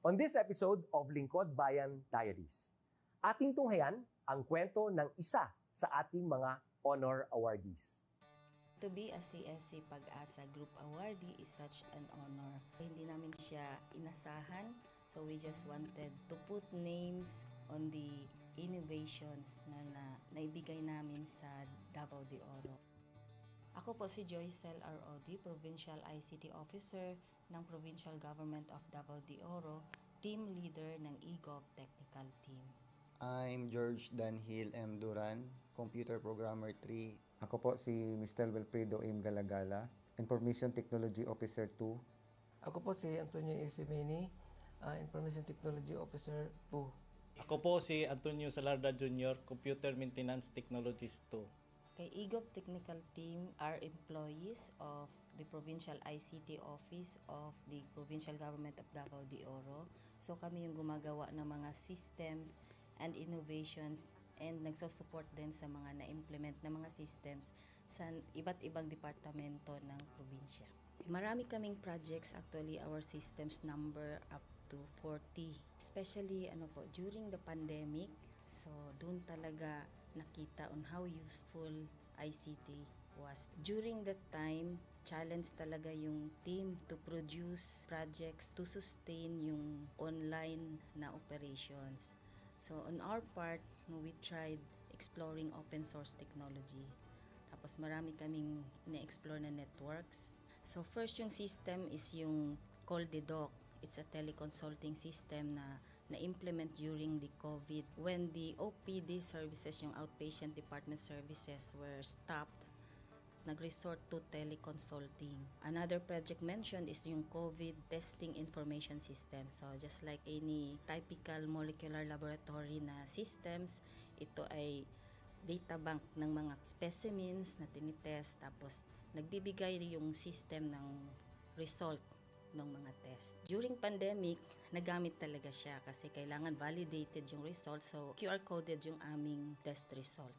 On this episode of Lingkod Bayan Diaries, ating tunghayan ang kwento ng isa sa ating mga honor awardees. To be a CSC Pag-asa Group Awardee is such an honor. Hindi namin siya inasahan, so we just wanted to put names on the innovations na naibigay namin sa Davao de Oro. Ako po si Joycel R.O.D., Provincial ICT Officer ng Provincial Government of Davao de Oro, Team Leader ng eGov Technical Team. I'm George Danhil M. Duran, Computer Programmer 3. Ako po si Mr. Wilfredo M. Galagala, Information Technology Officer 2. Ako po si Antonio Isimini, Information Technology Officer 2. Ako po si Antonio Salarda Jr., Computer Maintenance Technologist 2. Kay eGov Technical Team are employees of the Provincial ICT Office of the Provincial Government of Davao de Oro. So kami yung gumagawa ng mga systems and innovations and nagsusupport din sa mga na-implement na mga systems sa iba't ibang departamento ng probinsya. Marami kaming projects, actually our systems number up to 40. Especially during the pandemic, so doon talaga nakita on how useful ICT was. During that time, challenge talaga yung team to produce projects to sustain yung online na operations. So on our part, we tried exploring open source technology. Tapos marami kaming ina-explore na networks. So first yung system is yung CallDedoc. It's a teleconsulting system na na-implement during the COVID. When the OPD services, yung outpatient department services were stopped, nag-resort to teleconsulting. Another project mentioned is yung COVID testing information system. So just like any typical molecular laboratory na systems, ito ay data bank ng mga specimens na tinitest, tapos nagbibigay yung system ng result ng mga test. During pandemic, nagamit talaga siya kasi kailangan validated yung result, so QR coded yung aming test result.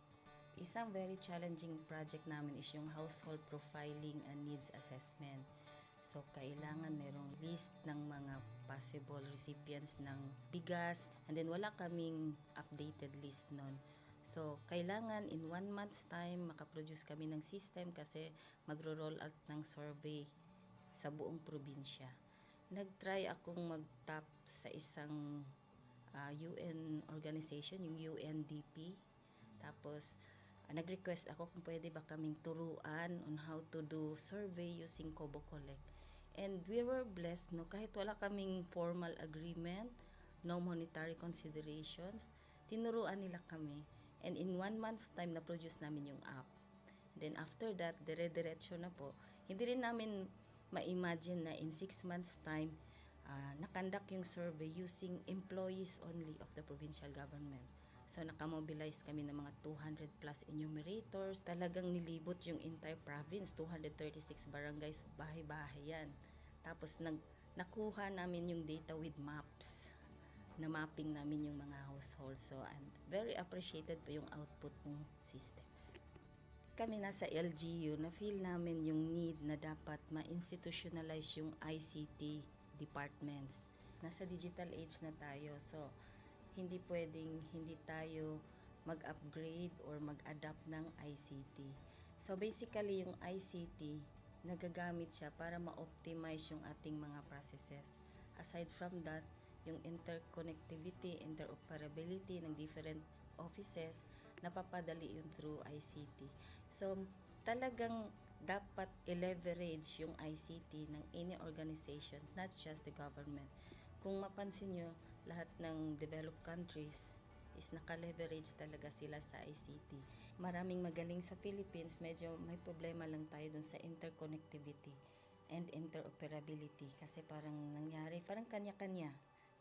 Isang very challenging project namin is yung household profiling and needs assessment. So kailangan merong list ng mga possible recipients ng bigas, and then wala kaming updated list nun. So kailangan in 1 month's time makaproduce kami ng system kasi magro-roll out ng survey sa buong probinsya. Nag-try akong mag-tap sa isang UN organization, yung UNDP. Tapos, nag-request ako kung pwede ba kaming turuan on how to do survey using Kobo Collect. And we were blessed, kahit wala kaming formal agreement, no monetary considerations, tinuruan nila kami. And in 1 month's time, na-produce namin yung app. And then after that, dire-diretso na po. Hindi rin namin ma-imagine na in 6 months' time, nakandak yung survey using employees only of the provincial government. So, nakamobilize kami ng mga 200 plus enumerators. Talagang nilibot yung entire province, 236 barangays, bahay-bahay yan. Tapos, nakuha namin yung data with maps. Na mapping namin yung mga households. So, and very appreciated po yung output ng systems. Kami nasa LGU, na-feel namin yung need na dapat ma-institutionalize yung ICT departments. Nasa digital age na tayo, so hindi pwedeng hindi tayo mag-upgrade or mag-adapt ng ICT. So basically yung ICT, nagagamit siya para ma-optimize yung ating mga processes. Aside from that, yung interconnectivity, interoperability ng different offices, napapadali yun through ICT. So, talagang dapat i-leverage yung ICT ng any organization, not just the government. Kung mapansin nyo, lahat ng developed countries is naka-leverage talaga sila sa ICT. Maraming magaling sa Philippines, medyo may problema lang tayo dun sa interconnectivity and interoperability kasi parang nangyari, parang kanya-kanya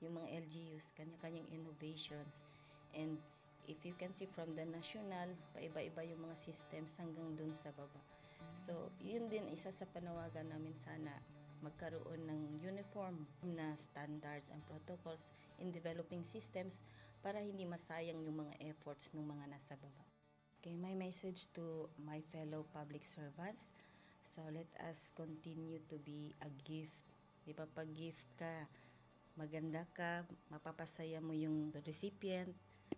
yung mga LGUs, kanya-kanyang innovations. And if you can see from the national, paiba-iba yung mga systems hanggang dun sa baba. So, yun din isa sa panawagan namin, sana magkaroon ng uniform na standards and protocols in developing systems para hindi masayang yung mga efforts ng mga nasa baba. Okay, my message to my fellow public servants, so let us continue to be a gift. Di ba, pag gift ka, maganda ka, mapapasaya mo yung recipient,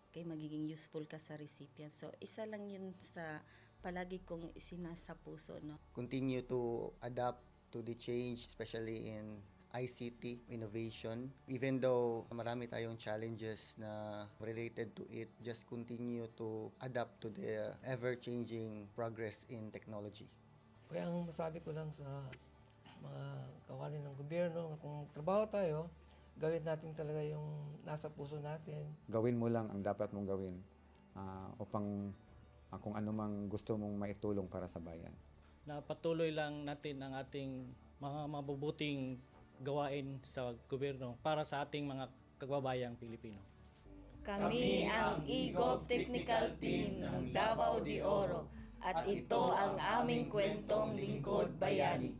kay magiging useful ka sa recipient. So, isa lang yun sa palagi kong isinasa puso, no? Continue to adapt to the change, especially in ICT innovation. Even though marami tayong challenges na related to it, just continue to adapt to the ever-changing progress in technology. Kaya ang masabi ko lang sa mga kawani ng gobyerno, kung trabaho tayo, gawin natin talaga yung nasa puso natin. Gawin mo lang ang dapat mong gawin upang kung ano mang gusto mong maitulong para sa bayan. Na patuloy lang natin ang ating mga mabubuting gawain sa gobyerno para sa ating mga kababayang Pilipino. Kami ang EGOV Technical Team ng Davao de Oro at ito ang aming kwentong lingkod bayani.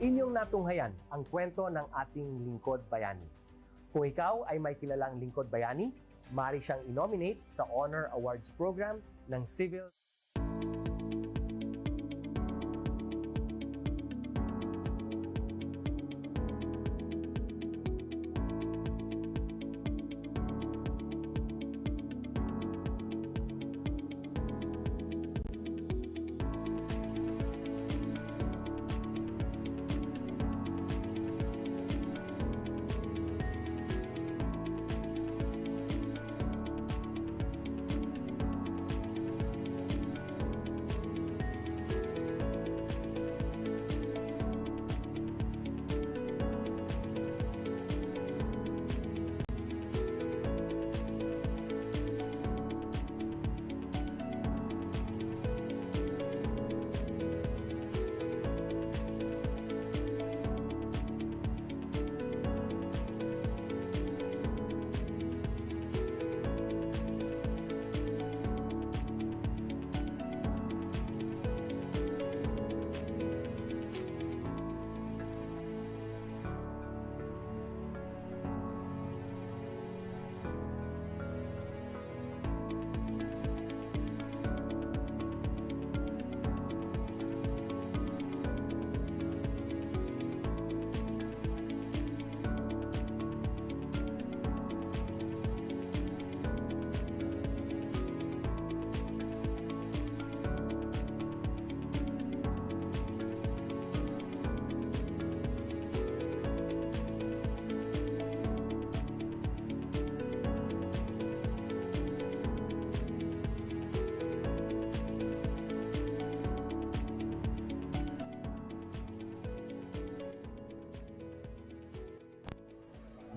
Inyong natunghayan ang kwento ng ating lingkod bayani. Kung ikaw ay may kilalang lingkod bayani, maaari siyang i-nominate sa Honor Awards Program ng Civil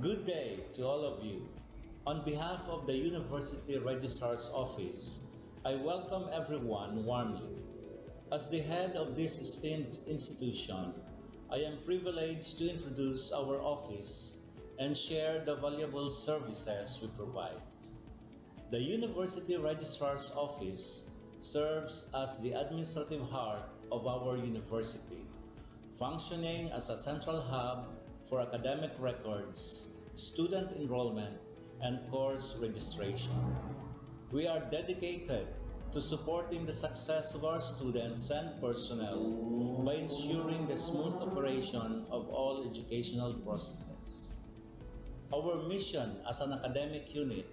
Good day to all of you. On behalf of the University Registrar's Office, I welcome everyone warmly. As the head of this esteemed institution, I am privileged to introduce our office and share the valuable services we provide. The University Registrar's Office serves as the administrative heart of our university, functioning as a central hub for academic records, student enrollment, and course registration. We are dedicated to supporting the success of our students and personnel by ensuring the smooth operation of all educational processes. Our mission as an academic unit,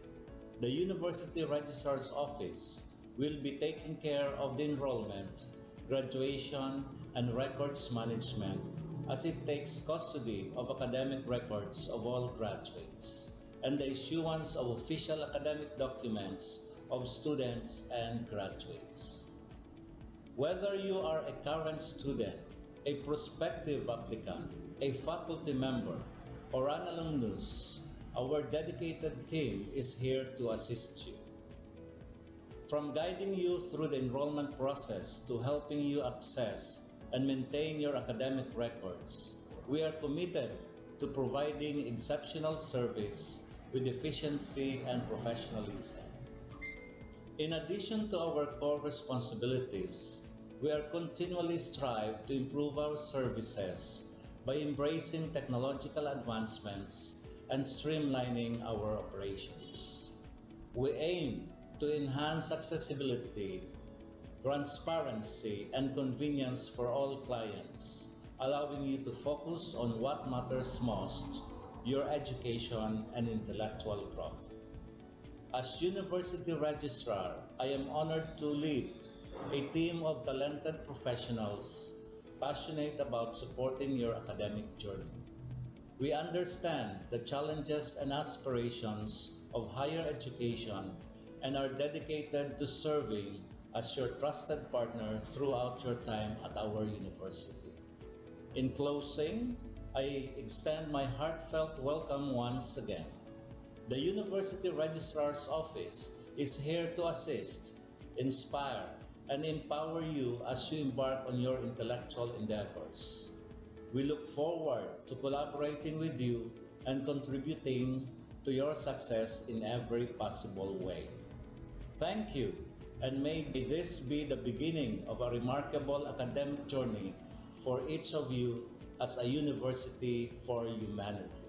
the University Registrar's Office, will be taking care of the enrollment, graduation, and records management as it takes custody of academic records of all graduates. and the issuance of official academic documents of students and graduates. Whether you are a current student, a prospective applicant, a faculty member, or an alumnus, our dedicated team is here to assist you. From guiding you through the enrollment process to helping you access and maintain your academic records, we are committed to providing exceptional service with efficiency and professionalism. In addition to our core responsibilities, we are continually strive to improve our services by embracing technological advancements and streamlining our operations. We aim to enhance accessibility, transparency, and convenience for all clients, allowing you to focus on what matters most, your education and intellectual growth. As University Registrar, I am honored to lead a team of talented professionals passionate about supporting your academic journey. We understand the challenges and aspirations of higher education and are dedicated to serving as your trusted partner throughout your time at our university. In closing, I extend my heartfelt welcome once again. The University Registrar's Office is here to assist, inspire, and empower you as you embark on your intellectual endeavors. We look forward to collaborating with you and contributing to your success in every possible way. Thank you, and may this be the beginning of a remarkable academic journey for each of you as a university for humanity.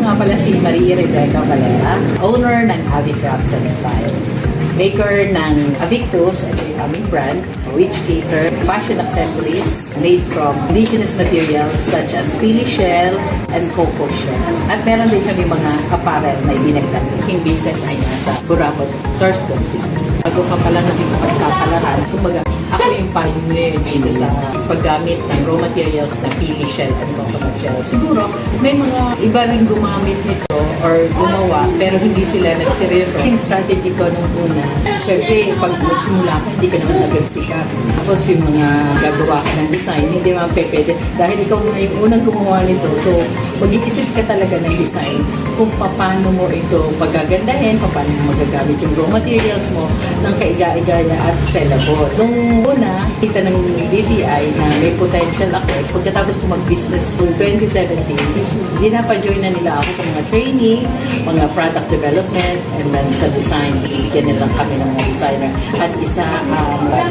nga pala si Marie Rebecca Valera, owner ng Avi Crafts and Styles. Maker ng Avictus, ito yung aming brand, which cater fashion accessories made from indigenous materials such as pili shell and cocoa shell. At meron din kami mga apparel na ibinagdag. Yung business ay nasa Burabot, Sorsogon City. Bago pa palang nakikipagsapalaran, kumbaga, ako yung pioneer dito sa paggamit ng raw materials na pili shell and coconut shell. Siguro, may mga iba rin gumamit nito or gumawa, pero hindi sila nagseryoso. Yung strategy ko nung una, syempre, pag magsimula ka, hindi ka naman agad sikat. Tapos yung mga gagawa ka ng design, hindi naman pwede. Dahil ikaw na yung unang gumawa nito, so mag-iisip ka talaga ng design kung paano mo ito pagagandahin, paano mo magagamit yung raw materials mo ng kaiga-igaya at sellable. Nung una, kita ng DTI na may potential ako. Pagkatapos ko mag-business noong 2017, dinapa-join na nila ako sa mga training, mga product development, and then sa design. Binigyan nila kami ng mga designer. At isa,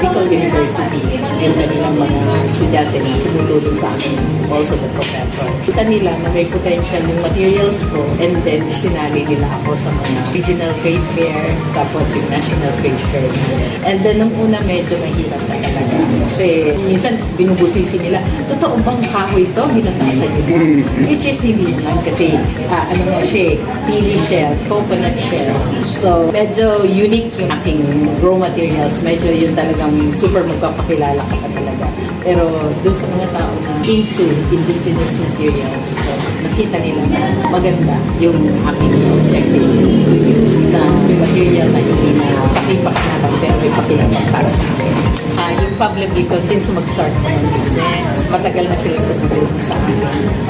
Bicol University, and kanilang mga estudyante na tumutulong sa akin, also the professor. Kita nila na may potential yung materials ko, and then sinali nila ako sa mga regional trade fair, tapos yung national trade fair. And then nung una medyo mahirap na talaga. Kasi minsan binubusisi nila, totoo bang kahoy ito? Binatasan nyo ba? Which is hindi naman kasi ano nga siya, pili shell, coconut shell. So medyo unique yung aking raw materials. Medyo yun talagang super magpapakilala ka pa talaga. Pero dun sa mga tao na into indigenous materials, so, nakita nila na maganda yung aking objective to use na material na hindi na pakipakinabang pero may pakinabang para sa akin. Yung public dito din sa mag-start ko ng business. Matagal na sila tutulong sa akin.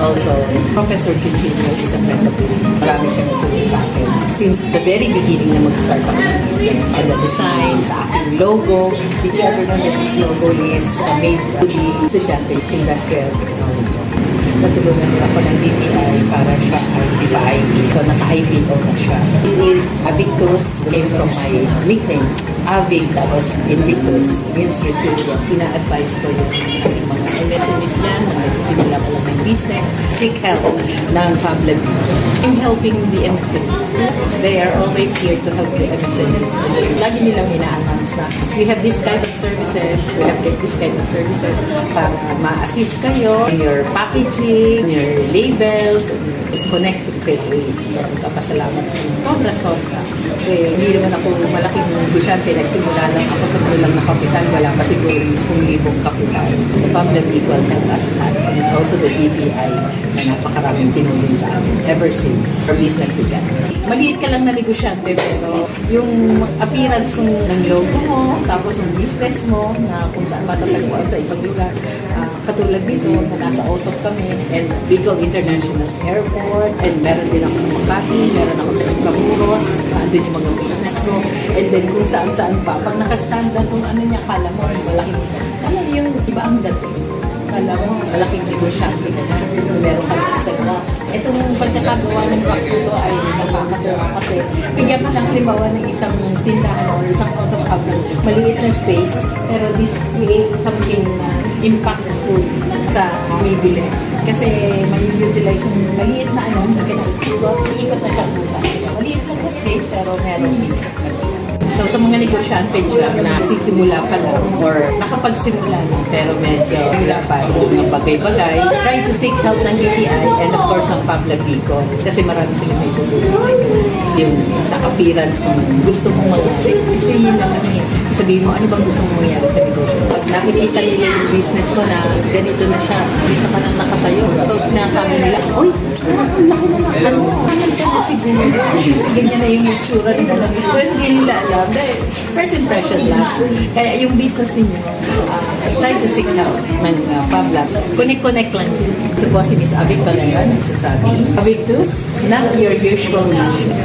Also, Professor Chichino is a friend of mine. Marami siyang tutulong sa akin. Since the very beginning na mag-start ako ng business, sa the design, sa aking logo, did you ever know that this logo is made to the estudyante industrial technology? Natulungan niya ako ng DTI para siya ay ipa-IP. So, naka-IPO na siya. This is Avictus, came from my nickname. Avig, tapos Invictus, means resilient. Ina-advise ko yung mga MSMEs yan, na nagsisimula pa lang ng business, seek help ng Fablet. I'm helping the MSMEs. They are always here to help the MSMEs. Lagi nilang ina-announce na we have this kind of services, we have this kind of services para ma-assist kayo in your packaging, your labels, connect to create waves. So, kapasalamat ko. Sobra. Kasi hindi naman ako malaking negosyante. Nagsimula lang ako sa kulang na kapital. Wala pa siguro 10,000 kapital. The Public Equal help us at and also the DTI na napakaraming tinulong sa amin ever since our business began. Maliit ka lang na negosyante pero yung appearance ng logo mo, tapos yung business mo na kung saan matatagpuan sa ibang lugar. Katulad dito na nasa Otop kami and Bicol International Airport and meron din ako sa Makati, meron ako sa Intramuros, andun yung mga business ko and then kung saan-saan pa. Pag nakastandan kung ano niya, kala mo yung iba ang dating. Kala mo, malaking negosyante ka na, meron ka ng isang box. Itong pagkakagawa ng box nito ay nakakatawa kasi bigyan ka ng halimbawa ng isang tindahan o isang auto cabinet, maliit na space, pero this create something na impactful sa bibili. Kasi may utilize yung maliit na hindi ka na ikot na siyang pusa. Maliit lang na space, pero meron impact. So sa mga negosyante dyan na sisimula pa lang or nakapagsimula na pero medyo hirapan yung mga bagay-bagay, try to seek help ng DTI and of course ng Pablo Bicol kasi marami sila may tutulong sa inyo. Yung sa appearance kung gusto mong mag-isip. Kasi yun lang naman sabihin mo, ano bang gusto mong mangyari sa negosyo? Pag nakikita nila yung business ko na ganito na siya, dito ka nang nakatayo. So nasabi nila, oy, ang laki na lang. Ano ka na siguro? Kasi ganyan na yung itsura nila. Pero hindi nila alam. First impression last. Kaya yung business ninyo, try to seek help ng Fablab. Connect lang yun. Ito po si Miss Avic Valera, nagsasabi. Avictus, not your usual nation.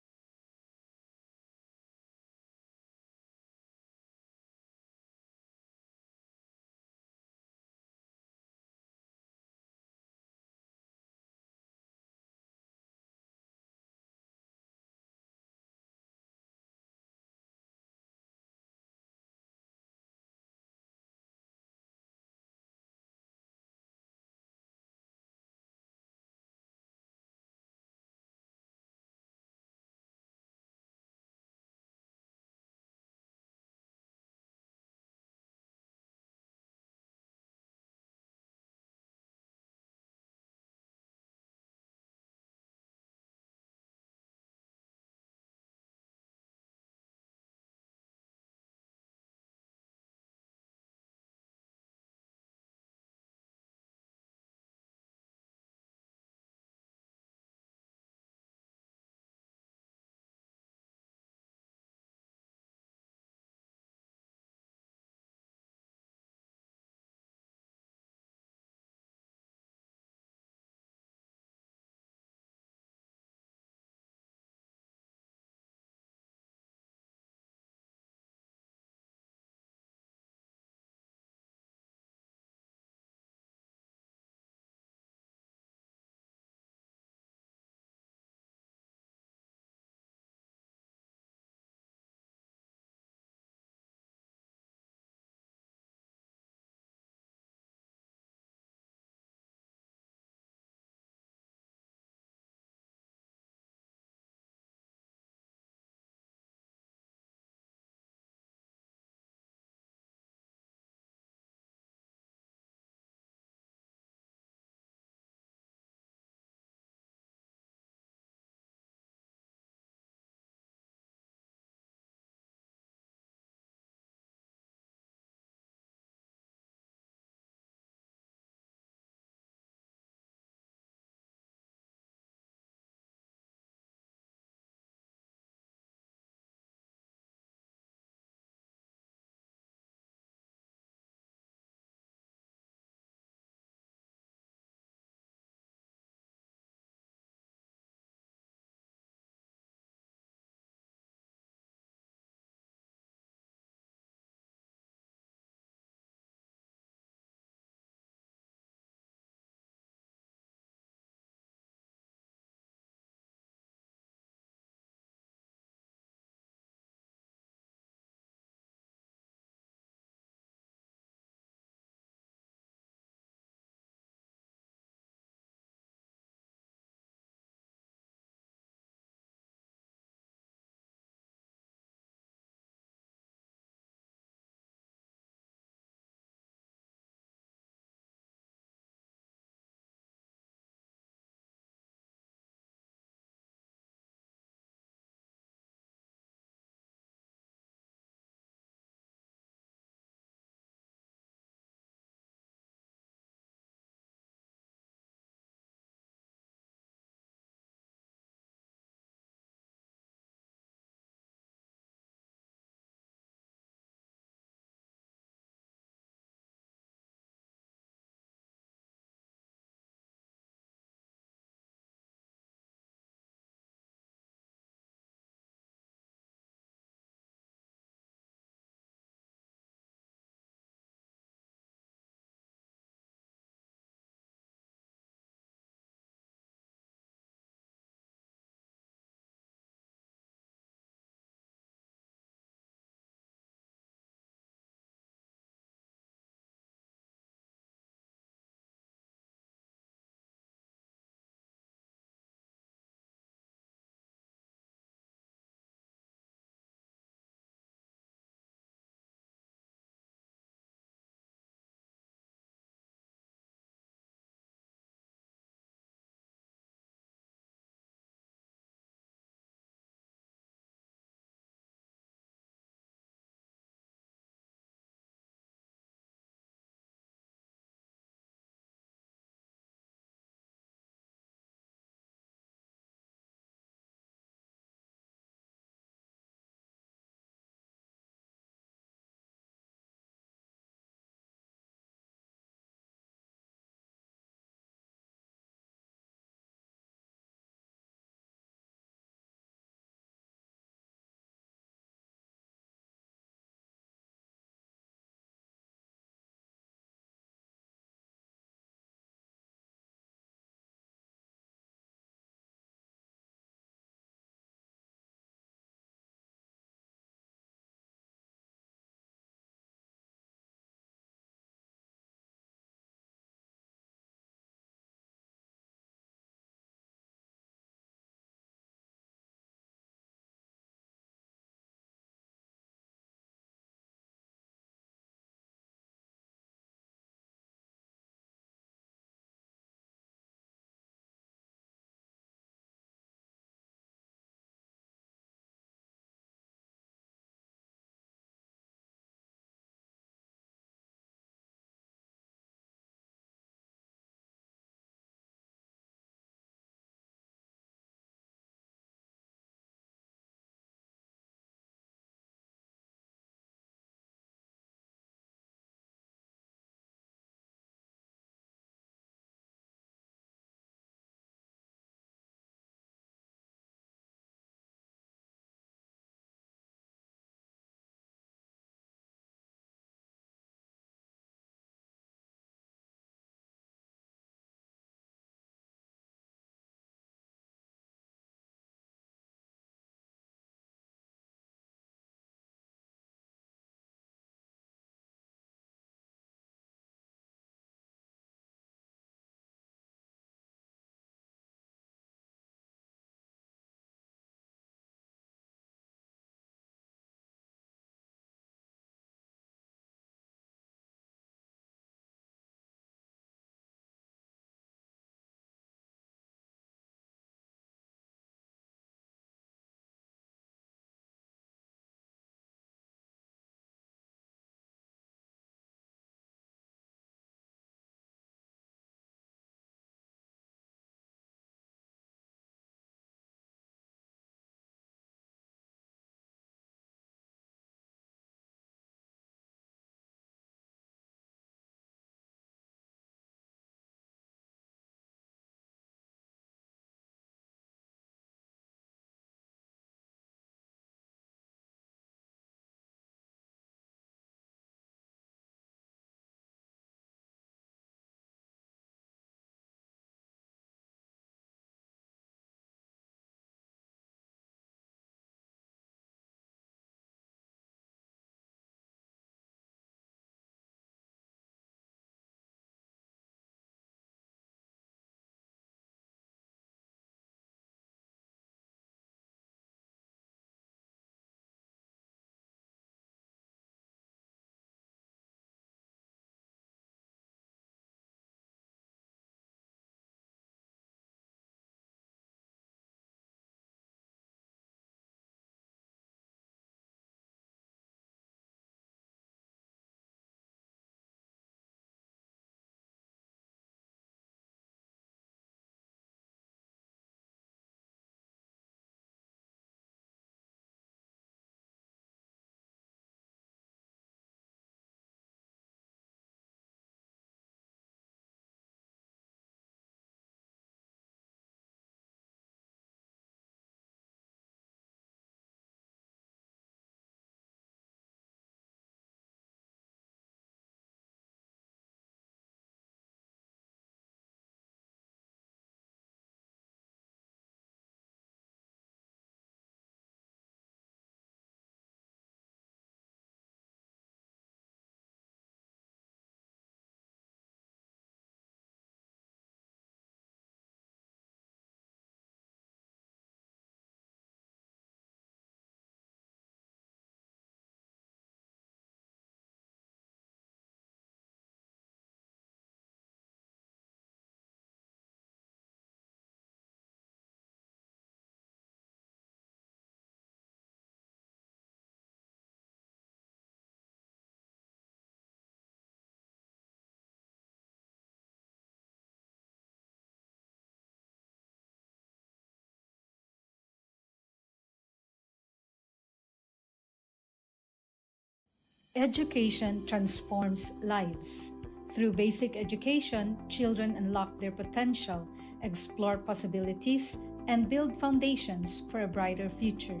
Education transforms lives. Through basic education, children unlock their potential, explore possibilities, and build foundations for a brighter future.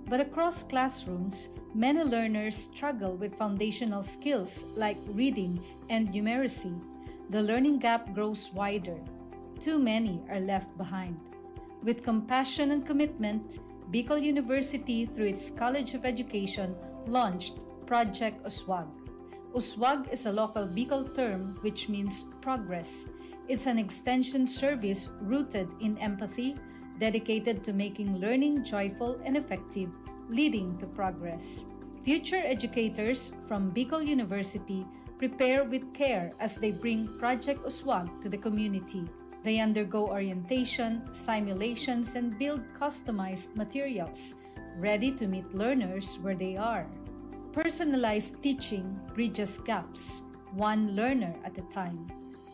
But across classrooms, many learners struggle with foundational skills like reading and numeracy. The learning gap grows wider. Too many are left behind. With compassion and commitment, Bicol University, through its College of Education, launched Project Uswag. Uswag is a local Bicol term which means progress. It's an extension service rooted in empathy, dedicated to making learning joyful and effective, leading to progress. Future educators from Bicol University prepare with care as they bring Project Uswag to the community. They undergo orientation, simulations, and build customized materials, ready to meet learners where they are. Personalized teaching bridges gaps, one learner at a time.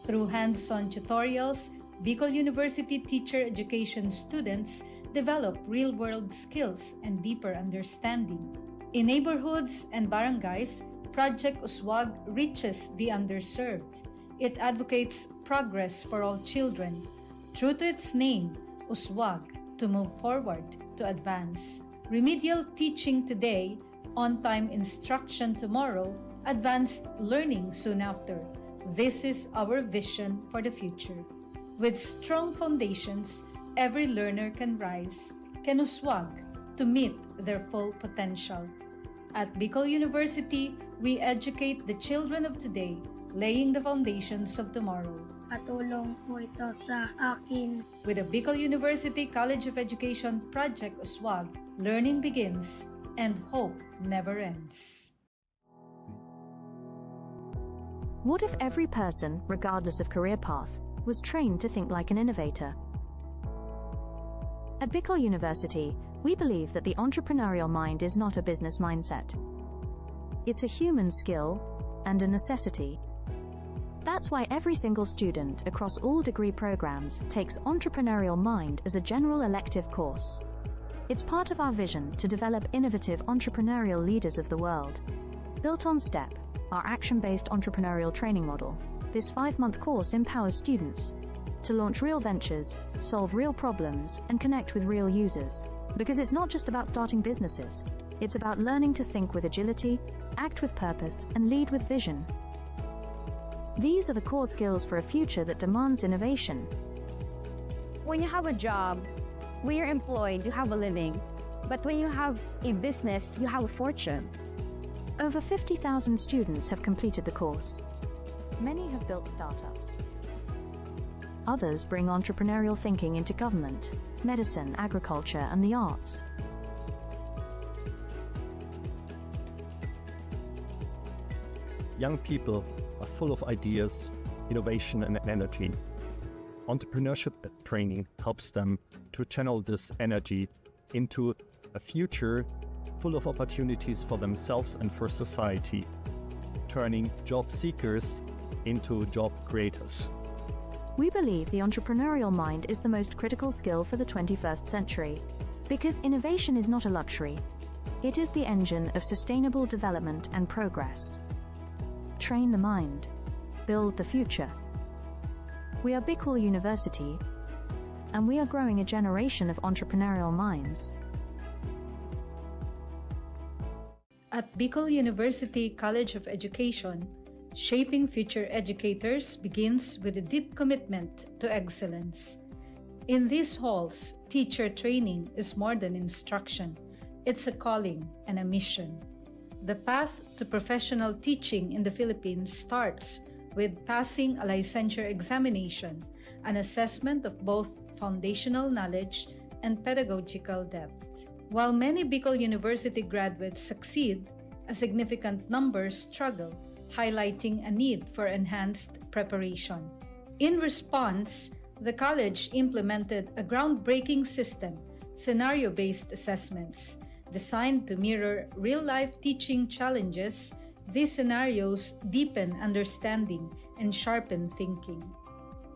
Through hands-on tutorials, Bicol University teacher education students develop real-world skills and deeper understanding. In neighborhoods and barangays, Project Uswag reaches the underserved. It advocates progress for all children. True to its name, Uswag, to move forward, to advance. Remedial teaching today, on-time instruction tomorrow, advanced learning soon after. This is our vision for the future. With strong foundations, every learner can rise, can uswag, to meet their full potential. At Bicol University, we educate the children of today, laying the foundations of tomorrow. Patulong po ito sa akin. With the Bicol University College of Education Project Uswag, learning begins and hope never ends. What if every person, regardless of career path, was trained to think like an innovator? At Bicol University, we believe that the entrepreneurial mind is not a business mindset. It's a human skill and a necessity. That's why every single student across all degree programs takes Entrepreneurial Mind as a general elective course. It's part of our vision to develop innovative entrepreneurial leaders of the world. Built on STEP, our action-based entrepreneurial training model, this 5-month course empowers students to launch real ventures, solve real problems, and connect with real users. Because it's not just about starting businesses, it's about learning to think with agility, act with purpose, and lead with vision. These are the core skills for a future that demands innovation. When you have a job, when you're employed, you have a living. But when you have a business, you have a fortune. Over 50,000 students have completed the course. Many have built startups. Others bring entrepreneurial thinking into government, medicine, agriculture, and the arts. Young people are full of ideas, innovation, and energy. Entrepreneurship training helps them to channel this energy into a future full of opportunities for themselves and for society, turning job seekers into job creators. We believe the entrepreneurial mind is the most critical skill for the 21st century, because innovation is not a luxury. It is the engine of sustainable development and progress. Train the mind. Build the future. We are Bicol University, and we are growing a generation of entrepreneurial minds. At Bicol University College of Education, shaping future educators begins with a deep commitment to excellence. In these halls, teacher training is more than instruction. It's a calling and a mission. The path to professional teaching in the Philippines starts with passing a licensure examination, an assessment of both foundational knowledge and pedagogical depth. While many Bicol University graduates succeed, a significant number struggle, highlighting a need for enhanced preparation. In response, the college implemented a groundbreaking system, scenario-based assessments. Designed to mirror real-life teaching challenges, these scenarios deepen understanding and sharpen thinking.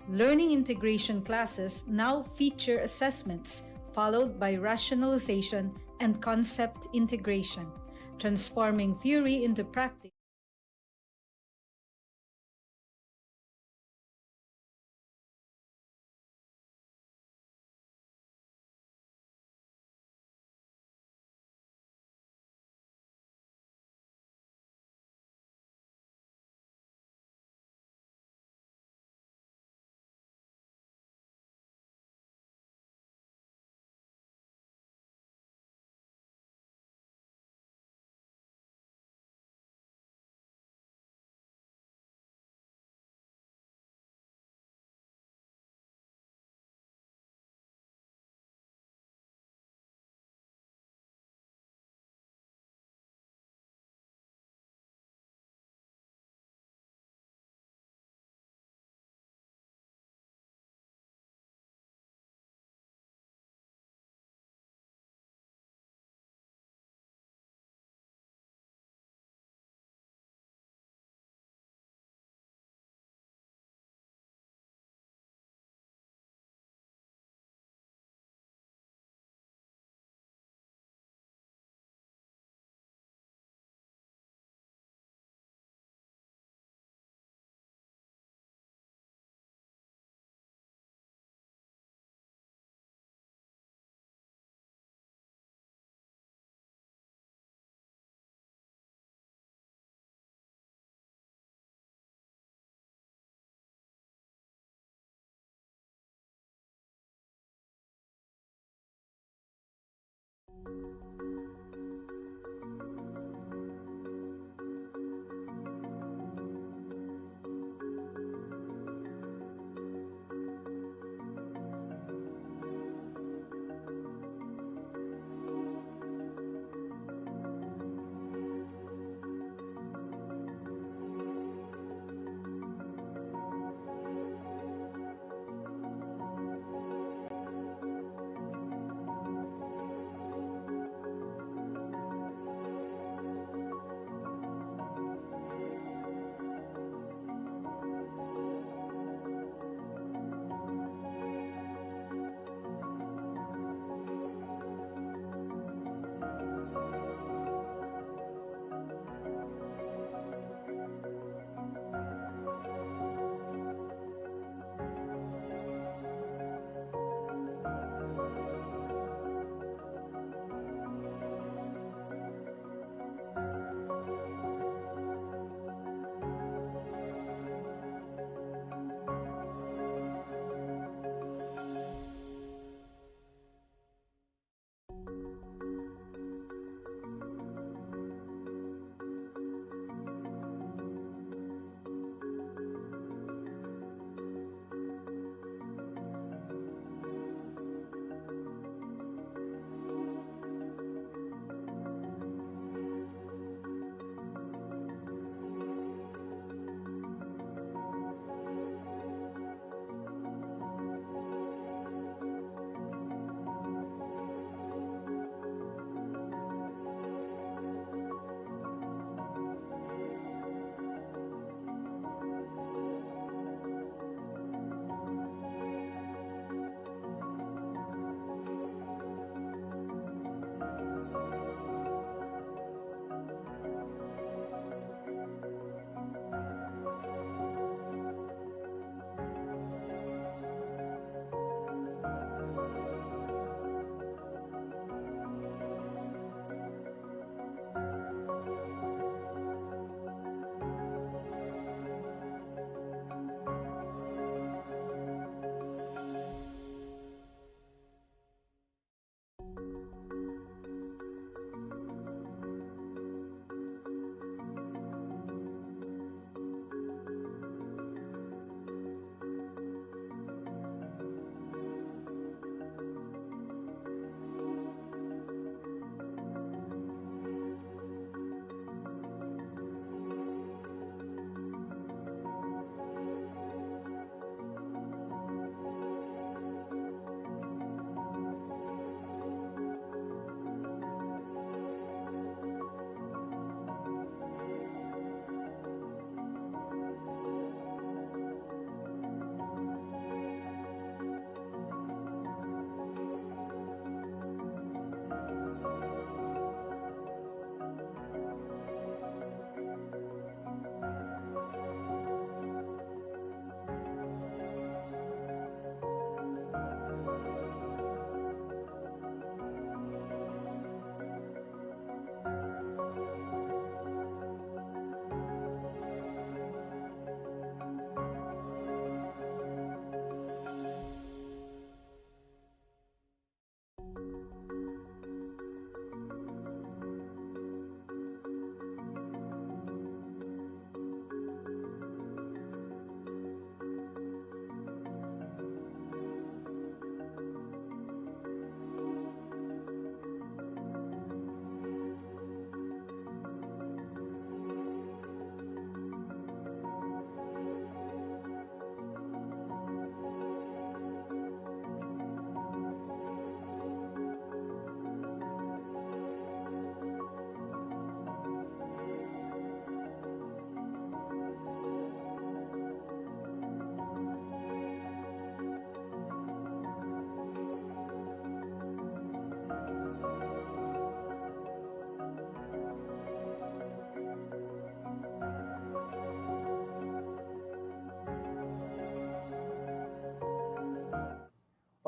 Learning integration classes now feature assessments followed by rationalization and concept integration. transforming theory into practice.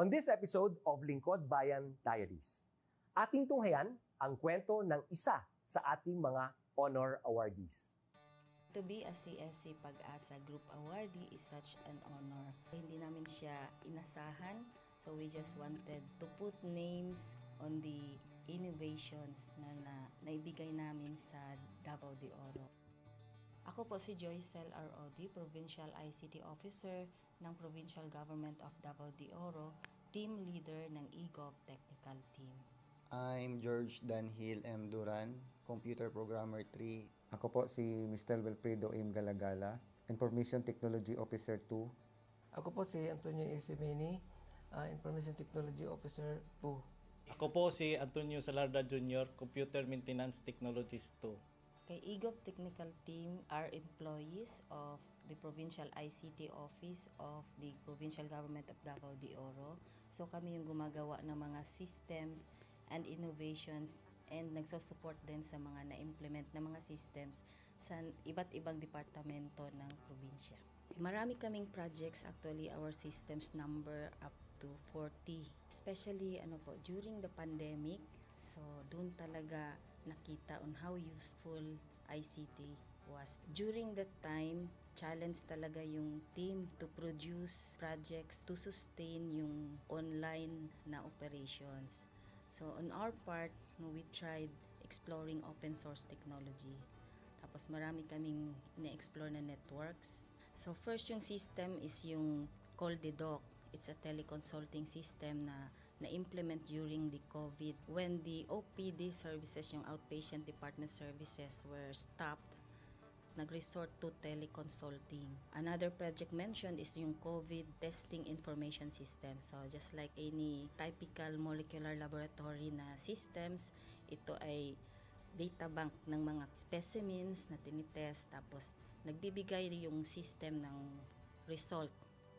On this episode of Lingkod Bayan Diaries, ating tunghayan ang kwento ng isa sa ating mga honor awardees. To be a CSC Pag-asa Group Awardee is such an honor. Hindi namin siya inasahan, so we just wanted to put names on the innovations na naibigay namin sa Davao de Oro. Ako po si Joycel R. Odi, Provincial ICT Officer ng Provincial Government of Davao de Oro, Team Leader ng eGov Technical Team. I'm George Danhil M. Duran, Computer Programmer 3. Ako po si Mr. Wilfredo M. Galagala, Information Technology Officer 2. Ako po si Antonio Isimini, Information Technology Officer 2. Ako po si Antonio Salarda Jr., Computer Maintenance Technologist 2. Kay eGov Technical Team are employees of the Provincial ICT Office of the Provincial Government of Davao de Oro. So kami yung gumagawa ng mga systems and innovations and nagsusupport din sa mga na-implement na mga systems sa iba't ibang departamento ng probinsya. Marami kaming projects, actually our systems number up to 40. Especially during the pandemic, so doon talaga nakita on how useful ICT was. During that time, challenge talaga yung team to produce projects to sustain yung online na operations. So on our part, we tried exploring open source technology. Tapos marami kaming ina-explore na networks. So first yung system is yung CallDedoc. It's a teleconsulting system na na-implement during the COVID when the OPD services, yung outpatient department services, were stopped. Nag-resort to teleconsulting. Another project mentioned is yung COVID testing information system. So just like any typical molecular laboratory na systems, ito ay data bank ng mga specimens na tinitest, tapos nagbibigay yung system ng result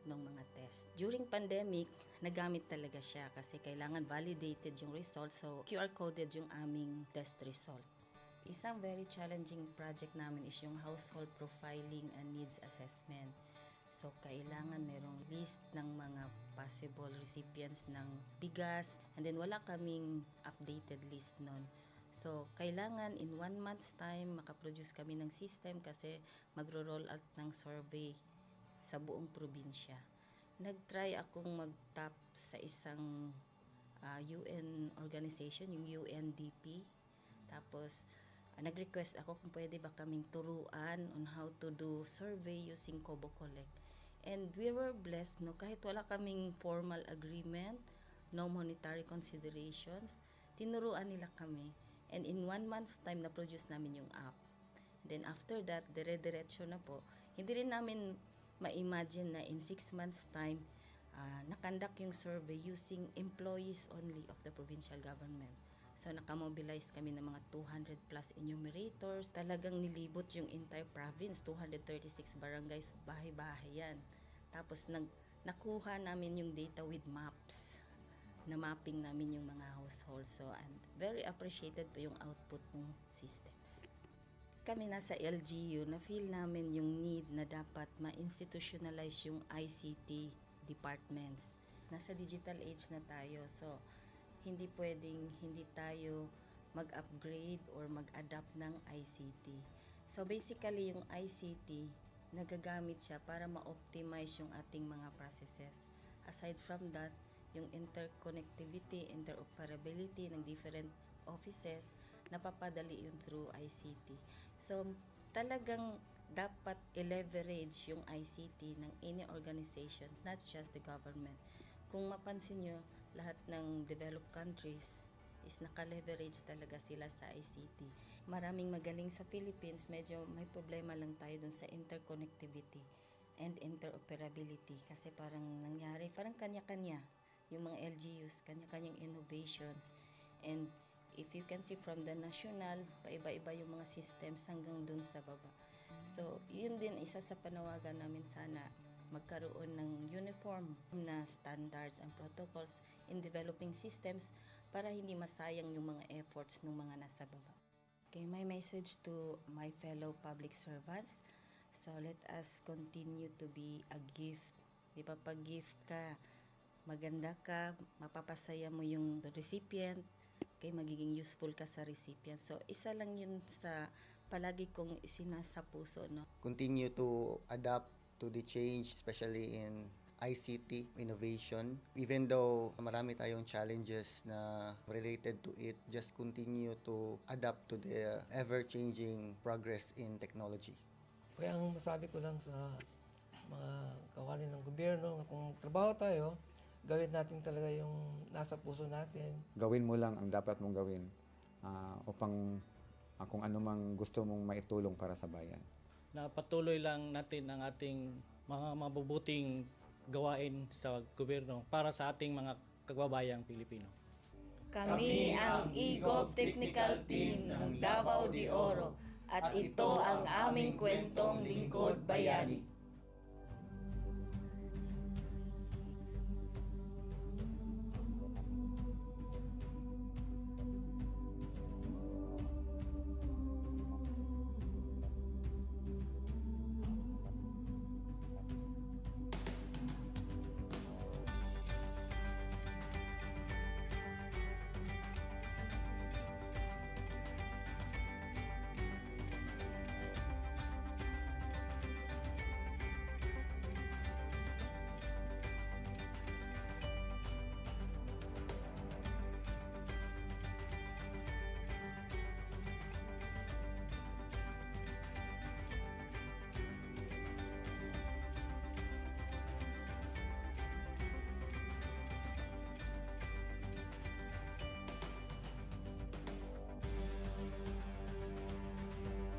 ng mga test. During pandemic, nagamit talaga siya kasi kailangan validated yung result, so QR coded yung aming test result. Isang very challenging project namin is yung household profiling and needs assessment. So, kailangan merong list ng mga possible recipients ng bigas, and then wala kaming updated list nun. So, kailangan in 1 month's time makaproduce kami ng system kasi magro-roll out ng survey sa buong probinsya. Nag-try akong mag-tap sa isang UN organization, yung UNDP. Tapos, nag-request ako kung pwede ba kaming turuan on how to do survey using Kobo Collect. And we were blessed, kahit wala kaming formal agreement, no monetary considerations, tinuruan nila kami. And in 1 month's time, na-produce namin yung app. Then after that, dire-diretso na po. Hindi rin namin ma-imagine na in 6 months' time, nakandak yung survey using employees only of the provincial government. So, nakamobilize kami ng mga 200 plus enumerators. Talagang nilibot yung entire province, 236 barangays, bahay-bahay yan. Tapos, nakuha namin yung data with maps. Na mapping namin yung mga households. So, and very appreciated po yung output ng systems. Kami nasa LGU, na-feel namin yung need na dapat ma-institutionalize yung ICT departments. Nasa digital age na tayo, so hindi pwedeng hindi tayo mag-upgrade or mag-adapt ng ICT. So basically, yung ICT, nagagamit siya para ma-optimize yung ating mga processes. Aside from that, yung interconnectivity, interoperability ng different offices, napapadali yun through ICT. So talagang dapat i-leverage yung ICT ng any organization, not just the government. Kung mapansin nyo, lahat ng developed countries is naka-leverage talaga sila sa ICT. Maraming magaling sa Philippines, medyo may problema lang tayo dun sa interconnectivity and interoperability kasi parang nangyari, parang kanya-kanya yung mga LGUs, kanya-kanyang innovations. And if you can see from the national, paiba-iba yung mga systems hanggang dun sa baba. So, yun din isa sa panawagan namin sana magkaroon ng uniform na standards and protocols in developing systems para hindi masayang yung mga efforts ng mga nasa baba. Okay, my message to my fellow public servants, so let us continue to be a gift. Di ba, pag gift ka, maganda ka, mapapasaya mo yung recipient, kay magiging useful ka sa recipient. So, isa lang yun sa palagi kong isinasa puso, no? Continue to adapt to the change, especially in ICT innovation. Even though marami tayong challenges na related to it, just continue to adapt to the ever-changing progress in technology. Kaya ang masabi ko lang sa mga kawani ng gobyerno, kung trabaho tayo, gawin natin talaga yung nasa puso natin. Gawin mo lang ang dapat mong gawin upang kung ano mang gusto mong maitulong para sa bayan. Na patuloy lang natin ang ating mga mabubuting gawain sa gobyerno para sa ating mga kababayang Pilipino. Kami ang EGOV Technical Team ng Davao de Oro at ito ang aming kwentong lingkod bayani.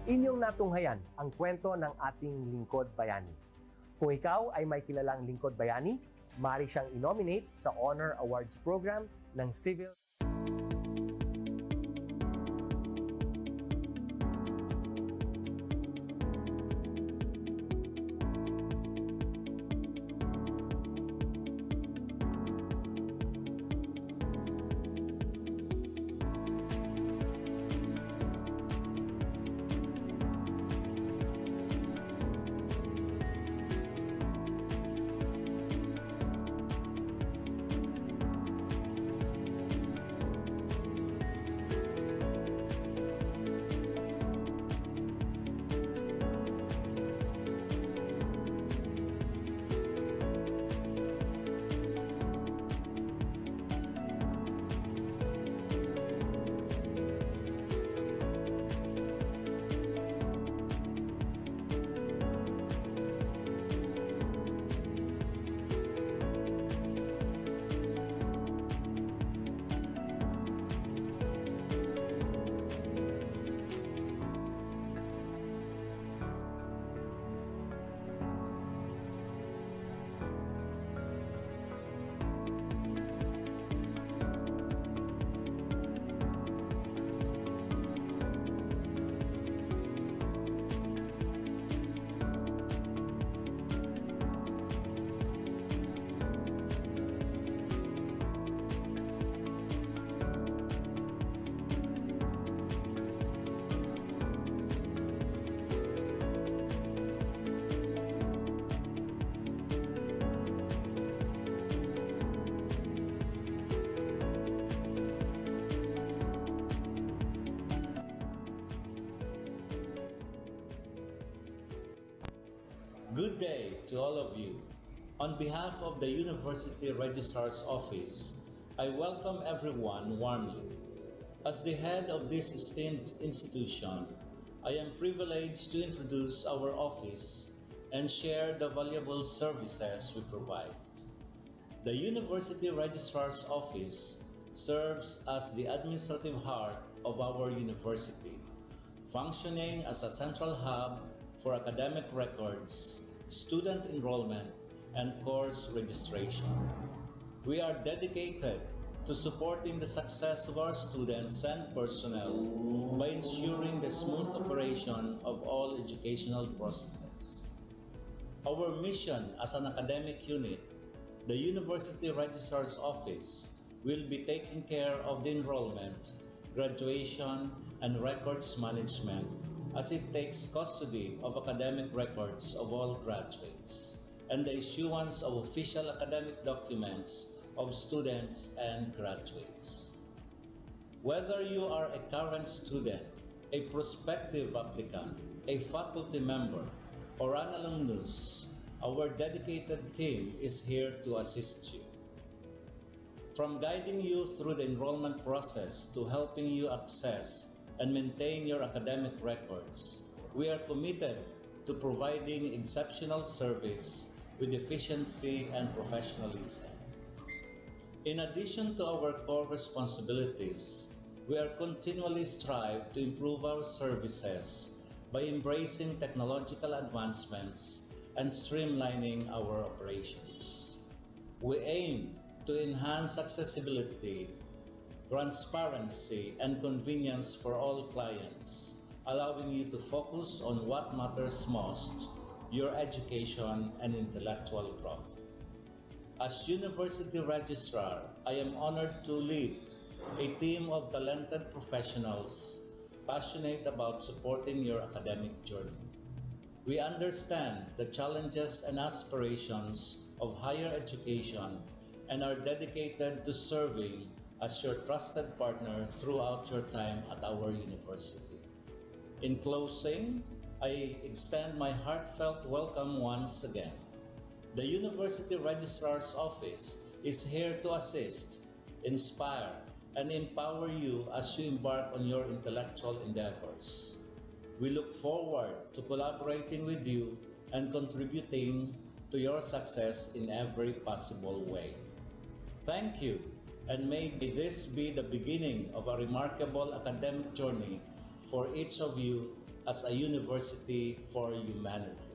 Inyong natunghayan ang kwento ng ating lingkod bayani. Kung ikaw ay may kilalang lingkod bayani, maaari siyang i-nominate sa Honor Awards Program ng Civil Good day to all of you. On behalf of the University Registrar's Office, I welcome everyone warmly. As the head of this esteemed institution, I am privileged to introduce our office and share the valuable services we provide. The University Registrar's Office serves as the administrative heart of our university, functioning as a central hub for academic records, student enrollment, and course registration. We are dedicated to supporting the success of our students and personnel by ensuring the smooth operation of all educational processes. Our mission as an academic unit, the University Registrar's Office, will be taking care of the enrollment, graduation, and records management as it takes custody of academic records of all graduates and the issuance of official academic documents of students and graduates. Whether you are a current student, a prospective applicant, a faculty member, or an alumnus, our dedicated team is here to assist you. From guiding you through the enrollment process to helping you access and maintain your academic records, we are committed to providing exceptional service with efficiency and professionalism. In addition to our core responsibilities, we are continually strive to improve our services by embracing technological advancements and streamlining our operations. We aim to enhance accessibility, transparency, and convenience for all clients, allowing you to focus on what matters most, your education and intellectual growth. As University Registrar, I am honored to lead a team of talented professionals passionate about supporting your academic journey. We understand the challenges and aspirations of higher education and are dedicated to serving as your trusted partner throughout your time at our university. In closing, I extend my heartfelt welcome once again. The University Registrar's Office is here to assist, inspire, and empower you as you embark on your intellectual endeavors. We look forward to collaborating with you and contributing to your success in every possible way. Thank you, and may this be the beginning of a remarkable academic journey for each of you as a university for humanity.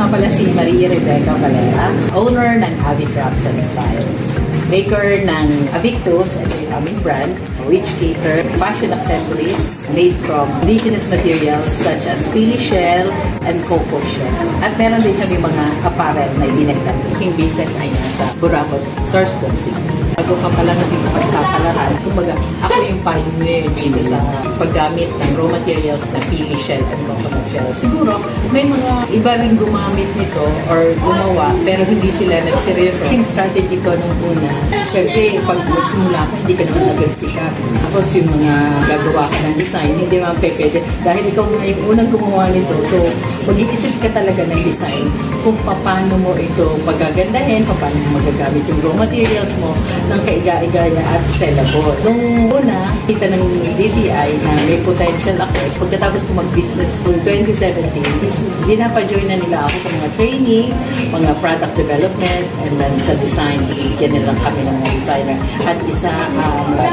nga pala si Maria Rebecca Valera, owner ng Avi Crafts and Styles. Maker ng Avictus, ito yung aming brand, which cater fashion accessories made from indigenous materials such as pili shell and cocoa shell. At meron din kami mga apparel na idinagdag. Aking business ay nasa Burabot, Sorsogon City. Bago pa pala natin pagsapalaran, kumbaga ako yung pioneer dito sa paggamit ng raw materials na pili shell and coconut shell. Siguro may mga iba rin gumamit nito or gumawa pero hindi sila nagseryoso. Yung strategy ko nung una, syempre pag magsimula ka, hindi ka naman agad sikat. Tapos yung mga gagawa ka ng design, hindi naman pwede. Dahil ikaw na yung unang gumawa nito, so mag-iisip ka talaga ng design kung paano mo ito pagagandahin, paano mo magagamit yung raw materials mo ng kaiga-igaya at sellable. Nung una, kita ng DTI na may potential ako. Pagkatapos ko mag-business noong 2017, dinapa-join na nila ako sa mga training, mga product development, and then sa design. Bigyan nila kami ng mga designer. At isa,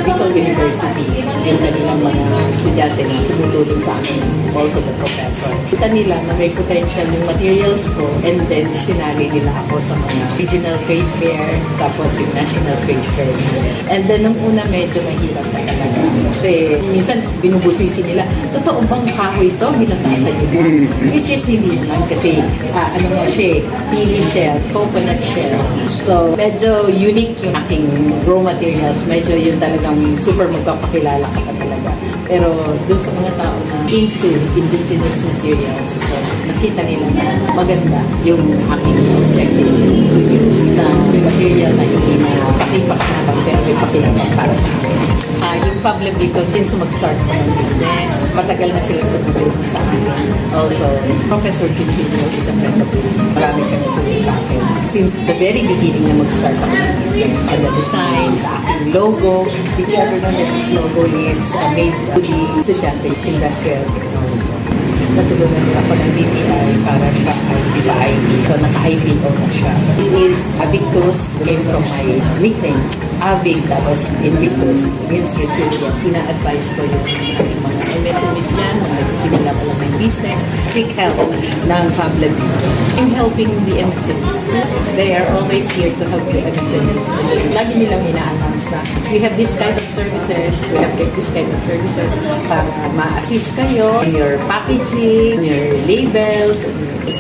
Bicol University, yung kanilang mga estudyante na tumutulong sa akin, also the professor. Kita nila na may potential yung materials ko, and then sinali nila ako sa mga regional trade fair, tapos yung national trade fair. And then nung una medyo mahirap na talaga. Kasi minsan binubusisi nila, totoo bang kahoy ito? Binatasan nyo ba? Which is hindi naman kasi ano nga siya, pili shell, coconut shell. So medyo unique yung aking raw materials. Medyo yun talagang super magpapakilala ka pa talaga. Pero dun sa mga tao na into indigenous materials, so, nakita nila na maganda yung aking objective to use na material na hindi na pakipakinabang pero may pakinabang para sa akin. Yung public dito din sa mag-start ko ng business. Matagal na sila tutulong sa akin. Also, Professor Quintino is a friend of mine. Marami siyang tutulong sa akin. Since the very beginning na mag-start ako ng business, sa the design, sa aking logo, did you ever know that this logo is made to the estudyante industrial technology? Natulungan niya ako ng DTI para siya ay ipa-IP. So, naka-IPO na siya. This is Avictus, came from my nickname. Avig, tapos Invictus, means resilient. Ina-advise ko yung aking mga MSMEs dyan, na nagsisimula pa lang ng business, seek help ng Fablet. I'm helping the MSMEs. They are always here to help the MSMEs. Lagi nilang ina-announce na we have this kind of services, we have this kind of services para ma-assist kayo in your packaging, your labels,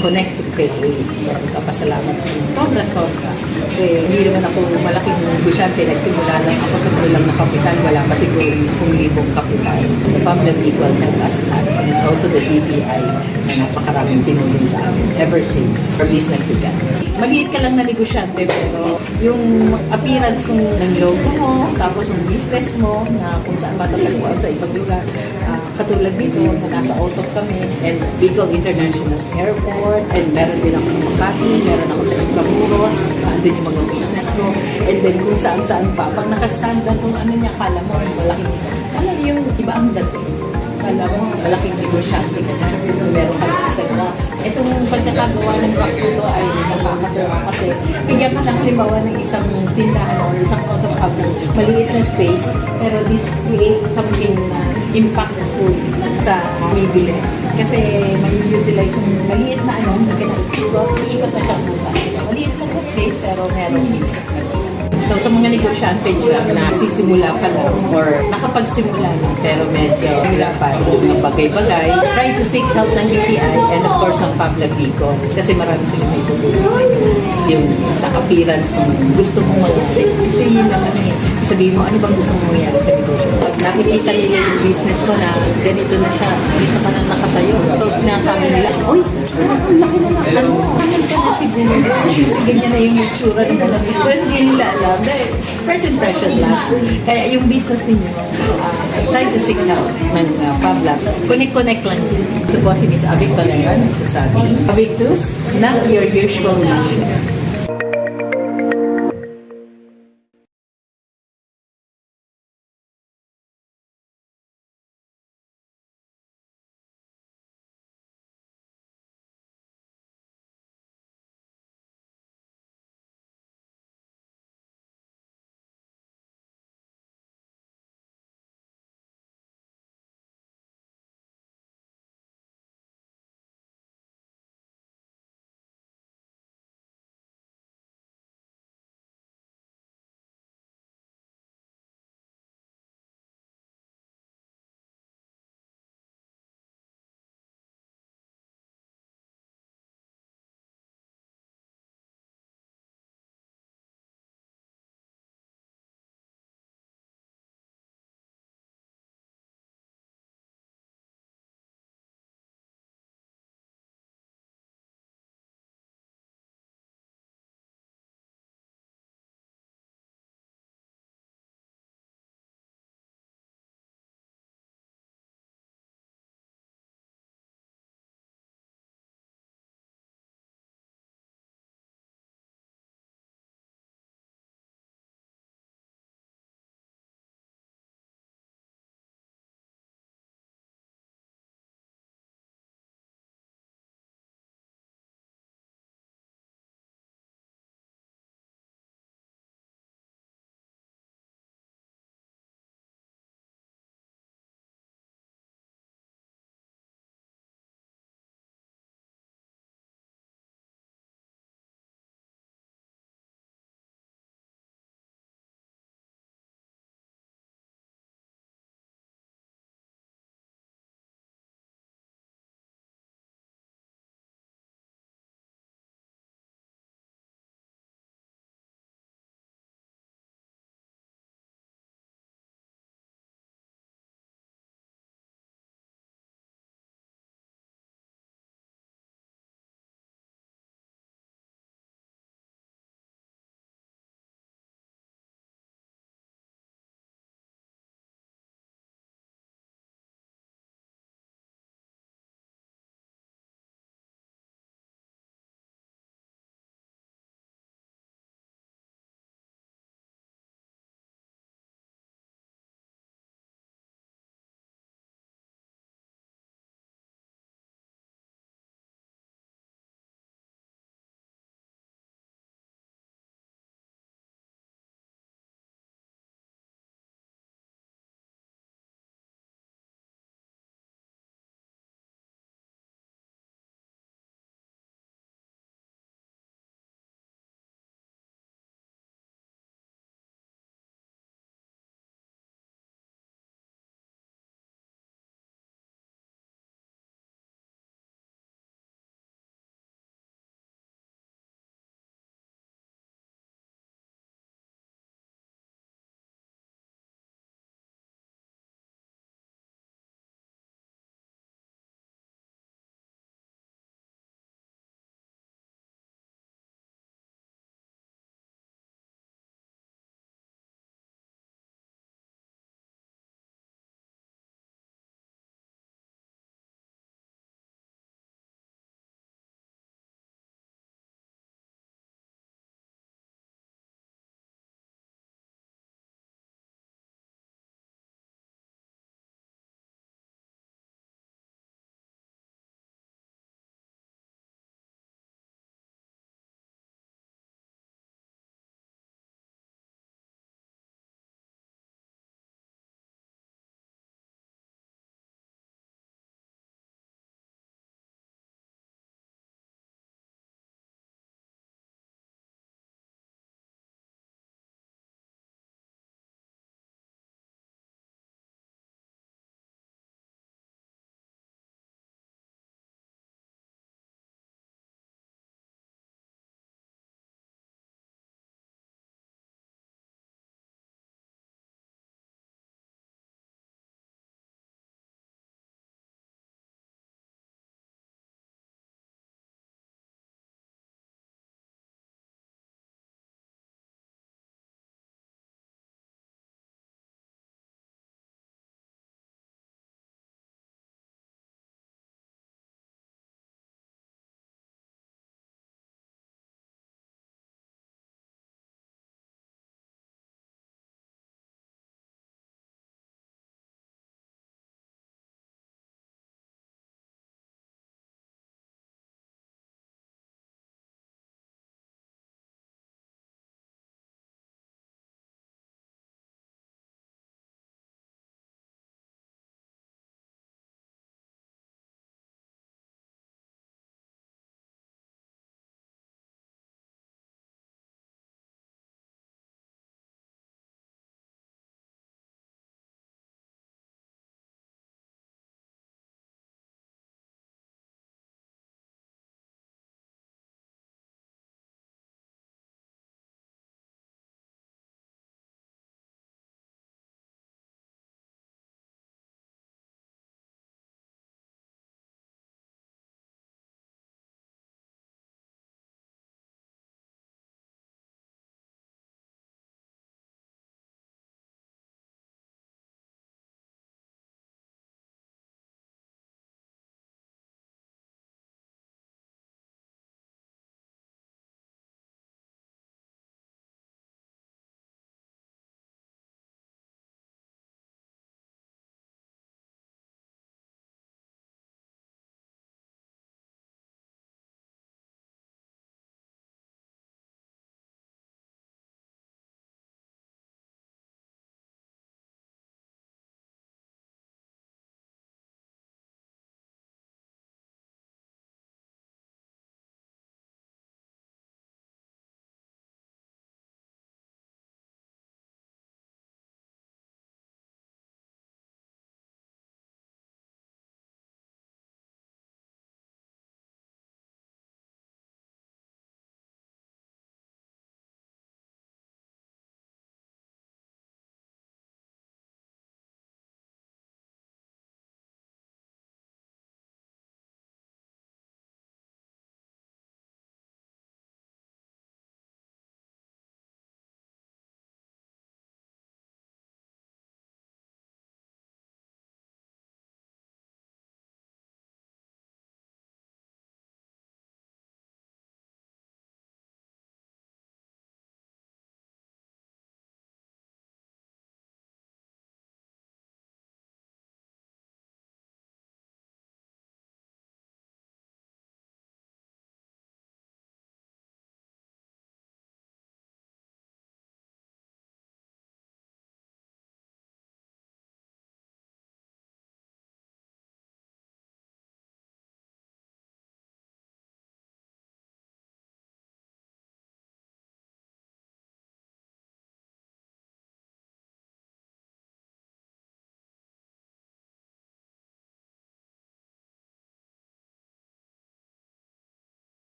connect to create. So, kapasalamat ko. Sobra-sobra. Kasi hindi naman ako malaking negosyante. Nagsimula lang ako sa kulang na kapital. Wala pa siguro 10,000 kapital. The Public Equal help us at also the DTI na napakaraming tinulong sa amin ever since our business began. Maliit ka lang na negosyante pero yung appearance ng logo mo, tapos yung business mo na kung saan matatagpuan sa ibang lugar. Katulad dito na nasa Otop kami and Bicol International Airport and meron din ako sa Makati, meron ako sa Intramuros, andun yung mga business ko and then kung saan-saan pa. Pag nakastand ka kung ano niya, kala mo malaking, kala yung iba ang dating. Kala mo malaking negosyante ka na, meron ka ng isang box. Itong pagkakagawa ng box nito ay nakakatawa kasi bigyan ka ng halimbawa ng isang tindahan o isang Otop hub, maliit na space pero this create something na impactful sa bibili. Kasi may utilize yung maliit na hindi ka na-ikot na siyang pusa. Maliit lang na space pero meron impact. So sa mga negosyante dyan na sisimula pa lang or nakapagsimula na pero medyo wala pa yung mga bagay-bagay, try to seek help ng DTI and of course ng Pablo Bicol kasi marami sila may tutulong sa inyo. Yung sa appearance ng gusto mong mag-isip. Kasi yun lang sabihin mo, ano bang gusto mong mangyari sa negosyo? Pag nakikita nila yung business ko na ganito na siya, dito ka na nakatayo. So nasabi nila, oy, ang laki na lang. Ano ka na siguro? Kasi ganyan na yung itsura ng alam. Pero hindi nila alam. Dahil first impression last. Kaya yung business ninyo, try to seek help ng Pabla. Connect lang yun. Ito po si Miss Avic Valera, nagsasabi. Avictus, not your usual nation.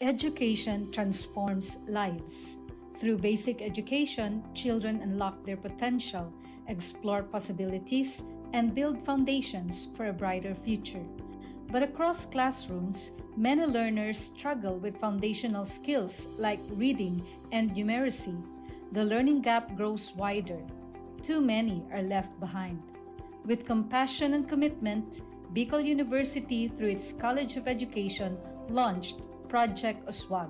Education transforms lives. Through basic education, children unlock their potential, explore possibilities, and build foundations for a brighter future. But across classrooms, many learners struggle with foundational skills like reading and numeracy. The learning gap grows wider. Too many are left behind. With compassion and commitment, Bicol University, through its College of Education, launched Project Uswag.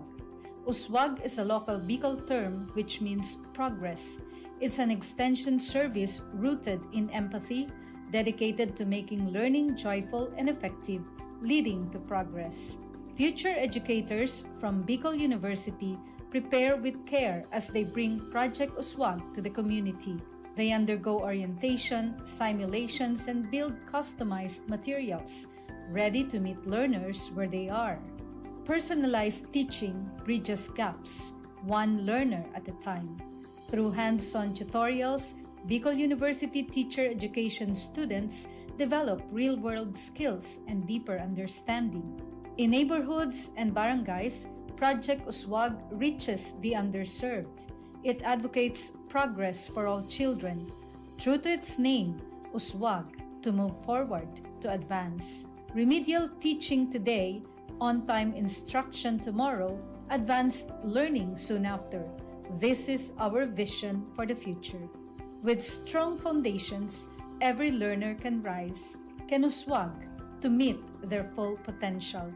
Uswag is a local Bicol term which means progress. It's an extension service rooted in empathy, dedicated to making learning joyful and effective, leading to progress. Future educators from Bicol University prepare with care as they bring Project Uswag to the community. They undergo orientation, simulations, and build customized materials, ready to meet learners where they are. Personalized teaching bridges gaps, one learner at a time. Through hands-on tutorials, Bicol University teacher education students develop real-world skills and deeper understanding. In neighborhoods and barangays, Project Uswag reaches the underserved. It advocates progress for all children. True to its name, Uswag, to move forward, to advance. Remedial teaching today, on-time instruction tomorrow, advanced learning soon after. This is our vision for the future. With strong foundations, every learner can rise, can uswag, to meet their full potential.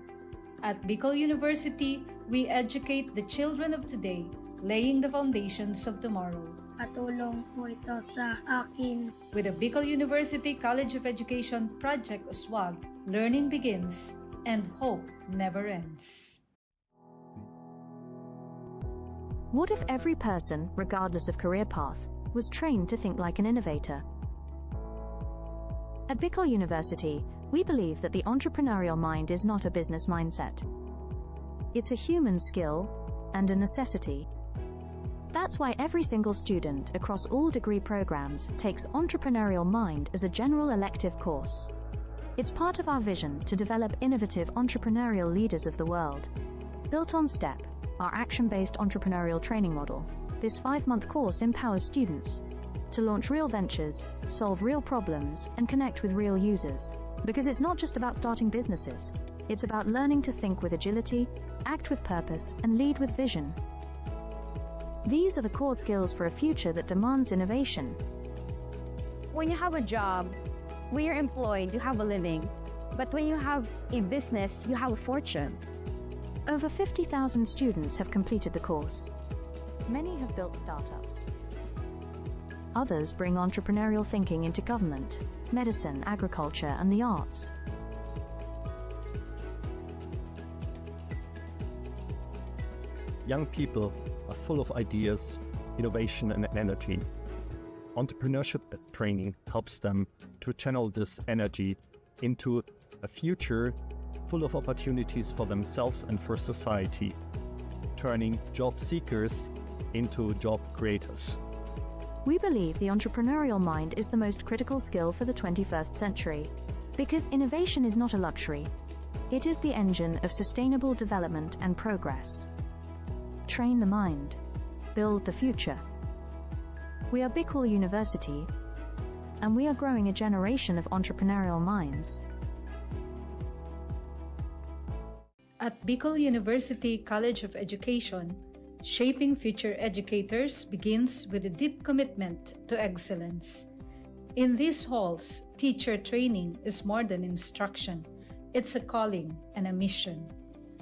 At Bicol University, we educate the children of today, laying the foundations of tomorrow. Katulong po ito sa akin. With the Bicol University College of Education Project Uswag, learning begins and hope never ends. What if every person, regardless of career path, was trained to think like an innovator? At Bicol University, we believe that the entrepreneurial mind is not a business mindset. It's a human skill and a necessity. That's why every single student across all degree programs takes Entrepreneurial Mind as a general elective course. It's part of our vision to develop innovative entrepreneurial leaders of the world. Built on STEP, our action-based entrepreneurial training model, this 5-month course empowers students to launch real ventures, solve real problems, and connect with real users. Because it's not just about starting businesses, it's about learning to think with agility, act with purpose, and lead with vision. These are the core skills for a future that demands innovation. When you have a job, when you're employed, you have a living. But when you have a business, you have a fortune. Over 50,000 students have completed the course. Many have built startups. Others bring entrepreneurial thinking into government, medicine, agriculture, and the arts. Young people are full of ideas, innovation, and energy. Entrepreneurship training helps them to channel this energy into a future full of opportunities for themselves and for society, turning job seekers into job creators. We believe the entrepreneurial mind is the most critical skill for the 21st century, because innovation is not a luxury. It is the engine of sustainable development and progress. Train the mind. Build the future. We are Bicol University, and we are growing a generation of entrepreneurial minds. At Bicol University College of Education, shaping future educators begins with a deep commitment to excellence. In these halls, teacher training is more than instruction. It's a calling and a mission.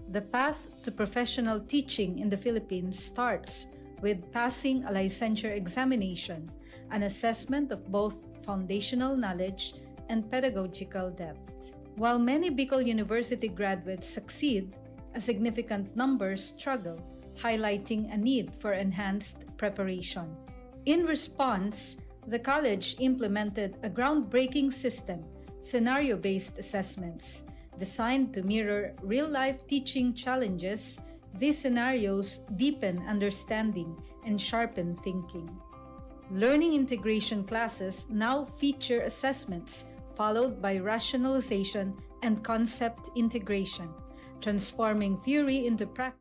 The path to professional teaching in the Philippines starts with passing a licensure examination, an assessment of both foundational knowledge and pedagogical depth. While many Bicol University graduates succeed, a significant number struggle, highlighting a need for enhanced preparation. In response, the college implemented a groundbreaking system, scenario-based assessments. Designed to mirror real-life teaching challenges, these scenarios deepen understanding and sharpen thinking. Learning integration classes now feature assessments followed by rationalization and concept integration, transforming theory into practice.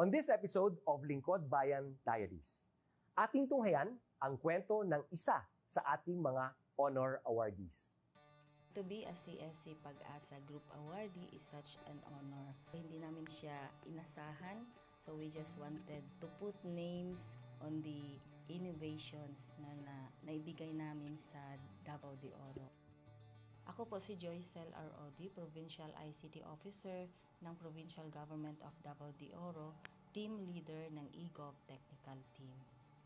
On this episode of Lingkod Bayan Diaries, ating tunghayan ang kwento ng isa sa ating mga honor awardees. To be a CSC Pag-asa Group Awardee is such an honor. Hindi namin siya inasahan, so we just wanted to put names on the innovations na naibigay namin sa Davao de Oro. Ako po si Joycel R.O.D., Provincial ICT Officer ng Provincial Government of Davao de Oro, Team Leader ng eGov Technical Team.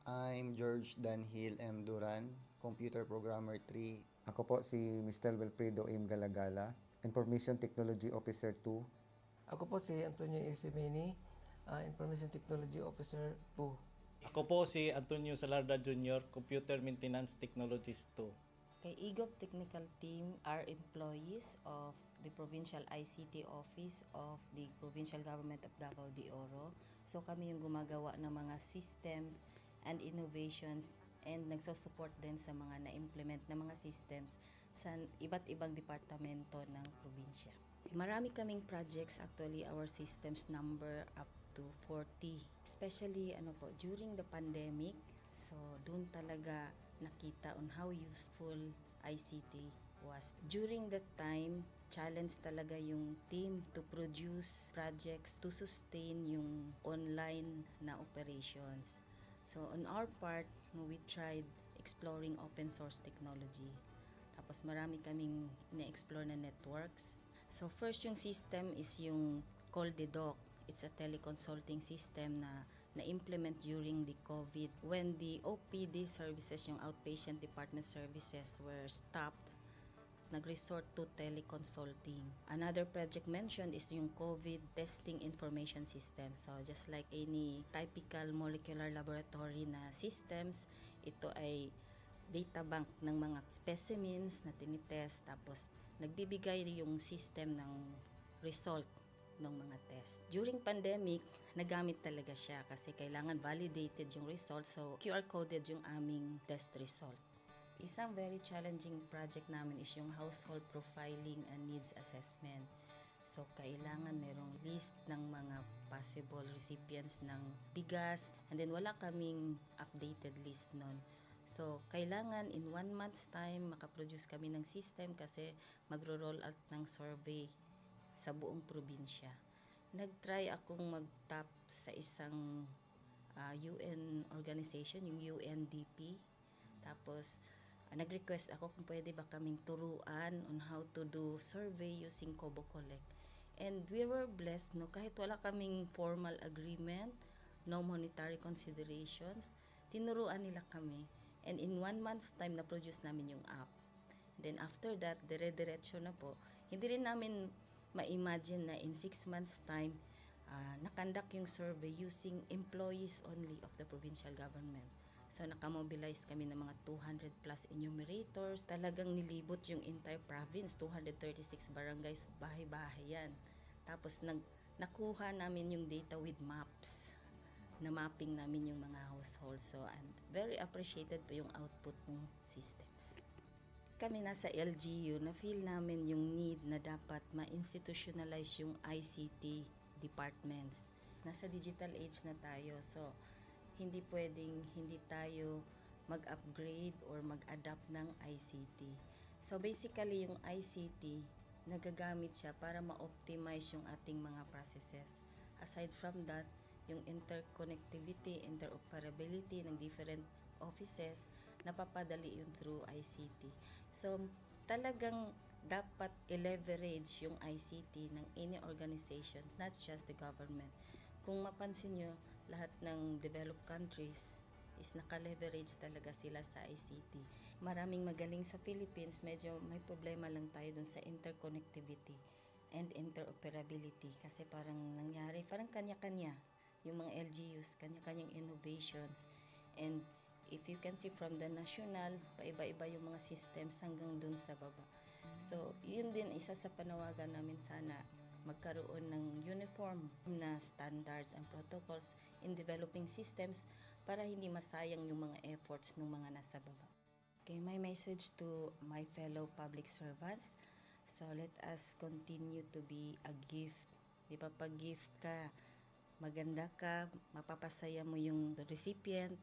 I'm George Danhil M. Duran, Computer Programmer 3. Ako po si Mr. Wilfredo M. Galagala, Information Technology Officer 2. Ako po si Antonio Isimini, Information Technology Officer 2. Ako po si Antonio Salarda Jr., Computer Maintenance Technologist 2. Kay eGov Technical Team are employees of the Provincial ICT Office of the Provincial Government of Davao de Oro. So kami yung gumagawa ng mga systems and innovations and nagsusupport din sa mga na-implement na mga systems sa iba't ibang departamento ng probinsya. Marami kaming projects, actually our systems number up to 40. Especially during the pandemic, so doon talaga nakita on how useful ICT was. During that time, challenge talaga yung team to produce projects to sustain yung online na operations. So on our part, we tried exploring open source technology. Tapos marami kaming ina-explore na networks. So first yung system is yung CallDedoc. It's a teleconsulting system na na-implement during the COVID when the OPD services, yung outpatient department services, were stopped. Nag-resort to teleconsulting. Another project mentioned is yung COVID testing information system. So just like any typical molecular laboratory na systems, ito ay data bank ng mga specimens na tinitest, tapos nagbibigay yung system ng result ng mga test. During pandemic, nagamit talaga siya kasi kailangan validated yung result, so QR coded yung aming test result. Isang very challenging project namin is yung household profiling and needs assessment. So, kailangan merong list ng mga possible recipients ng bigas, and then wala kaming updated list nun. So, kailangan in 1 month's time makaproduce kami ng system kasi magro-roll out ng survey sa buong probinsya. Nag-try akong mag-tap sa isang UN organization, yung UNDP. Tapos, nag-request ako kung pwede ba kaming turuan on how to do survey using Kobo Collect. And we were blessed, kahit wala kaming formal agreement, no monetary considerations, tinuruan nila kami. And in 1 month's time, na-produce namin yung app. Then after that, dire-diretso na po. Hindi rin namin ma-imagine na in 6 months' time, nakandak yung survey using employees only of the provincial government. So, nakamobilize kami ng mga 200 plus enumerators. Talagang nilibot yung entire province, 236 barangays, bahay-bahay yan. Tapos, nakuha namin yung data with maps. Na mapping namin yung mga households. So, and very appreciated po yung output ng systems. Kami nasa LGU, na-feel namin yung need na dapat ma-institutionalize yung ICT departments. Nasa digital age na tayo, so hindi pwedeng hindi tayo mag-upgrade or mag-adapt ng ICT. So basically, yung ICT, nagagamit siya para ma-optimize yung ating mga processes. Aside from that, yung interconnectivity, interoperability ng different offices, napapadali yun through ICT. So, talagang dapat i-leverage yung ICT ng any organization, not just the government. Kung mapansin nyo, lahat ng developed countries is naka-leverage talaga sila sa ICT. Maraming magaling sa Philippines, medyo may problema lang tayo dun sa interconnectivity and interoperability kasi parang nangyari, parang kanya-kanya yung mga LGUs, kanya-kanyang innovations. And if you can see from the national, paiba-iba yung mga systems hanggang dun sa baba. So, yun din isa sa panawagan namin sana, magkaroon ng uniform na standards and protocols in developing systems para hindi masayang yung mga efforts ng mga nasa baba. Okay, my message to my fellow public servants, so let us continue to be a gift. Di ba, pag gift ka, maganda ka, mapapasaya mo yung recipient,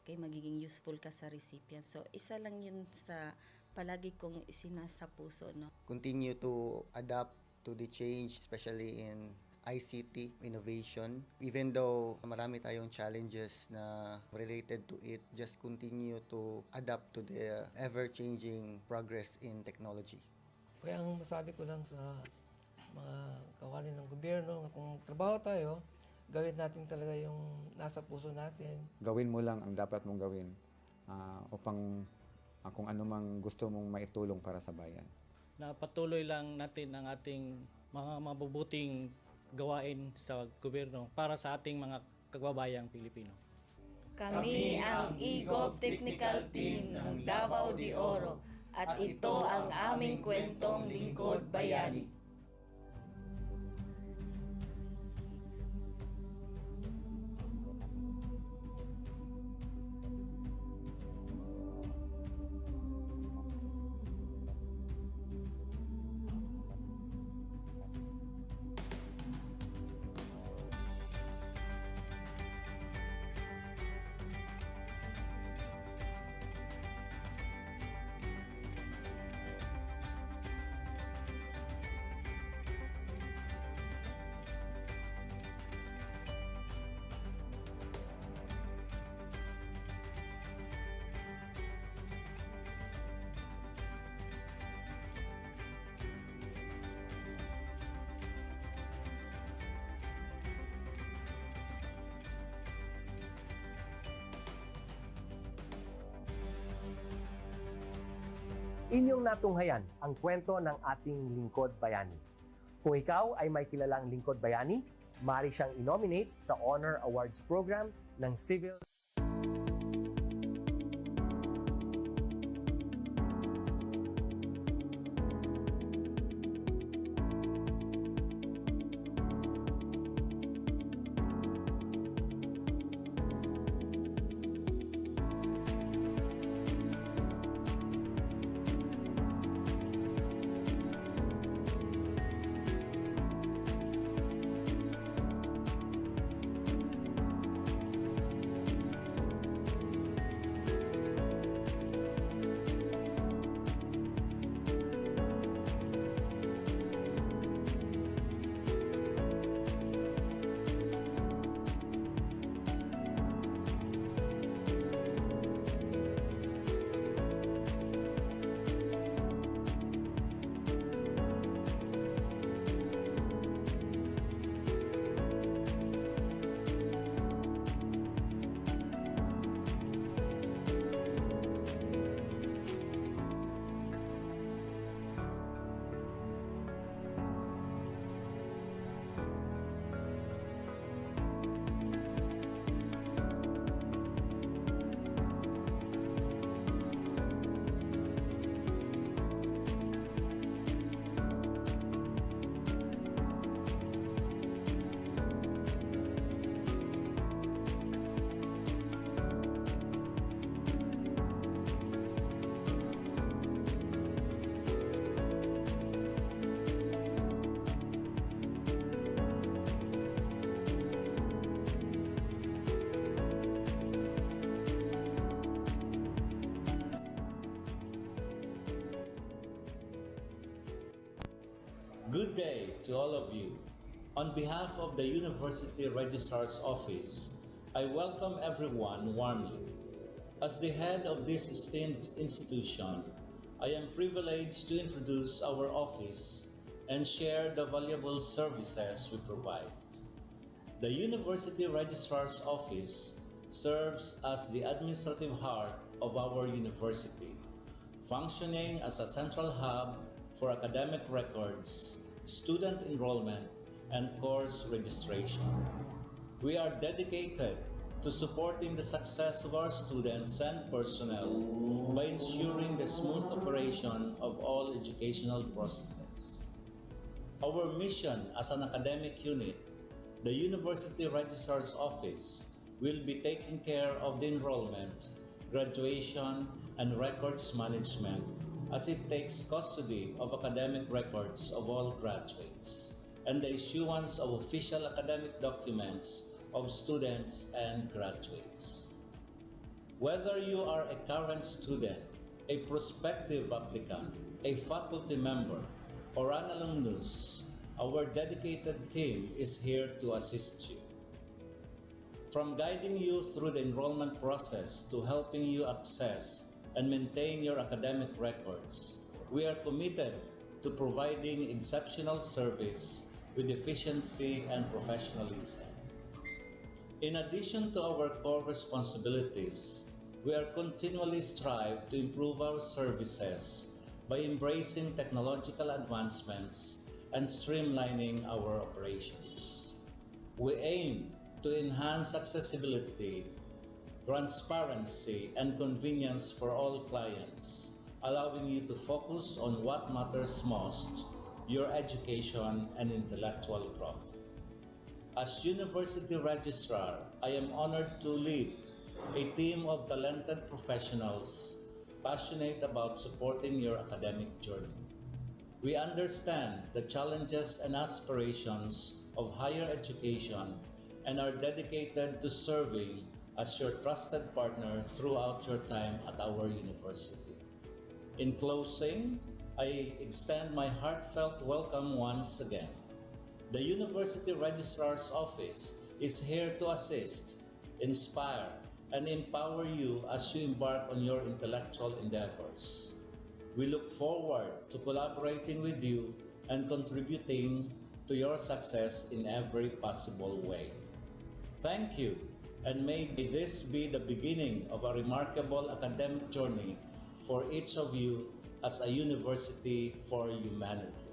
kaya magiging useful ka sa recipient. So, isa lang yun sa palagi kong isinasa puso, no? Continue to adapt to the change, especially in ICT innovation. Even though marami tayong challenges na related to it, just continue to adapt to the ever-changing progress in technology. Kaya ang masabi ko lang sa mga kawani ng gobyerno, kung trabaho tayo, gawin natin talaga yung nasa puso natin. Gawin mo lang ang dapat mong gawin upang kung ano mang gusto mong maitulong para sa bayan. Na patuloy lang natin ang ating mga mabubuting gawain sa gobyerno para sa ating mga kababayang Pilipino. Kami ang eGov Technical Team ng Davao de Oro at ito ang aming kwentong lingkod bayani. Inyong natunghayan ang kwento ng ating lingkod bayani. Kung ikaw ay may kilalang lingkod bayani, maaari siyang i-nominate sa Honor Awards Program ng Civil Good day to all of you. On behalf of the University Registrar's Office, I welcome everyone warmly. As the head of this esteemed institution, I am privileged to introduce our office and share the valuable services we provide. The University Registrar's Office serves as the administrative heart of our university, functioning as a central hub for academic records, student enrollment, and course registration. We are dedicated to supporting the success of our students and personnel by ensuring the smooth operation of all educational processes. Our mission as an academic unit, the University Registrar's Office, will be taking care of the enrollment, graduation, and records management as it takes custody of academic records of all graduates and the issuance of official academic documents of students and graduates. Whether you are a current student, a prospective applicant, a faculty member, or an alumnus, our dedicated team is here to assist you. From guiding you through the enrollment process to helping you access and maintain your academic records, we are committed to providing exceptional service with efficiency and professionalism. In addition to our core responsibilities, we are continually strive to improve our services by embracing technological advancements and streamlining our operations. We aim to enhance accessibility, transparency, and convenience for all clients, allowing you to focus on what matters most, your education and intellectual growth. As University Registrar, I am honored to lead a team of talented professionals passionate about supporting your academic journey. We understand the challenges and aspirations of higher education and are dedicated to serving as your trusted partner throughout your time at our university. In closing, I extend my heartfelt welcome once again. The University Registrar's Office is here to assist, inspire, and empower you as you embark on your intellectual endeavors. We look forward to collaborating with you and contributing to your success in every possible way. Thank you, and may this be the beginning of a remarkable academic journey for each of you as a university for humanity.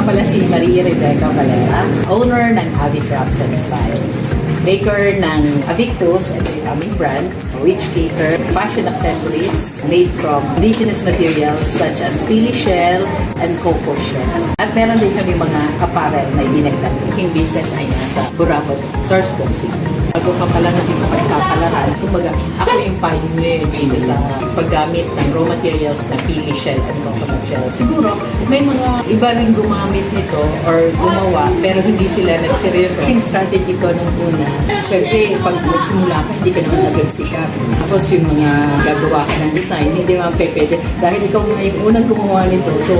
nga pala si Maria Rebecca Valera, owner ng Avi Crafts and Styles. Maker ng Avictus, ito yung aming brand, which cater fashion accessories made from indigenous materials such as pili shell and cocoa shell. At meron din kami mga apparel na idinagdag. Yung business ay nasa Burabot, Sorsogon City. Bago ka pala natin mapagsapalaran, kumbaga ako yung pioneer dito sa paggamit ng raw materials na pili shell and coconut shell. Siguro may mga iba rin gumamit nito or gumawa pero hindi sila nagseryoso. Yung strategy ko nung una, syempre pag nagsimula ka, hindi ka naman agad sikat. Tapos yung mga gagawa ka ng design, hindi naman pwede. Dahil ikaw nga yung unang gumawa nito, so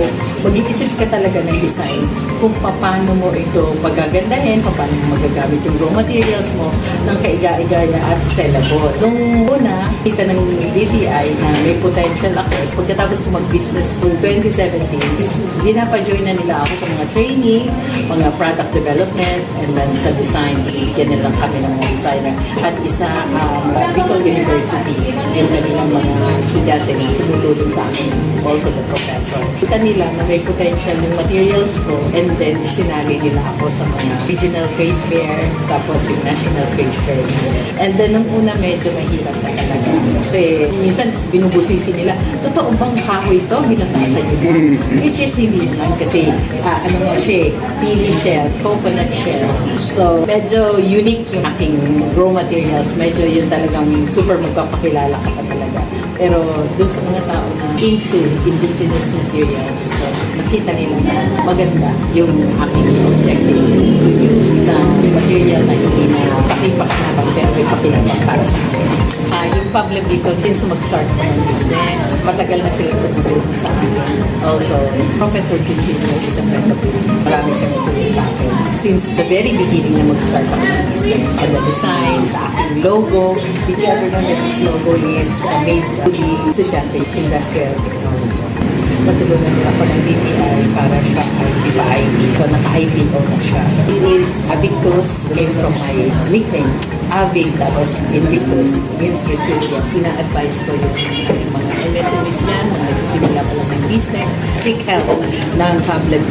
mag-iisip ka talaga ng design kung paano mo ito pagagandahin, paano mo magagamit yung raw materials mo ng kaiga-igaya at sellable. Nung una, kita ng DTI na may potential ako. Pagkatapos ko mag-business noong 2017, dinapa-join na nila ako sa mga training, mga product development, and then sa design, binigyan nila kami ng mga designer. At isa, Bicol University, yung kanilang mga estudyante na tumutulong sa akin, also the professor. Kita nila na may potential yung materials ko, and then sinali nila ako sa mga regional trade fair, tapos yung national trade fair. And then nung una medyo mahirap na talaga. Kasi minsan binubusisi nila, totoo bang kahoy ito? Binatasan nila. Which is hindi naman kasi ano nga siya, pili shell, coconut shell. So medyo unique yung aking raw materials. Medyo yun talagang super magpapakilala ka pa talaga. Pero dun sa mga tao na into indigenous materials, so, nakita nila na maganda yung aking objective to use na material na hindi na pakipakinabang pero may pakinabang para sa akin. Yung Pablo dito din sa mag-start ko ng business. Matagal na sila tutulong sa akin. Also, Professor Chichino is a friend of mine. Marami siyang tutulong sa akin. Since the very beginning na mag-start ako ng business. Sa design, sa aking logo. Did you ever know that this logo is made to be estudyante industrial technology? Natulungan nila ako ng DTI para siya ay ipa-IP. So, naka-IPO na siya. This is Avictus, came from my nickname. Avic, tapos Invictus, means resilient. Ina-advise ko yung mga MSMEs niyan, mga nagsisimula pa lang ng business, seek help ng Pablo.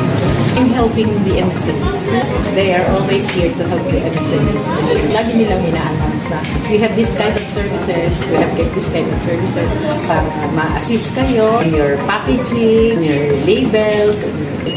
I'm helping the MSMEs. They are always here to help the MSMEs. Lagi nilang ina-announce na we have this kind of services, we have kept this kind of services para ma-assist kayo in your packaging, your labels,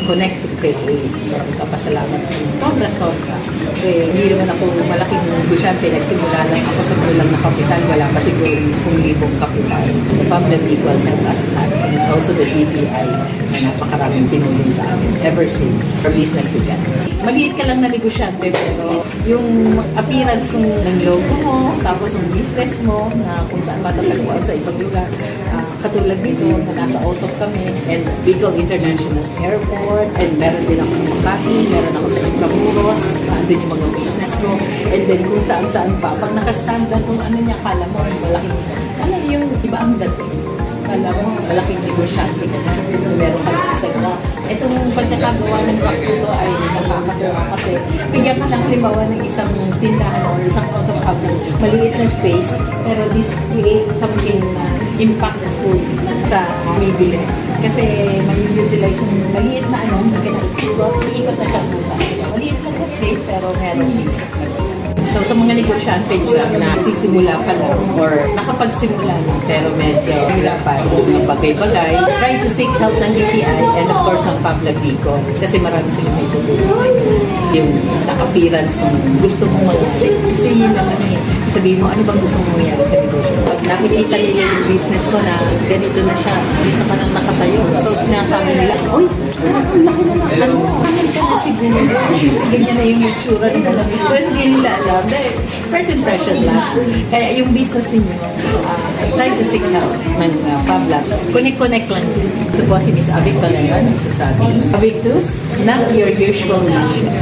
connect to create. So, kapasalamat ko. Sobra. Kasi hindi naman ako malaking negosyante. Nagsimula lang ako sa kulang na kapital. Wala pa siguro 10,000 kapital. The Public Equal helped us at and also the DTI na napakaraming tinulong sa amin ever since our business began. Maliit ka lang na negosyante pero yung appearance ng logo mo, tapos yung business mo na kung saan matatagpuan sa ibang lugar. Katulad dito na nasa Otop kami and Bicol International Airport and meron din ako sa Makati, meron ako sa Intramuros, andun yung mga business ko and then kung saan-saan pa. Pag nakastand lang kung ano niya, kala mo malaking, kala yung iba ang dating. Kala mo malaking negosyante ka na, meron ka lang isang rocks. Itong pagkakagawa ng rocks ito ay nakakatawa kasi bigyan ka ng halimbawa ng isang tindahan o isang autocabinet, maliit na space, pero this create something na impactful sa bibili. Kasi may utilize yung maliit na hindi ka na ikot na siya pusa. Maliit lang na space pero meron din. So sa mga negosyante dyan na sisimula pa lang or nakapagsimula na pero medyo hirapan yung mga bagay-bagay, try to seek help ng DTI and of course ang Pablo Bicol kasi marami silang may tutulong sa inyo. Yung sa appearance ng gusto mong mag-isip. Kasi yun lang sabihin mo, ano bang gusto mong mangyari sa negosyo? Pag nakikita nila yung business ko na ganito na siya, dito ka nang nakatayo. So pinasabi nila, oy, ang laki na ka na siguro. Kasi ganyan na yung itsura ng alam. Pero hindi nila alam. First impression last. Kaya yung business ninyo, try to seek help ng Pablo. Connect lang. Ito po si Miss Avic Valera, nagsasabi. Avictus, not your usual nation.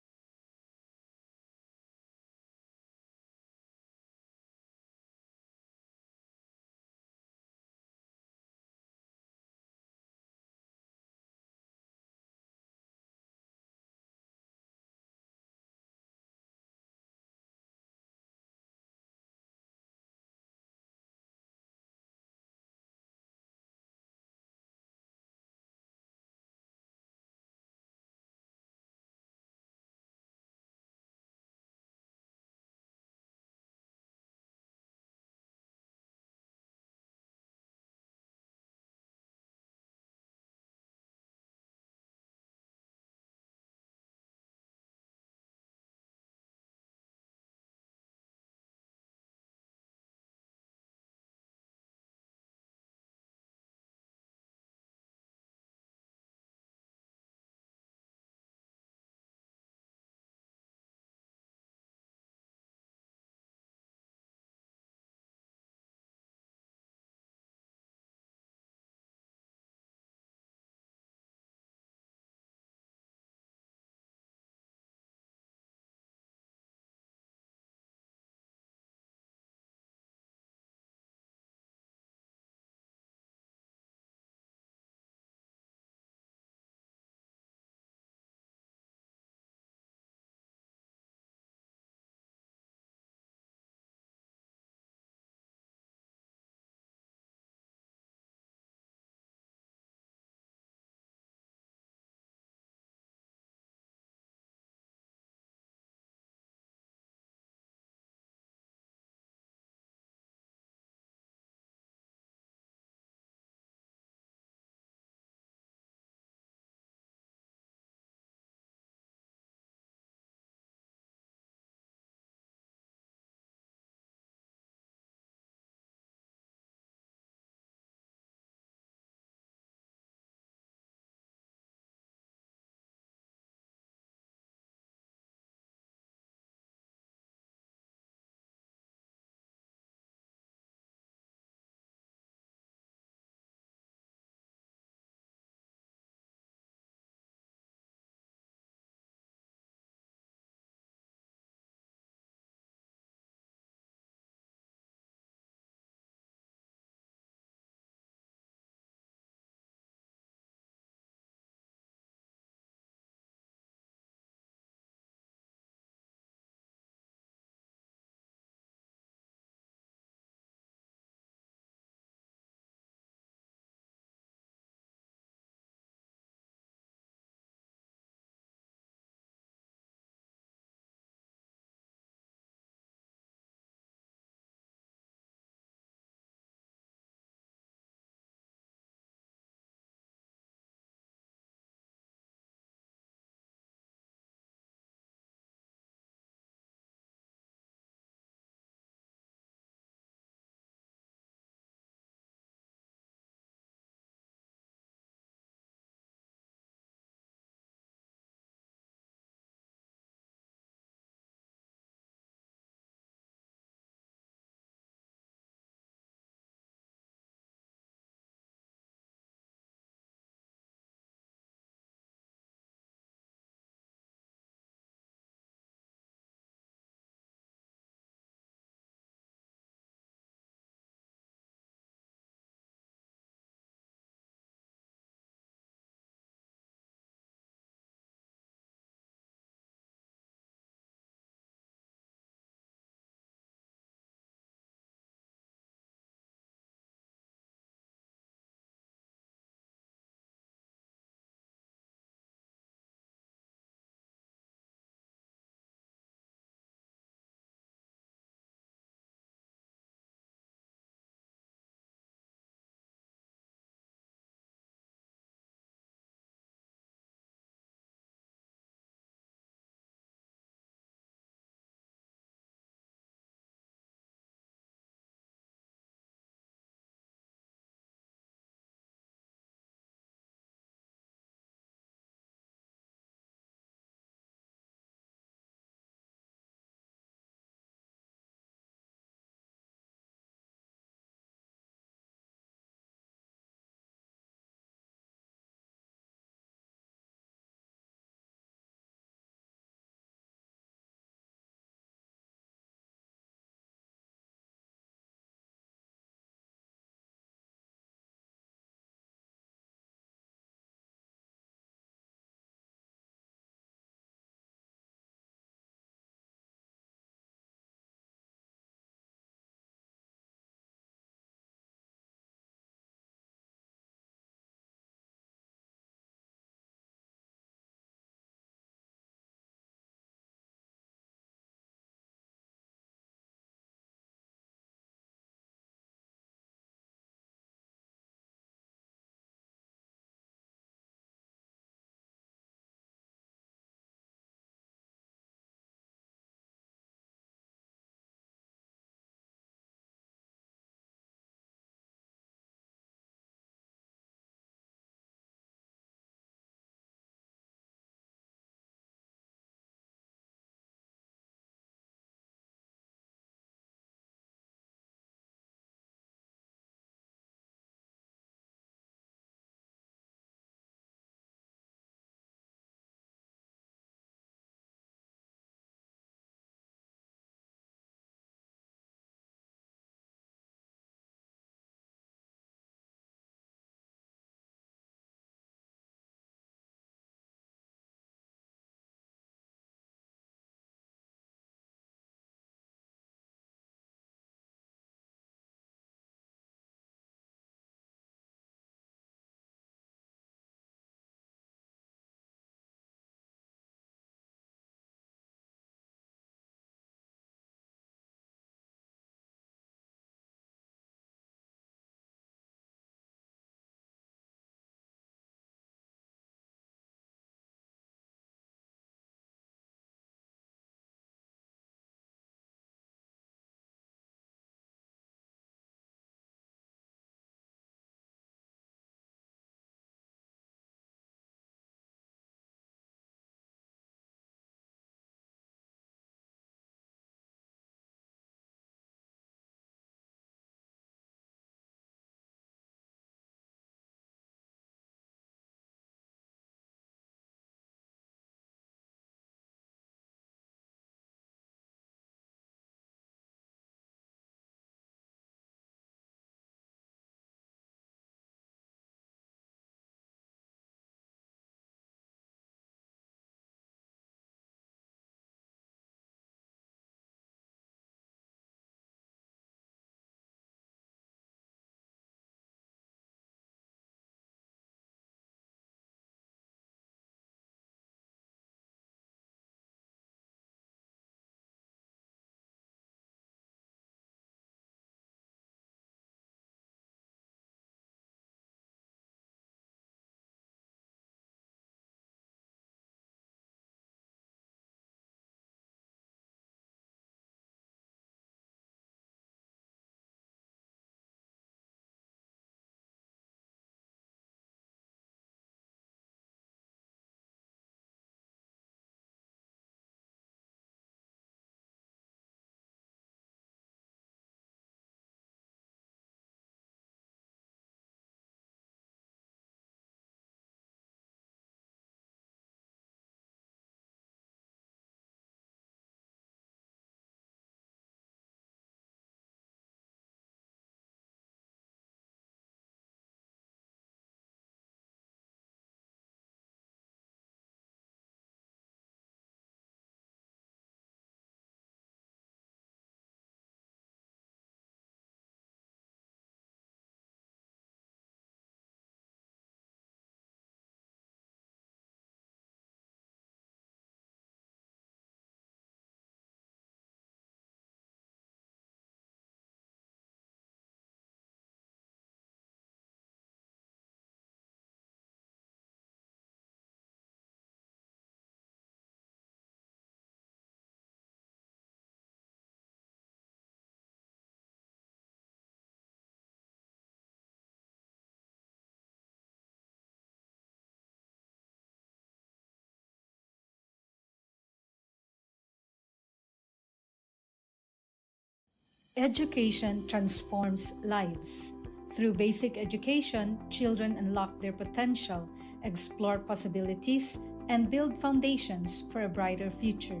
Education transforms lives. Through basic education, children unlock their potential, explore possibilities, and build foundations for a brighter future.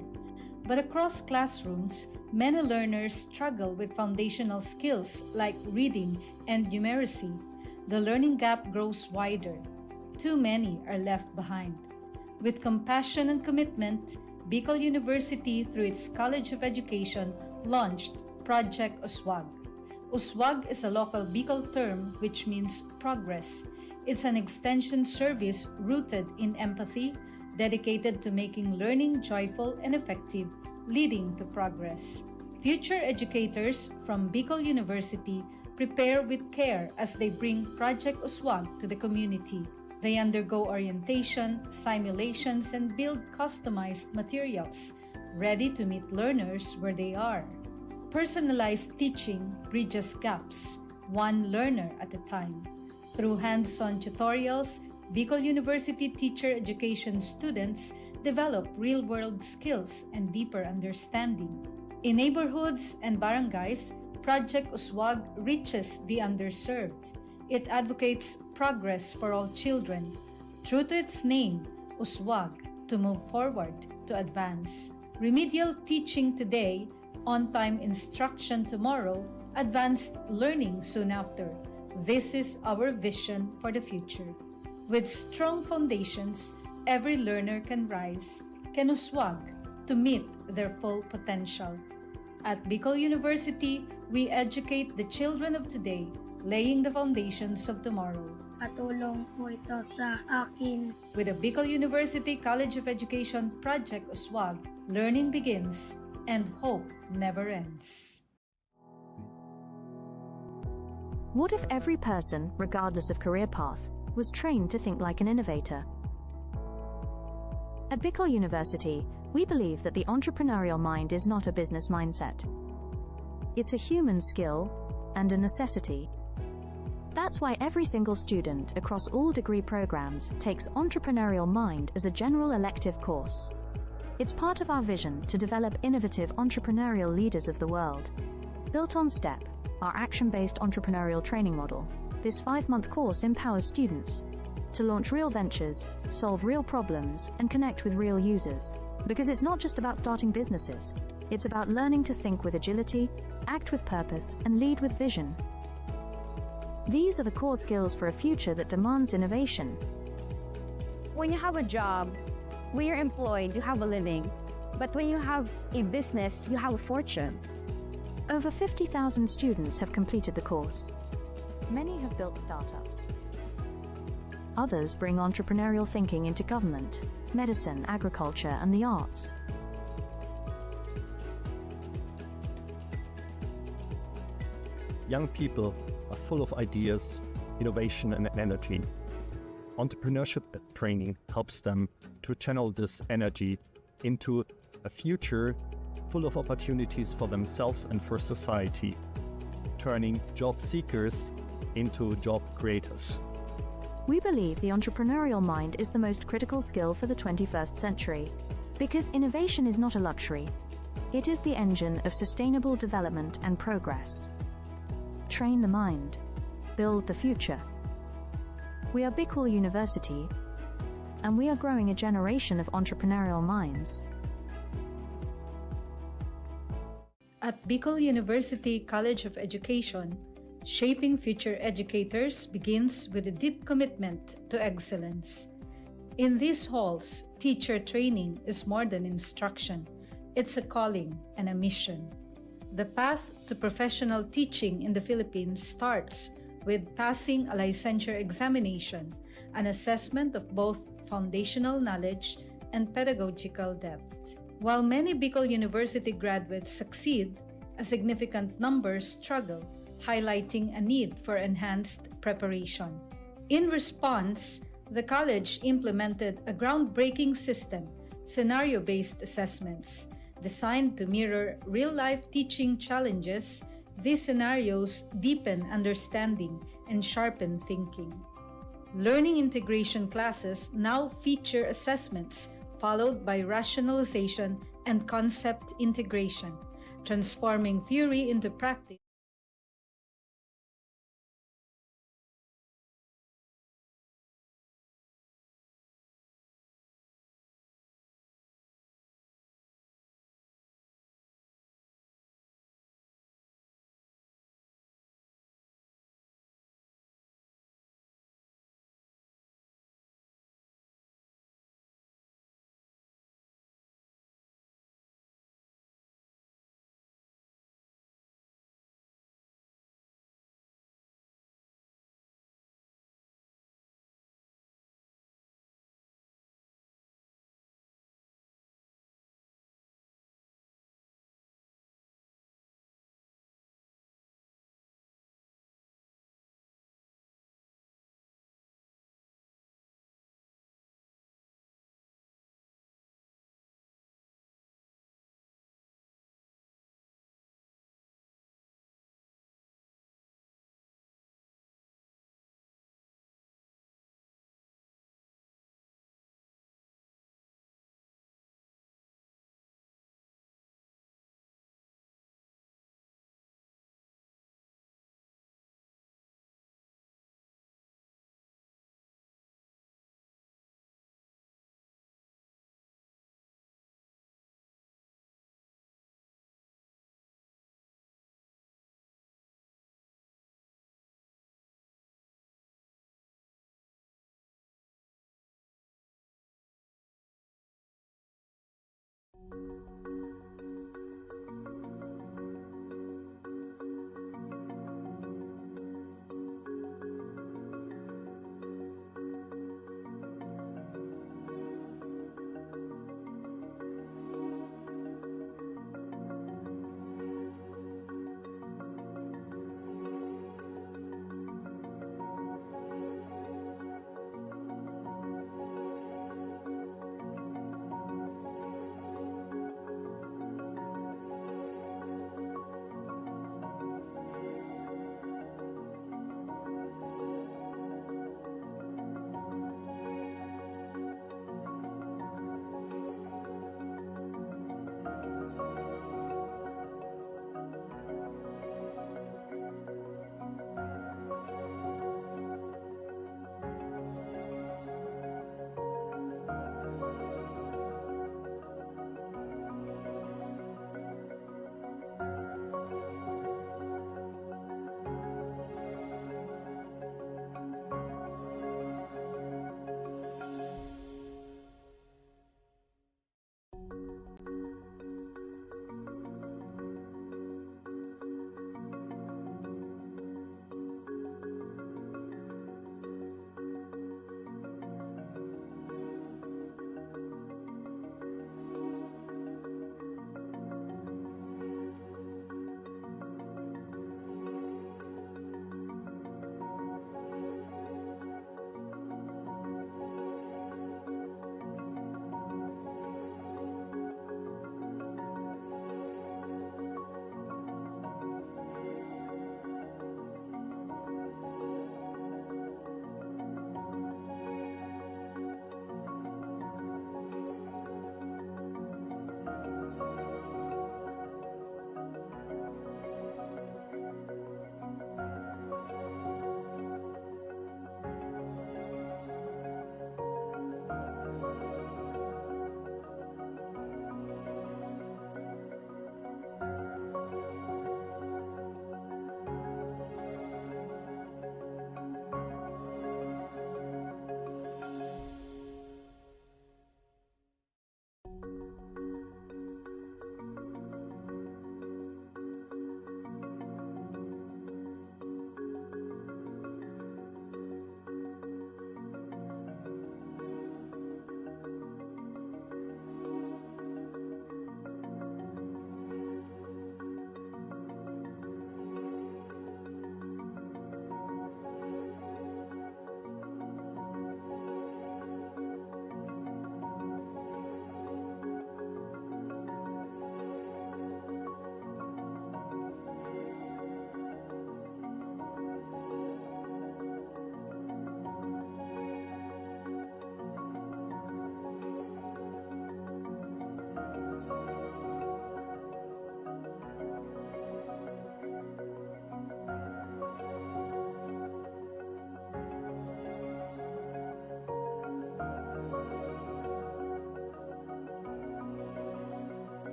But across classrooms, many learners struggle with foundational skills like reading and numeracy. The learning gap grows wider. Too many are left behind. With compassion and commitment, Bicol University, through its College of Education, launched Project Uswag. Uswag is a local Bicol term which means progress. It's an extension service rooted in empathy, dedicated to making learning joyful and effective, leading to progress. Future educators from Bicol University prepare with care as they bring Project Uswag to the community. They undergo orientation, simulations, and build customized materials, ready to meet learners where they are. Personalized teaching bridges gaps, one learner at a time. Through hands-on tutorials, Bicol University teacher education students develop real-world skills and deeper understanding. In neighborhoods and barangays, Project Uswag reaches the underserved. It advocates progress for all children. True to its name, Uswag, to move forward, to advance. Remedial teaching today, on-time instruction tomorrow, advanced learning soon after. This is our vision for the future. With strong foundations, every learner can rise, can uswag, to meet their full potential. At Bicol University, we educate the children of today, laying the foundations of tomorrow. Patulong po ito sa akin. With the Bicol University College of Education Project Uswag, learning begins and hope never ends. What if every person, regardless of career path, was trained to think like an innovator? At Bicol University, we believe that the entrepreneurial mind is not a business mindset. It's a human skill and a necessity. That's why every single student across all degree programs takes Entrepreneurial Mind as a general elective course. It's part of our vision to develop innovative entrepreneurial leaders of the world. Built on STEP, our action-based entrepreneurial training model, this 5-month course empowers students to launch real ventures, solve real problems, and connect with real users. Because it's not just about starting businesses, it's about learning to think with agility, act with purpose, and lead with vision. These are the core skills for a future that demands innovation. When you have a job, when you're employed, you have a living. But when you have a business, you have a fortune. Over 50,000 students have completed the course. Many have built startups. Others bring entrepreneurial thinking into government, medicine, agriculture, and the arts. Young people are full of ideas, innovation, and energy. Entrepreneurship training helps them to channel this energy into a future full of opportunities for themselves and for society, turning job seekers into job creators. We believe the entrepreneurial mind is the most critical skill for the 21st century, because innovation is not a luxury. It is the engine of sustainable development and progress. Train the mind. Build the future. We are Bicol University, and we are growing a generation of entrepreneurial minds. At Bicol University College of Education, shaping future educators begins with a deep commitment to excellence. In these halls, teacher training is more than instruction. It's a calling and a mission. The path to professional teaching in the Philippines starts with passing a licensure examination, an assessment of both foundational knowledge and pedagogical depth. While many Bicol University graduates succeed, a significant number struggle, highlighting a need for enhanced preparation. In response, the college implemented a groundbreaking system, scenario-based assessments. Designed to mirror real-life teaching challenges, these scenarios deepen understanding and sharpen thinking. Learning integration classes now feature assessments followed by rationalization and concept integration. transforming theory into practice.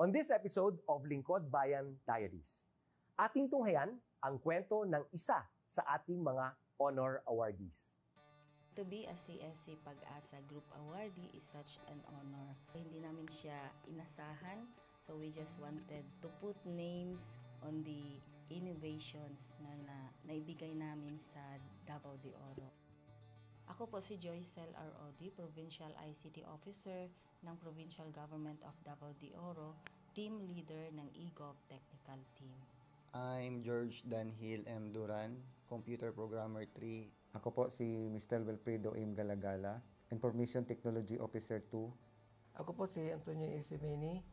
On this episode of Lingkod Bayan Diaries, ating tunghayan ang kwento ng isa sa ating mga honor awardees. To be a CSC Pag-asa Group Awardee is such an honor. Hindi namin siya inasahan, so we just wanted to put names on the innovations na naibigay namin sa Davao de Oro. Ako po si Joycel R.O.D., Provincial ICT Officer ng Provincial Government of Davao de Oro, Team Leader ng eGov Technical Team. I'm George Danhil M. Duran, Computer Programmer 3. Ako po si Mr. Wilfredo M. Galagala, Information Technology Officer 2. Ako po si Antonio Isimeni,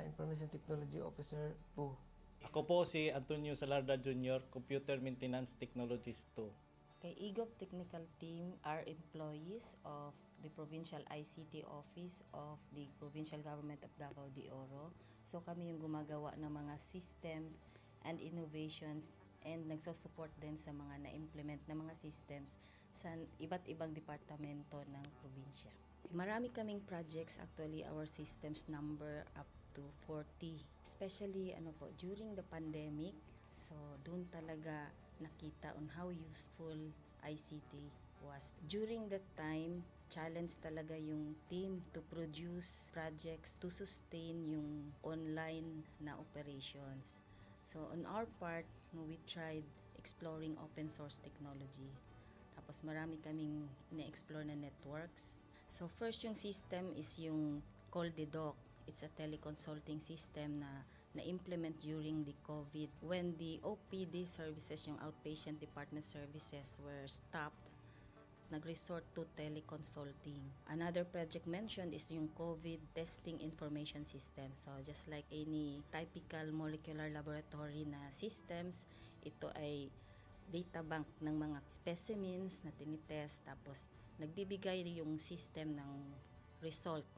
Information Technology Officer 2. Ako po si Antonio Salarda Jr., Computer Maintenance Technologist 2. Kay eGov Technical Team are employees of the Provincial ICT Office of the Provincial Government of Davao de Oro. So kami yung gumagawa ng mga systems and innovations and nagsusupport din sa mga na-implement na mga systems sa iba't ibang departamento ng probinsya. Marami kaming projects, actually our systems number up to 40. Especially during the pandemic, so doon talaga nakita on how useful ICT was. During that time, challenge talaga yung team to produce projects to sustain yung online na operations. So on our part, we tried exploring open source technology. Tapos marami kaming ina-explore na networks. So first yung system is yung CallDedoc. It's a teleconsulting system na na-implement during the COVID when the OPD services, yung outpatient department services were stopped. Nag-resort to teleconsulting. Another project mentioned is yung COVID testing information system. So just like any typical molecular laboratory na systems, ito ay data bank ng mga specimens na tinitest, tapos nagbibigay yung system ng result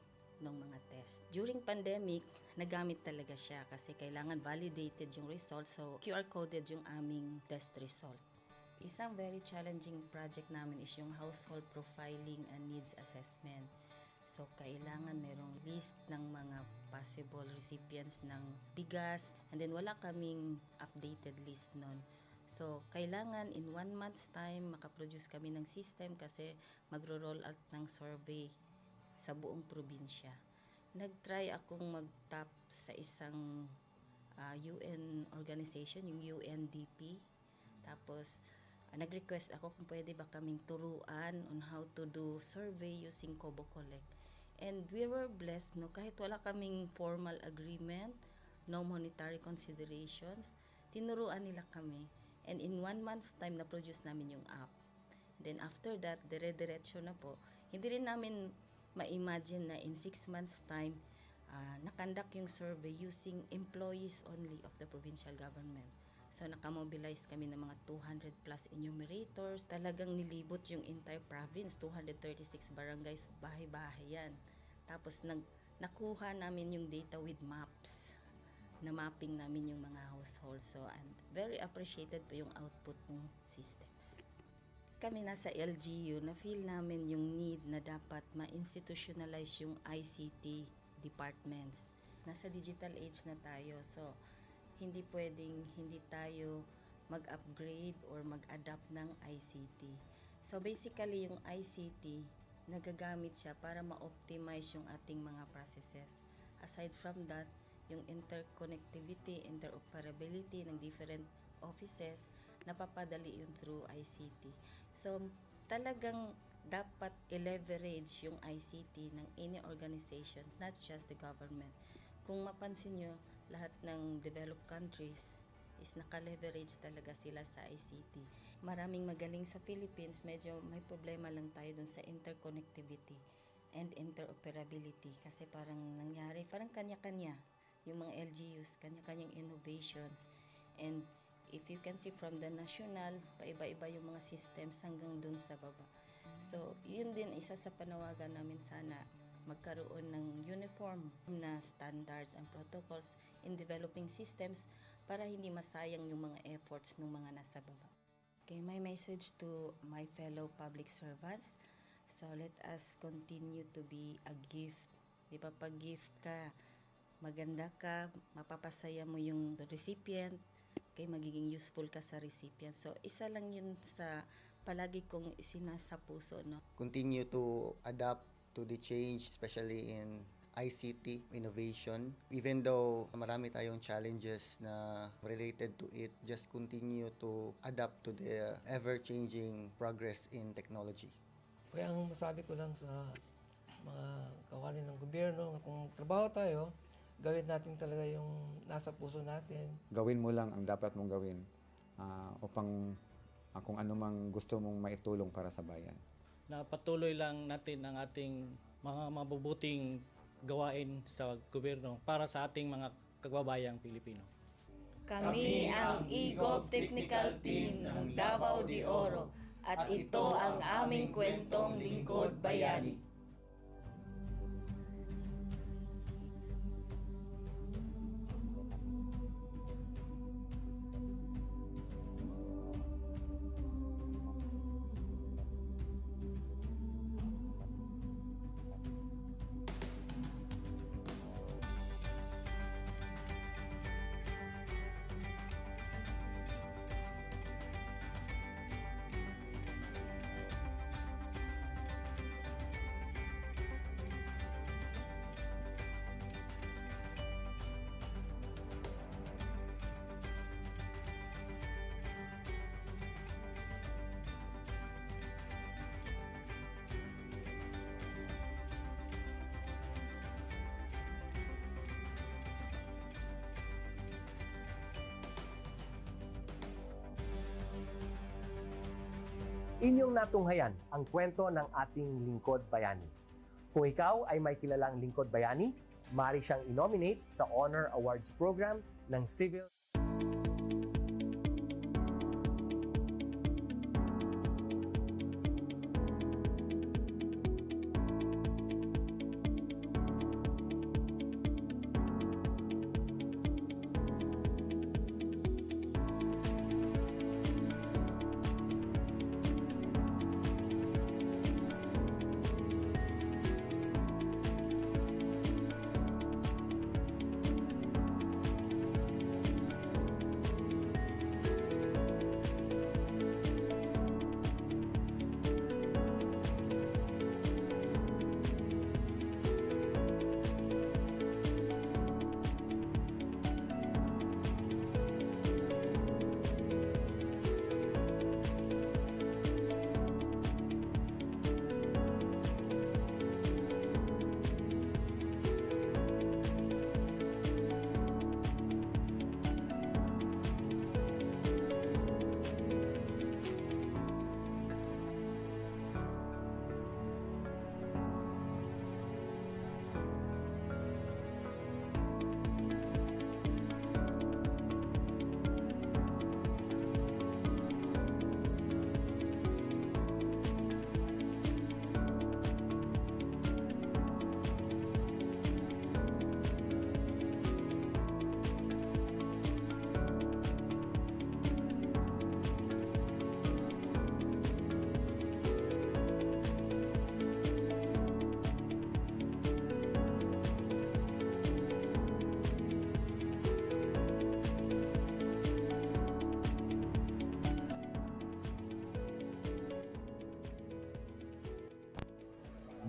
ng mga test. During pandemic, nagamit talaga siya kasi kailangan validated yung result, so QR coded yung aming test result. Isang very challenging project namin is yung household profiling and needs assessment. So, kailangan merong list ng mga possible recipients ng bigas, and then wala kaming updated list nun. So, kailangan in 1 month's time makaproduce kami ng system kasi magro-roll out ng survey sa buong probinsya. Nag-try akong mag-tap sa isang UN organization, yung UNDP. Tapos, nag-request ako kung pwede ba kaming turuan on how to do survey using Kobo Collect. And we were blessed, kahit wala kaming formal agreement, no monetary considerations, tinuruan nila kami. And in 1 month's time, na-produce namin yung app. Then after that, dire-diretso na po. Hindi rin namin ma-imagine na in 6 months' time, nakandak yung survey using employees only of the provincial government. So, nakamobilize kami ng mga 200 plus enumerators. Talagang nilibot yung entire province, 236 barangays, bahay-bahay yan. Tapos, nakuha namin yung data with maps. Na mapping namin yung mga households. So, and very appreciated po yung output ng systems. Kami nasa LGU, na-feel namin yung need na dapat ma-institutionalize yung ICT departments. Nasa digital age na tayo, so hindi pwedeng hindi tayo mag-upgrade or mag-adapt ng ICT. So basically, yung ICT, nagagamit siya para ma-optimize yung ating mga processes. Aside from that, yung interconnectivity, interoperability ng different offices, napapadali yun through ICT. So talagang dapat i-leverage yung ICT ng any organization, not just the government. Kung mapansin nyo, lahat ng developed countries is naka-leverage talaga sila sa ICT. Maraming magaling sa Philippines, medyo may problema lang tayo dun sa interconnectivity and interoperability kasi parang nangyari, parang kanya-kanya yung mga LGUs, kanya-kanyang innovations. And if you can see from the national, paiba-iba yung mga systems hanggang dun sa baba. So, yun din isa sa panawagan namin sana magkaroon ng uniform na standards and protocols in developing systems para hindi masayang yung mga efforts ng mga nasa baba. Okay, my message to my fellow public servants, so let us continue to be a gift. Di ba, pag gift ka, maganda ka, mapapasaya mo yung recipient, kay magiging useful ka sa recipient. So, isa lang yun sa palagi kong isinasa puso, no? Continue to adapt to the change, especially in ICT innovation. Even though marami tayong challenges na related to it, just continue to adapt to the ever-changing progress in technology. Kaya ang masabi ko lang sa mga kawani ng gobyerno, kung trabaho tayo, gawin natin talaga yung nasa puso natin. Gawin mo lang ang dapat mong gawin upang kung ano mang gusto mong maitulong para sa bayan. Na patuloy lang natin ang ating mga mabubuting gawain sa gobyerno para sa ating mga kababayang Pilipino. Kami ang EGOV Technical Team ng Davao de Oro at ito ang aming kwentong Lingkod Bayani. Inyong natunghayan ang kwento ng ating lingkod bayani. Kung ikaw ay may kilalang lingkod bayani, maaari siyang i-nominate sa Honor Awards Program ng Civil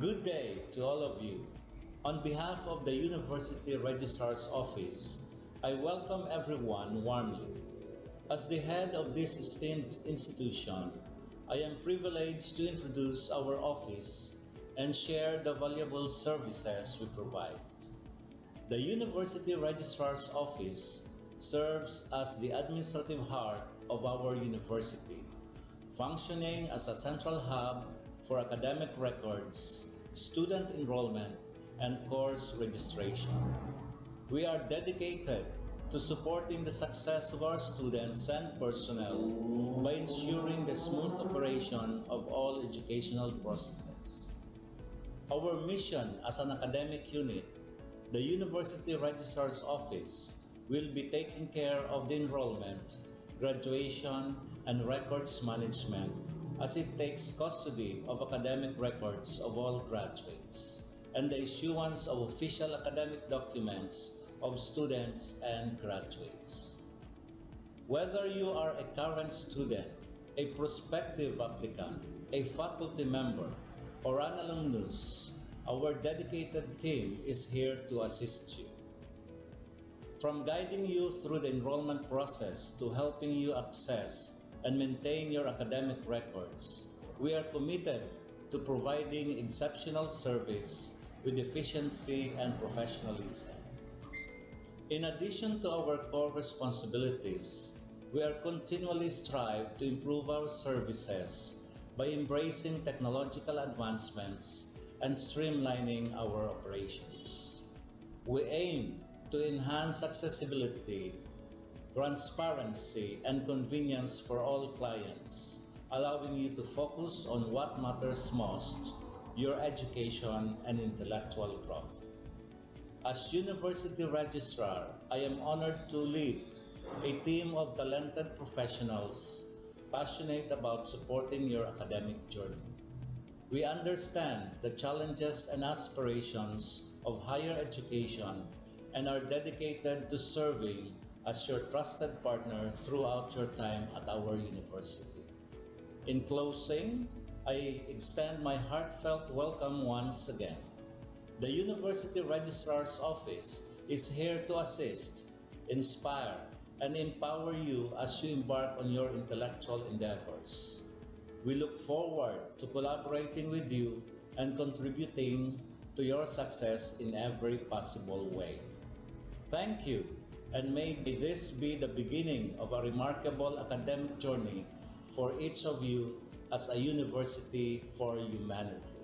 Good day to all of you. On behalf of the University Registrar's Office, I welcome everyone warmly. As the head of this esteemed institution, I am privileged to introduce our office and share the valuable services we provide. The University Registrar's Office serves as the administrative heart of our university, functioning as a central hub for academic records, student enrollment, and course registration. We are dedicated to supporting the success of our students and personnel by ensuring the smooth operation of all educational processes. Our mission as an academic unit, the University Registrar's Office, will be taking care of the enrollment, graduation, and records management as it takes custody of academic records of all graduates and the issuance of official academic documents of students and graduates. Whether you are a current student, a prospective applicant, a faculty member, or an alumnus, our dedicated team is here to assist you. From guiding you through the enrollment process to helping you access and maintain your academic records, we are committed to providing exceptional service with efficiency and professionalism. In addition to our core responsibilities, we are continually strive to improve our services by embracing technological advancements and streamlining our operations. We aim to enhance accessibility, transparency, and convenience for all clients, allowing you to focus on what matters most, your education and intellectual growth. As University Registrar, I am honored to lead a team of talented professionals passionate about supporting your academic journey. We understand the challenges and aspirations of higher education and are dedicated to serving as your trusted partner throughout your time at our university. In closing, I extend my heartfelt welcome once again. The University Registrar's Office is here to assist, inspire, and empower you as you embark on your intellectual endeavors. We look forward to collaborating with you and contributing to your success in every possible way. Thank you, and may this be the beginning of a remarkable academic journey for each of you as a university for humanity.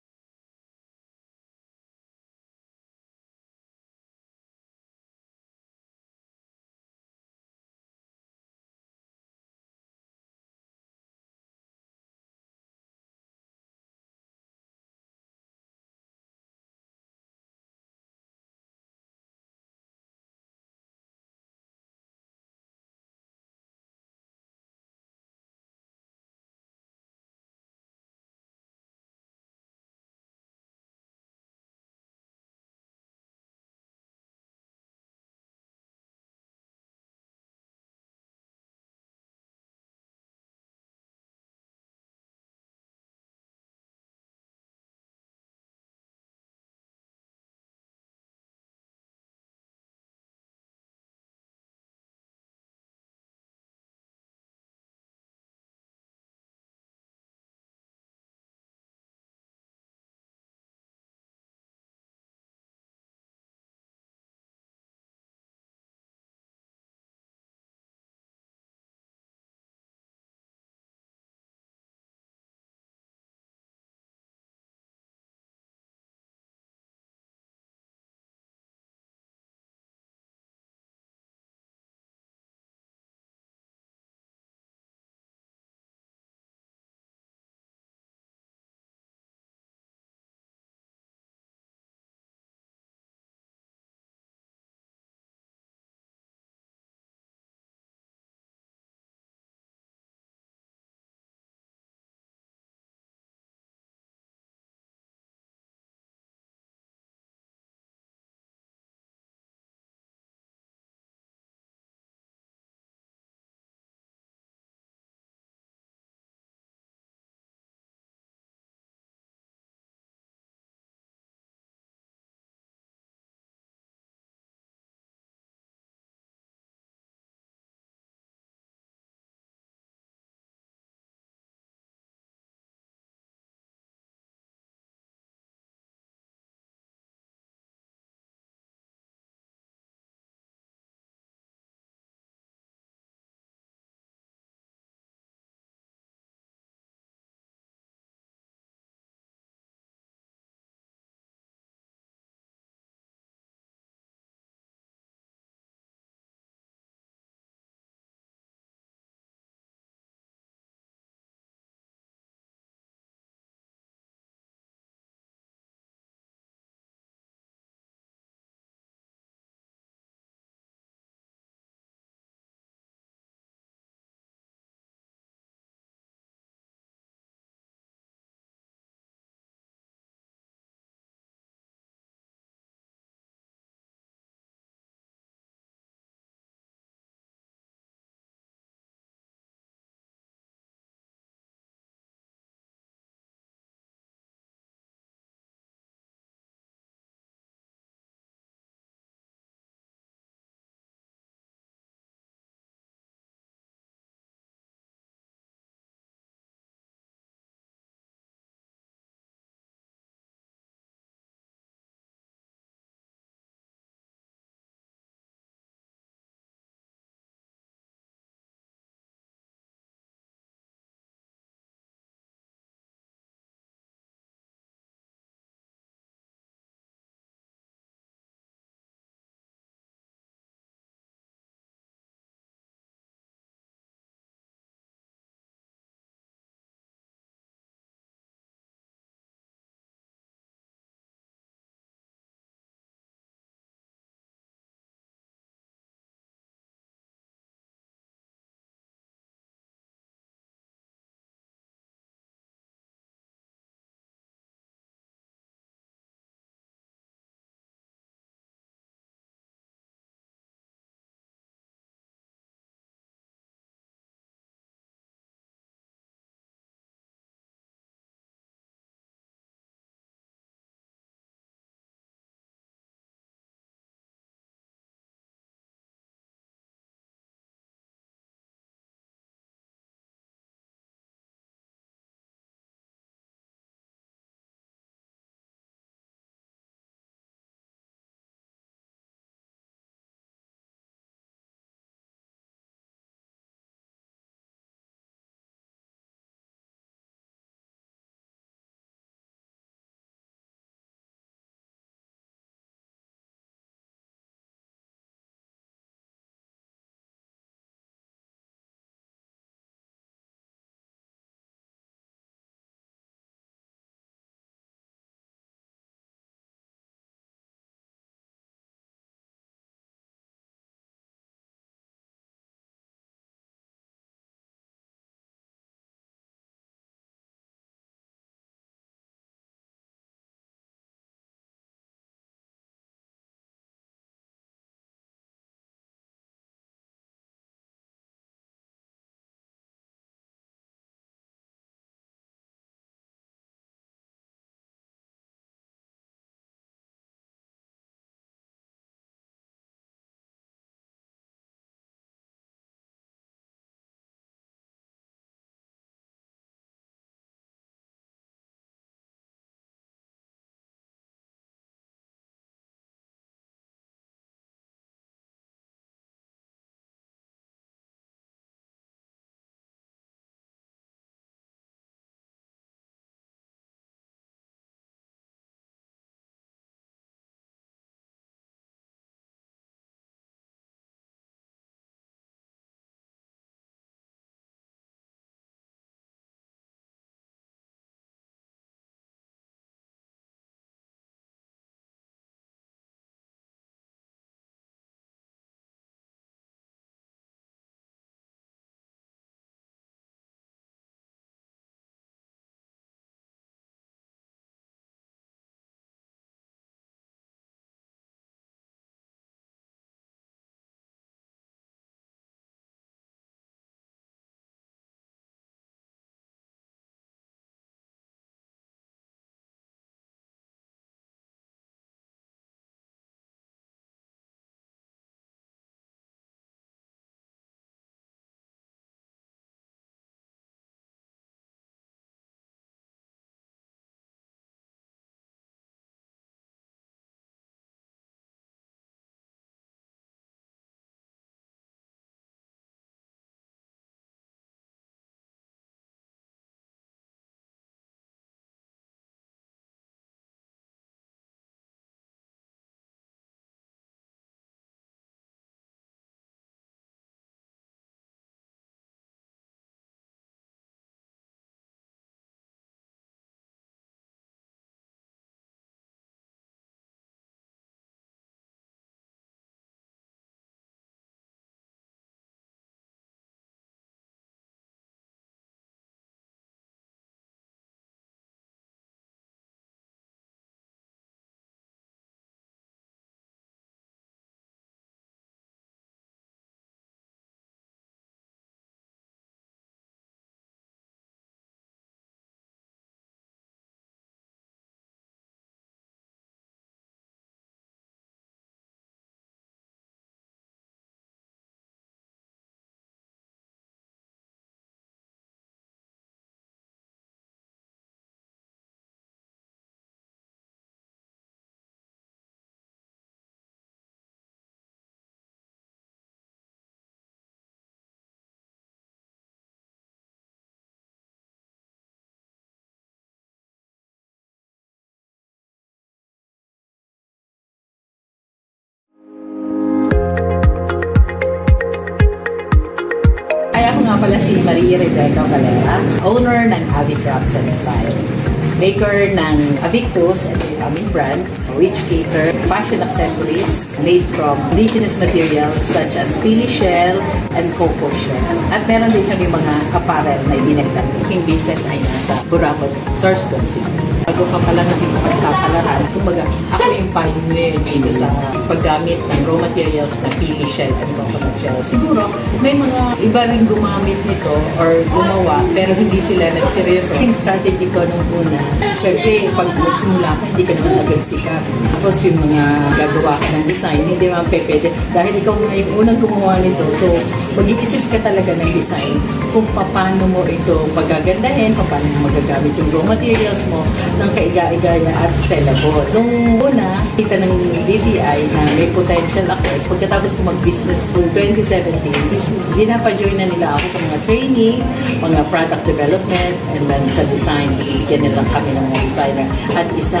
pala si Maria Rebecca Valera, owner ng Avi Crafts and Styles. Maker ng Avictus, ito yung aming brand, which cater fashion accessories made from indigenous materials such as pili shell and cocoa shell. At meron din kami mga apparel na ibinagdag. Yung business ay nasa Burabot, Sorsogon City. Bago pa pala nakikipagsapalaran, kumbaga ako yung pioneer dito sa paggamit ng raw materials na pili shell and coconut shell. Siguro may mga iba rin gumamit nito or gumawa pero hindi sila nagseryoso. Yung strategy ko nung una, syempre pag nagsimula ka, hindi ka naman agad sikat. Tapos yung mga gagawa ka ng design, hindi naman pwede. Dahil ikaw na yung unang gumawa nito, so mag-iisip ka talaga ng design kung paano mo ito pagagandahin, paano mo magagamit yung raw materials mo ng kaiga-igaya at sellable. Nung una, kita ng DTI na may potential ako. Pagkatapos ko mag-business noong 2017, dinapa-join na nila ako sa mga training, mga product development, and then sa design. Yan lang kami ng mga designer. At isa,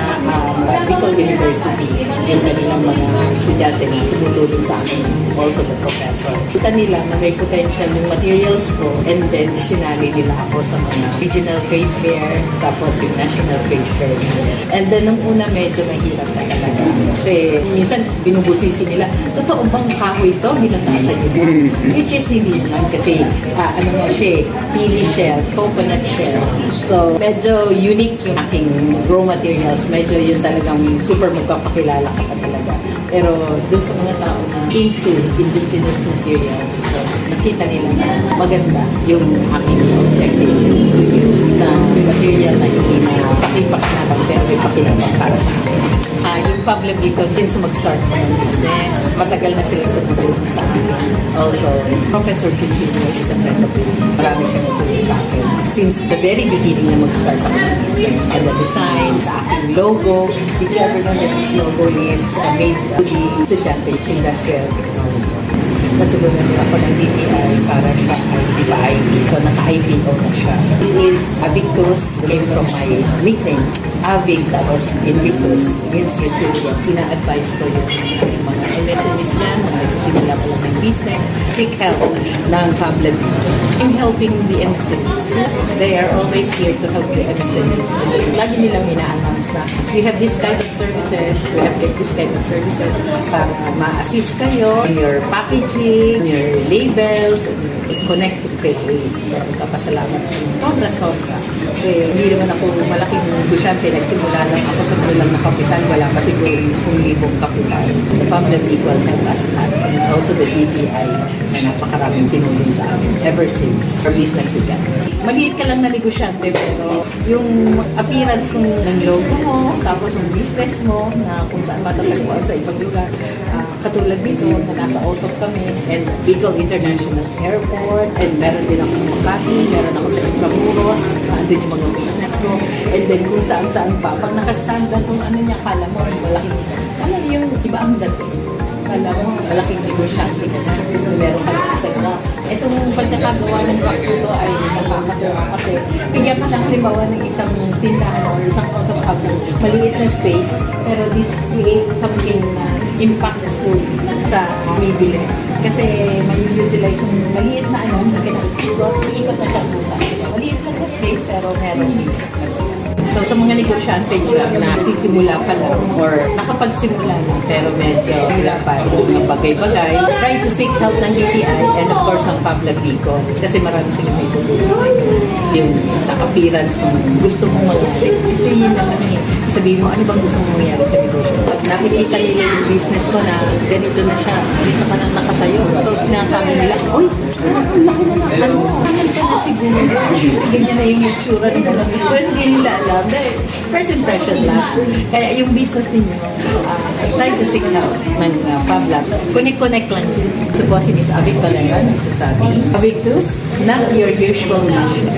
Bicol University, yung kanilang mga estudyante na tumutulong sa akin, also the professor. Kita nila na may potential yung materials ko, and then sinali nila ako sa mga regional trade fair, tapos yung national trade fair. And then nung una medyo mahirap na talaga. Kasi minsan binubusisi nila, totoo bang kahoy ito? Binatasan nyo. Which is hindi naman kasi ano nga siya, pili shell, coconut shell. So medyo unique yung aking raw materials. Medyo yun talagang super magpapakilala ka pa talaga. Pero dun sa mga tao na into indigenous materials, so, nakita nila na maganda yung aking objective to use na material na hindi na pakipak-napang pero may pakinabang para sa akin. Yung Pablo Bicol din sa mag-start ko ng business. Matagal na sila tumutulong sa akin. Also, Professor Cucino is a friend of mine. Marami siya natulong sa akin. Since the very beginning na mag-start ako ng business. And the design, sa aking logo. Did you ever know that this logo is made to the estudyante industrial technology? Natulungan niya ako ng DTI para siya ay ipa-IP. So, naka-IPO na siya. This is Avictus, came from my nickname. Avic, tapos Invictus, means resilient. Ina-advise ko yung mga MSMEs dyan, mga nagsisimula pa lang ng business, seek help ng public. I'm helping the MSMEs. They are always here to help the MSMEs. Lagi nilang ina-announce na we have this kind of services, we have this kind of services para ma-assist kayo in your packaging, your labels, connect to create. So, kapasalamat ko. Sobra. Kasi hindi naman ako malaking negosyante. Nagsimula lang ako sa kulang na kapital. Wala pa siguro 10,000 kapital. The public equal help us at and also the DTI na napakaraming tinulong sa amin ever since our business began. Maliit ka lang na negosyante pero yung appearance ng logo mo, tapos yung business mo na kung saan matatagpuan sa ibang lugar. Katulad dito na nasa Otop kami and Bicol International Airport and meron din ako sa Makati, meron ako sa Intramuros, andun yung mga business ko and then kung saan-saan pa. Pag nakastandan kung ano niya, kala mo malaking, kala yung iba ang dating. Kala mo malaking negosyante ka na, meron ka ng isang box. Itong pagkakagawa ng box na ito ay nakakatawa kasi bigyan ka ng halimbawa ng isang tindahan or isang Otop hub ng maliit na space pero this create something na impactful sa bibili. Kasi may utilize yung maliit na ikot na siya pusa. Maliit lang na space pero meron dito. So sa mga negosyante dyan na sisimula pa lang or nakapagsimula na pero medyo wala pa yung mga bagay-bagay, try to seek help ng DTI and of course ang Pablo Bicol kasi marami sila may tutulong sa inyo. Yung sa appearance kung gusto mong mag-isip. Kasi yun lang naman sabihin mo, ano bang gusto mong mangyari sa negosyo? Pag nakikita nila yung business ko na ganito na siya, dito ka nang nakatayo. So pinasabi nila, uy, ang laki na lang. Ano, naman ka na siguro. Ganyan na yung itsura nila. Well, hindi nila alam. Dahil first impression last. Kaya yung business ninyo, try to seek help ng Pablo. Connect lang. Ito po si Miss Avic Valera, nagsasabi. Avictus, not your usual nation.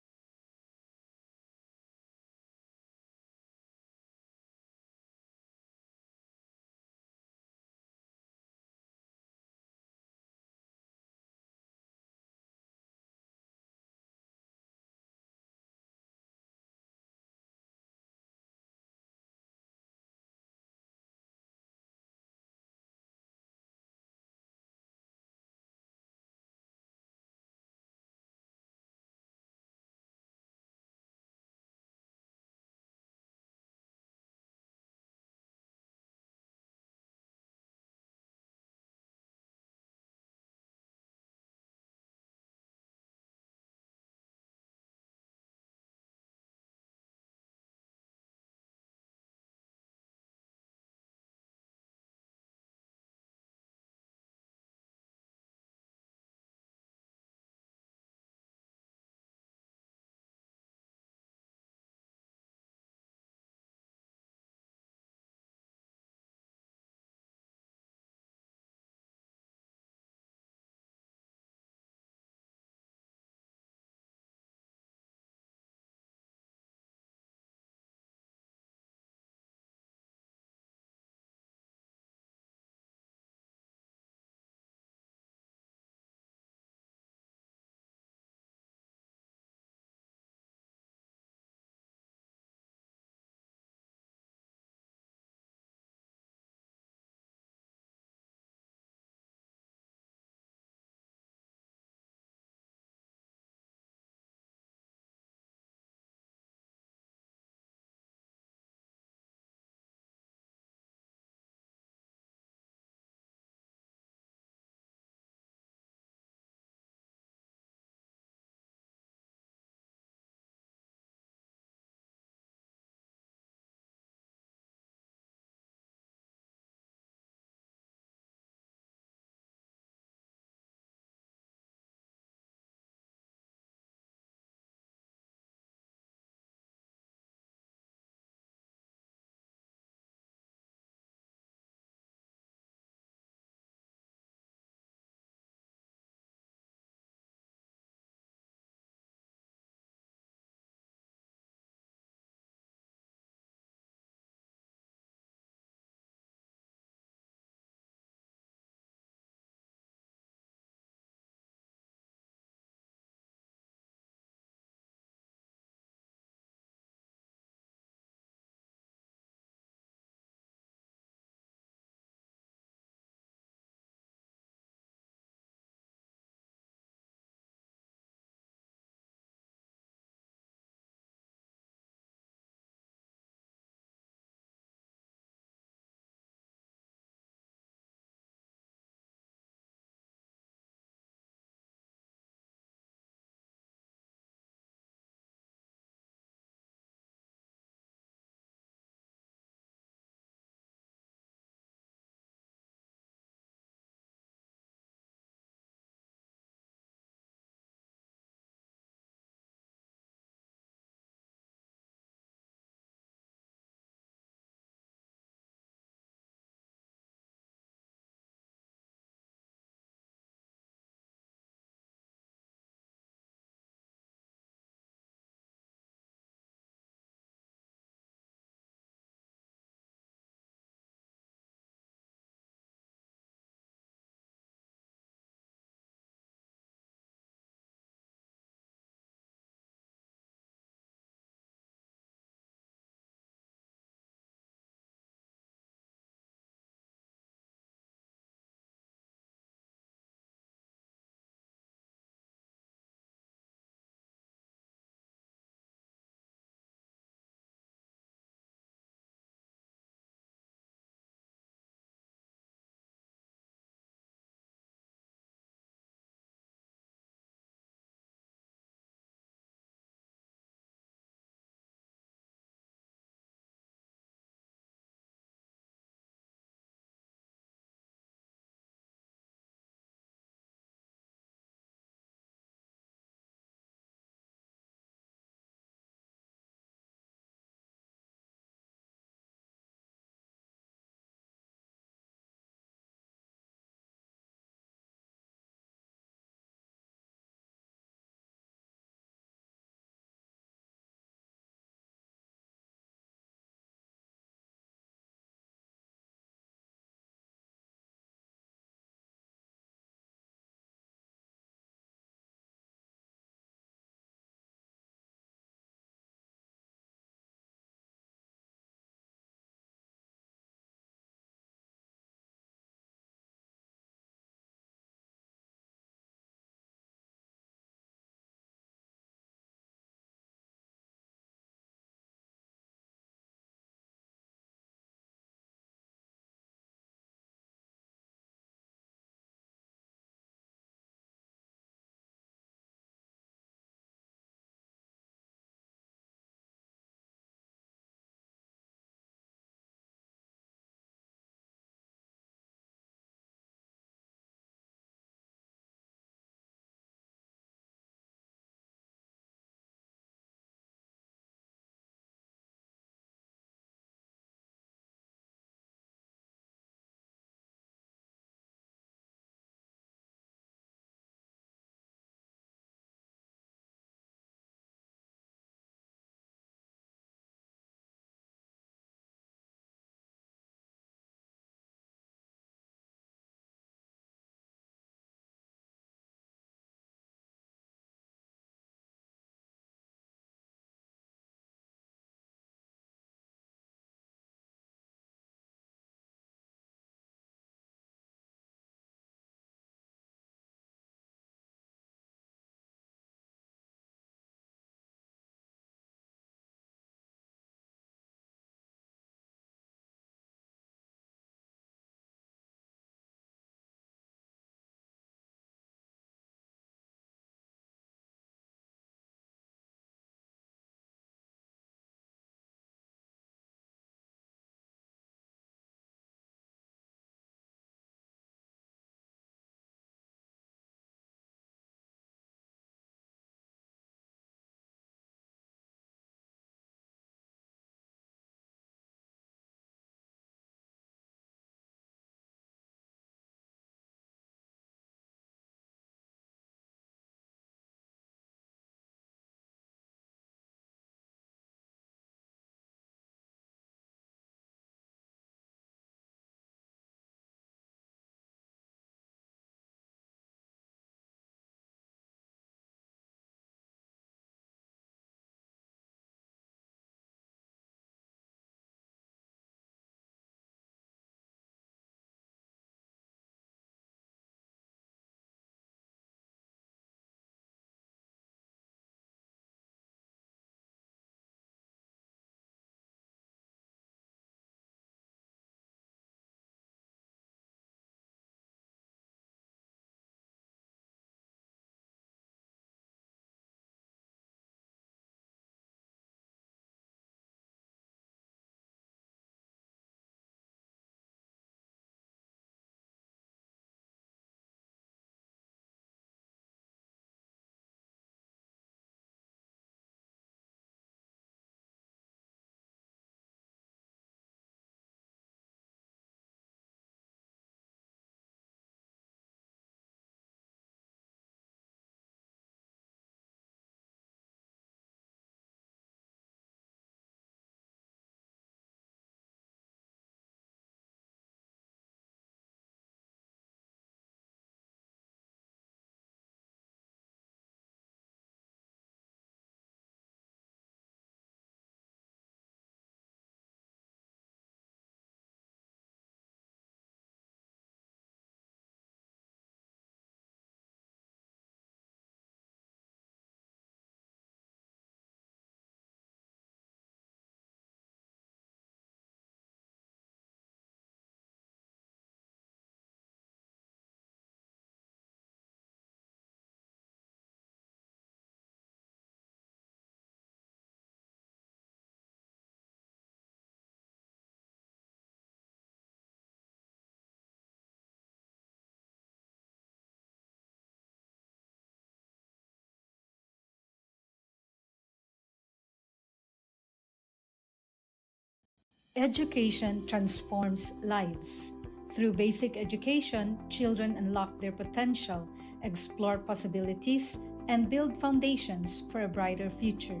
Education transforms lives. Through basic education, children unlock their potential, explore possibilities, and build foundations for a brighter future.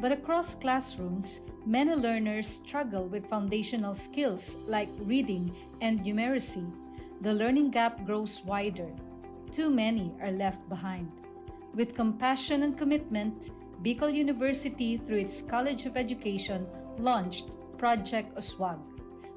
But across classrooms, many learners struggle with foundational skills like reading and numeracy. The learning gap grows wider. Too many are left behind. With compassion and commitment, Bicol University, through its College of Education, launched Project Uswag.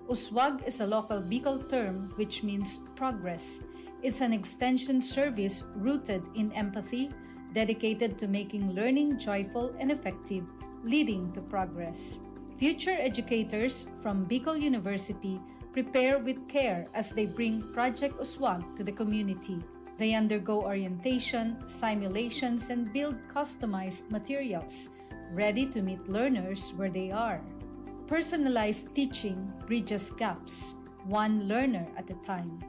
Uswag is a local Bicol term which means progress. It's an extension service rooted in empathy, dedicated to making learning joyful and effective, leading to progress. Future educators from Bicol University prepare with care as they bring Project Uswag to the community. They undergo orientation, simulations, and build customized materials, ready to meet learners where they are. Personalized teaching bridges gaps, one learner at a time.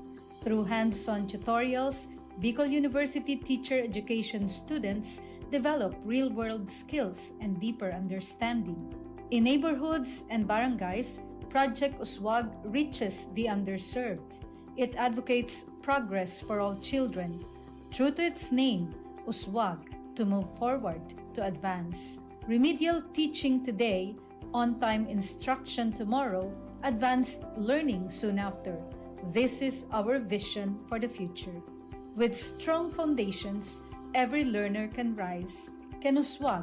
Through hands-on tutorials, Bicol University teacher education students develop real-world skills and deeper understanding. In neighborhoods and barangays, Project Uswag reaches the underserved. It advocates progress for all children. True to its name, Uswag, to move forward, to advance. Remedial teaching today, on-time instruction tomorrow, advanced learning soon after. This is our vision for the future. With strong foundations, every learner can rise, can uswag,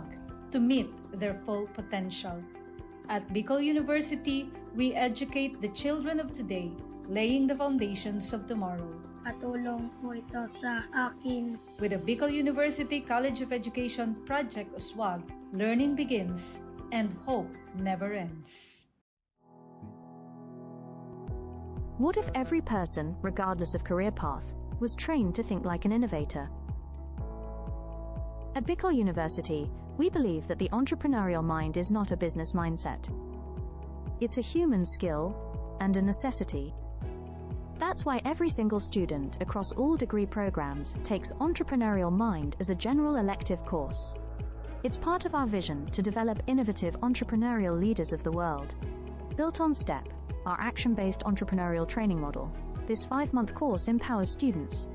to meet their full potential. At Bicol University, we educate the children of today, laying the foundations of tomorrow. Katulong po ito sa akin. With the Bicol University College of Education Project Uswag, learning begins and hope never ends. What if every person, regardless of career path, was trained to think like an innovator? At Bicol University, we believe that the entrepreneurial mind is not a business mindset. It's a human skill and a necessity. That's why every single student across all degree programs takes Entrepreneurial Mind as a general elective course. It's part of our vision to develop innovative entrepreneurial leaders of the world. Built on STEP, our action-based entrepreneurial training model, this 5-month course empowers students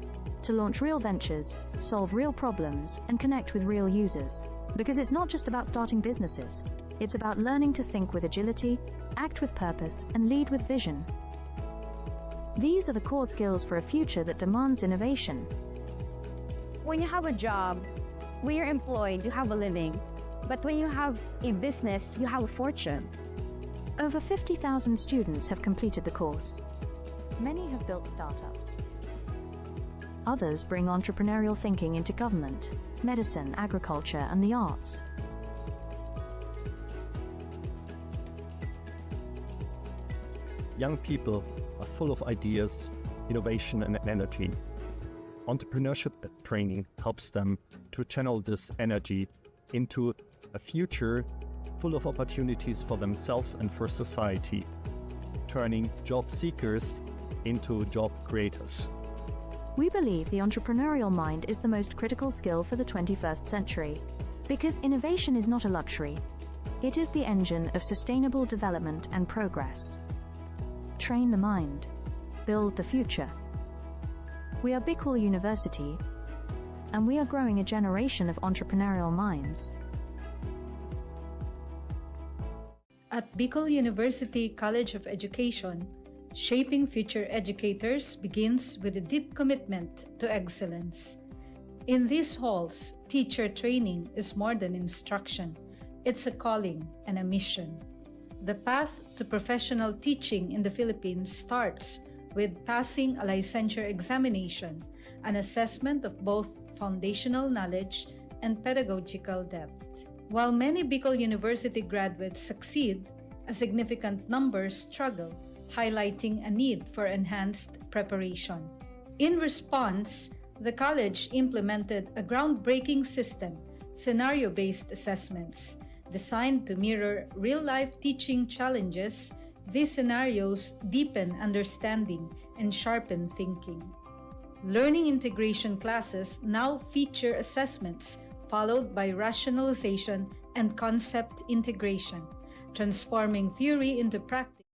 to launch real ventures, solve real problems, and connect with real users. Because it's not just about starting businesses, it's about learning to think with agility, act with purpose, and lead with vision. These are the core skills for a future that demands innovation. When you have a job, when you're employed, you have a living. But when you have a business, you have a fortune. Over 50,000 students have completed the course. Many have built startups. Others bring entrepreneurial thinking into government, medicine, agriculture, and the arts. Young people are full of ideas, innovation, and energy. Entrepreneurship training helps them to channel this energy into a future full of opportunities for themselves and for society, turning job seekers into job creators. We believe the entrepreneurial mind is the most critical skill for the 21st century, because innovation is not a luxury. It is the engine of sustainable development and progress. Train the mind. Build the future. We are Bicol University, and we are growing a generation of entrepreneurial minds. At Bicol University College of Education, shaping future educators begins with a deep commitment to excellence. In these halls, teacher training is more than instruction. It's a calling and a mission. The path to professional teaching in the Philippines starts with passing a licensure examination, an assessment of both foundational knowledge and pedagogical depth. While many Bicol University graduates succeed, a significant number struggle, highlighting a need for enhanced preparation. In response, the college implemented a groundbreaking system, scenario-based assessments. Designed to mirror real-life teaching challenges, these scenarios deepen understanding and sharpen thinking. Learning integration classes now feature assessments followed by rationalization and concept integration, transforming theory into practice.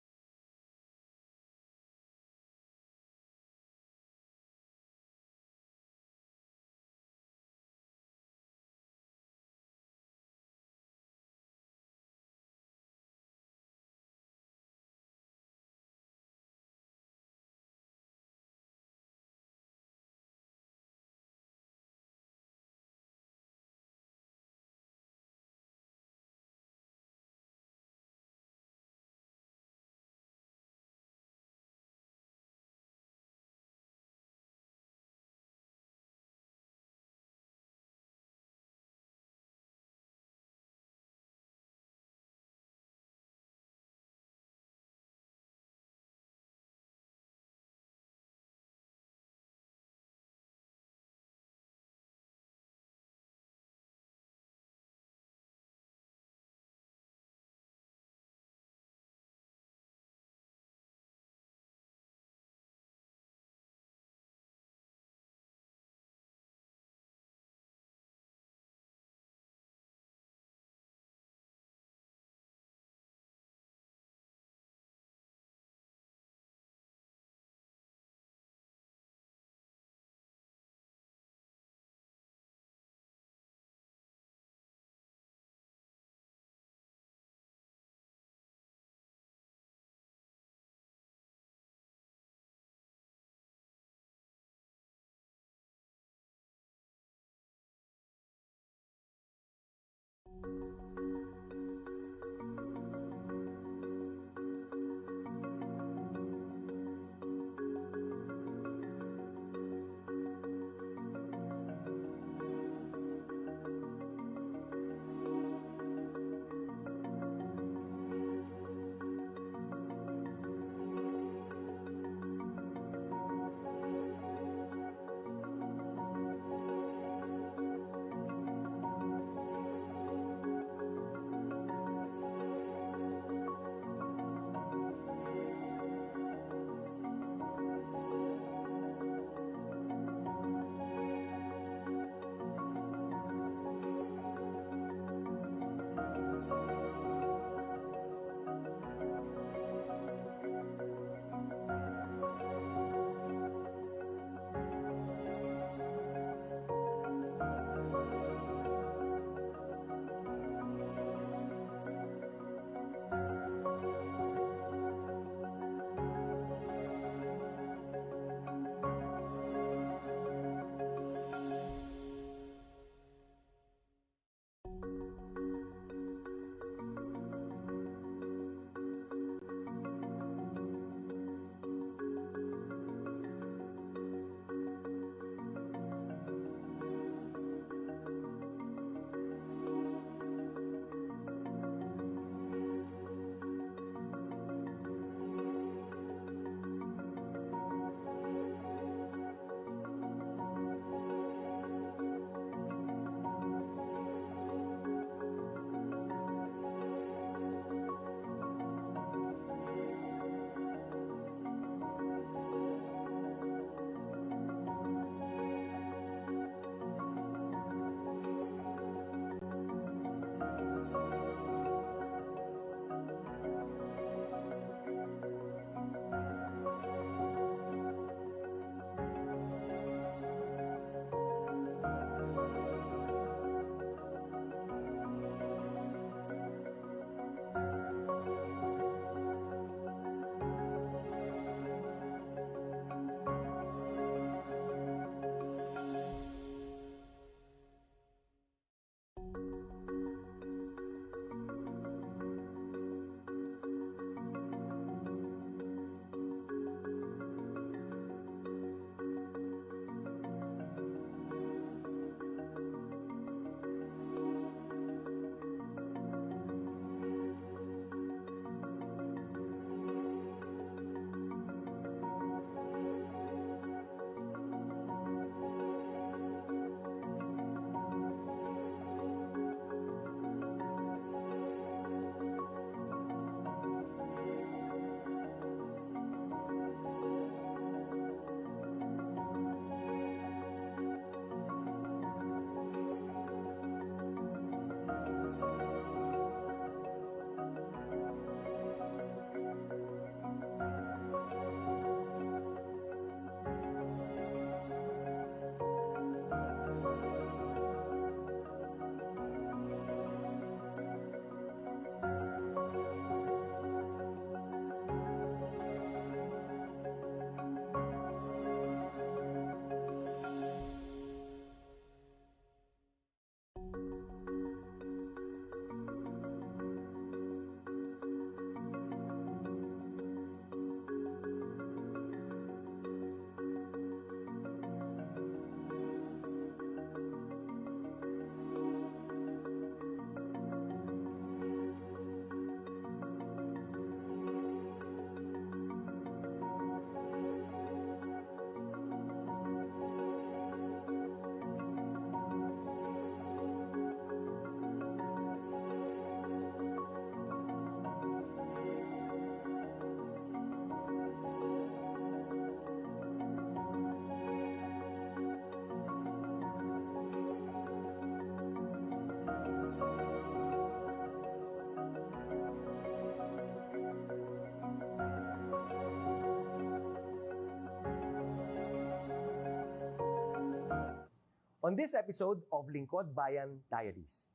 On this episode of Lingkod Bayan Diaries,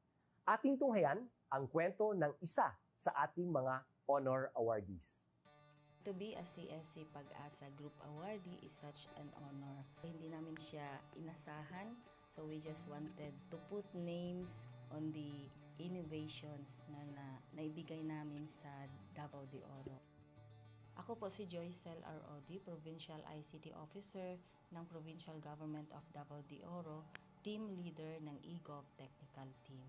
ating tunghayan ang kwento ng isa sa ating mga honor awardees. To be a CSC Pag-asa Group Awardee is such an honor. Hindi namin siya inasahan, so we just wanted to put names on the innovations na naibigay namin sa Davao de Oro. Ako po si Joycel R.O.D., Provincial ICT Officer ng Provincial Government of Davao de Oro, Team Leader ng eGov Technical Team.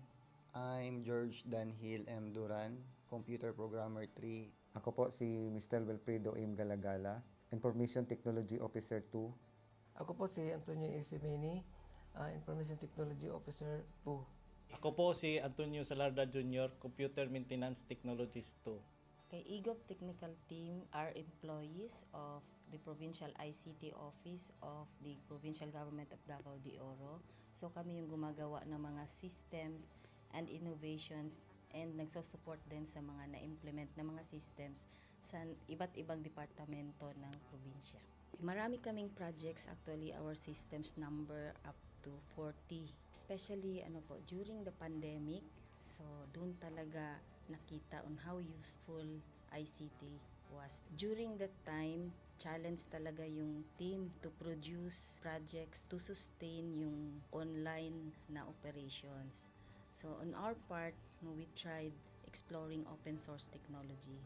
I'm George Danhil M. Duran, Computer Programmer 3. Ako po si Mr. Wilfredo M. Galagala, Information Technology Officer 2. Ako po si Antonio Isimini, Information Technology Officer 2. Ako po si Antonio Salarda Jr., Computer Maintenance Technologist 2. Kay eGov Technical Team are employees of the Provincial ICT Office of the Provincial Government of Davao de Oro. So kami yung gumagawa ng mga systems and innovations and nagsusupport din sa mga na-implement na mga systems sa iba't ibang departamento ng probinsya. Marami kaming projects, actually our systems number up to 40. Especially during the pandemic, so doon talaga nakita on how useful ICT was. During that time, challenge talaga yung team to produce projects to sustain yung online na operations. So on our part, we tried exploring open source technology.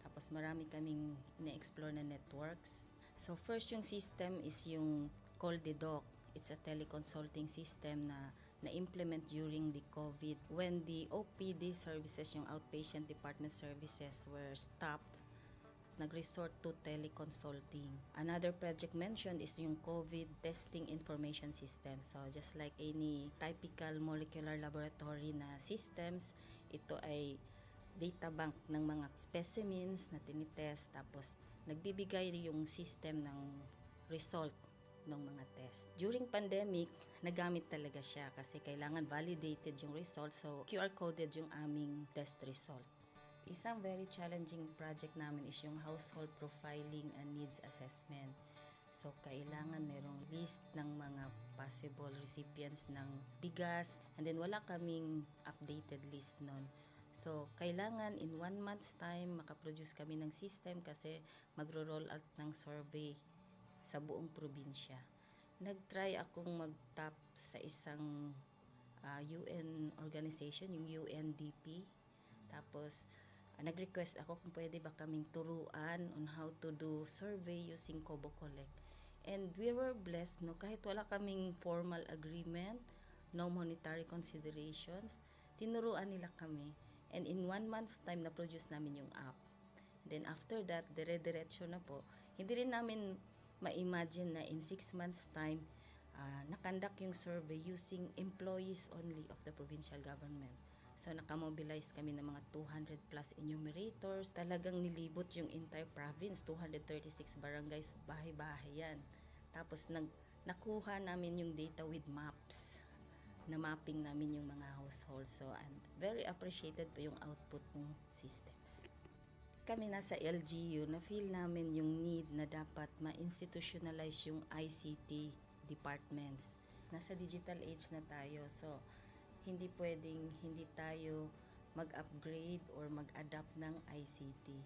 Tapos marami kaming ina-explore na networks. So first yung system is yung CallDedoc. It's a teleconsulting system na na-implement during the COVID when the OPD services, yung outpatient department services were stopped. Nag-resort to teleconsulting. Another project mentioned is yung COVID testing information system. So just like any typical molecular laboratory na systems, ito ay data bank ng mga specimens na tinitest, tapos nagbibigay yung system ng result ng mga test. During pandemic, nagamit talaga siya kasi kailangan validated yung result, so QR coded yung aming test result. Isang very challenging project namin is yung household profiling and needs assessment. So, kailangan merong list ng mga possible recipients ng bigas, and then wala kaming updated list nun. So, kailangan in 1 month's time makaproduce kami ng system kasi magro-roll out ng survey sa buong probinsya. Nag-try akong mag-tap sa isang UN organization, yung UNDP. Tapos, nag-request ako kung pwede ba kaming turuan on how to do survey using Kobo Collect. And we were blessed, kahit wala kaming formal agreement, no monetary considerations, tinuruan nila kami. And in 1 month's time, na-produce namin yung app. And then after that, dire-diretso na po. Hindi rin namin ma-imagine na in 6 months' time, nakandak yung survey using employees only of the provincial government. So, nakamobilize kami ng mga 200 plus enumerators. Talagang nilibot yung entire province, 236 barangays, bahay-bahay yan. Tapos, nakuha namin yung data with maps. Na-mapping namin yung mga households. So, and very appreciated po yung output ng systems. Kami nasa LGU, na-feel namin yung need na dapat ma-institutionalize yung ICT departments. Nasa digital age na tayo, so hindi pwedeng hindi tayo mag-upgrade or mag-adapt ng ICT.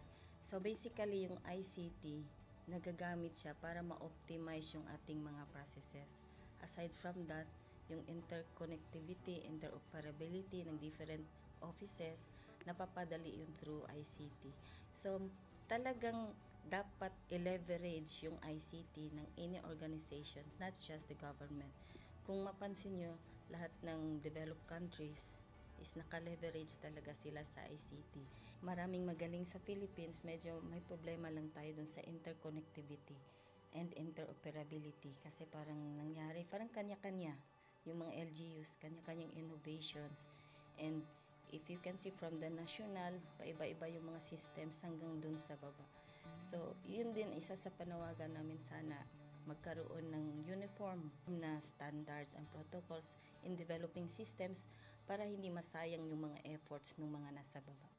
So basically, yung ICT, nagagamit siya para ma-optimize yung ating mga processes. Aside from that, yung interconnectivity, interoperability ng different offices, napapadali yun through ICT. So talagang dapat i-leverage yung ICT ng any organization, not just the government. Kung mapansin nyo, lahat ng developed countries is naka-leverage talaga sila sa ICT. Maraming magaling sa Philippines, medyo may problema lang tayo dun sa interconnectivity and interoperability kasi parang nangyari, parang kanya-kanya yung mga LGUs, kanya-kanyang innovations. And if you can see from the national, paiba-iba yung mga systems hanggang dun sa baba. So, yun din isa sa panawagan namin, sana magkaroon ng uniform na standards and protocols in developing systems para hindi masayang yung mga efforts ng mga nasa baba.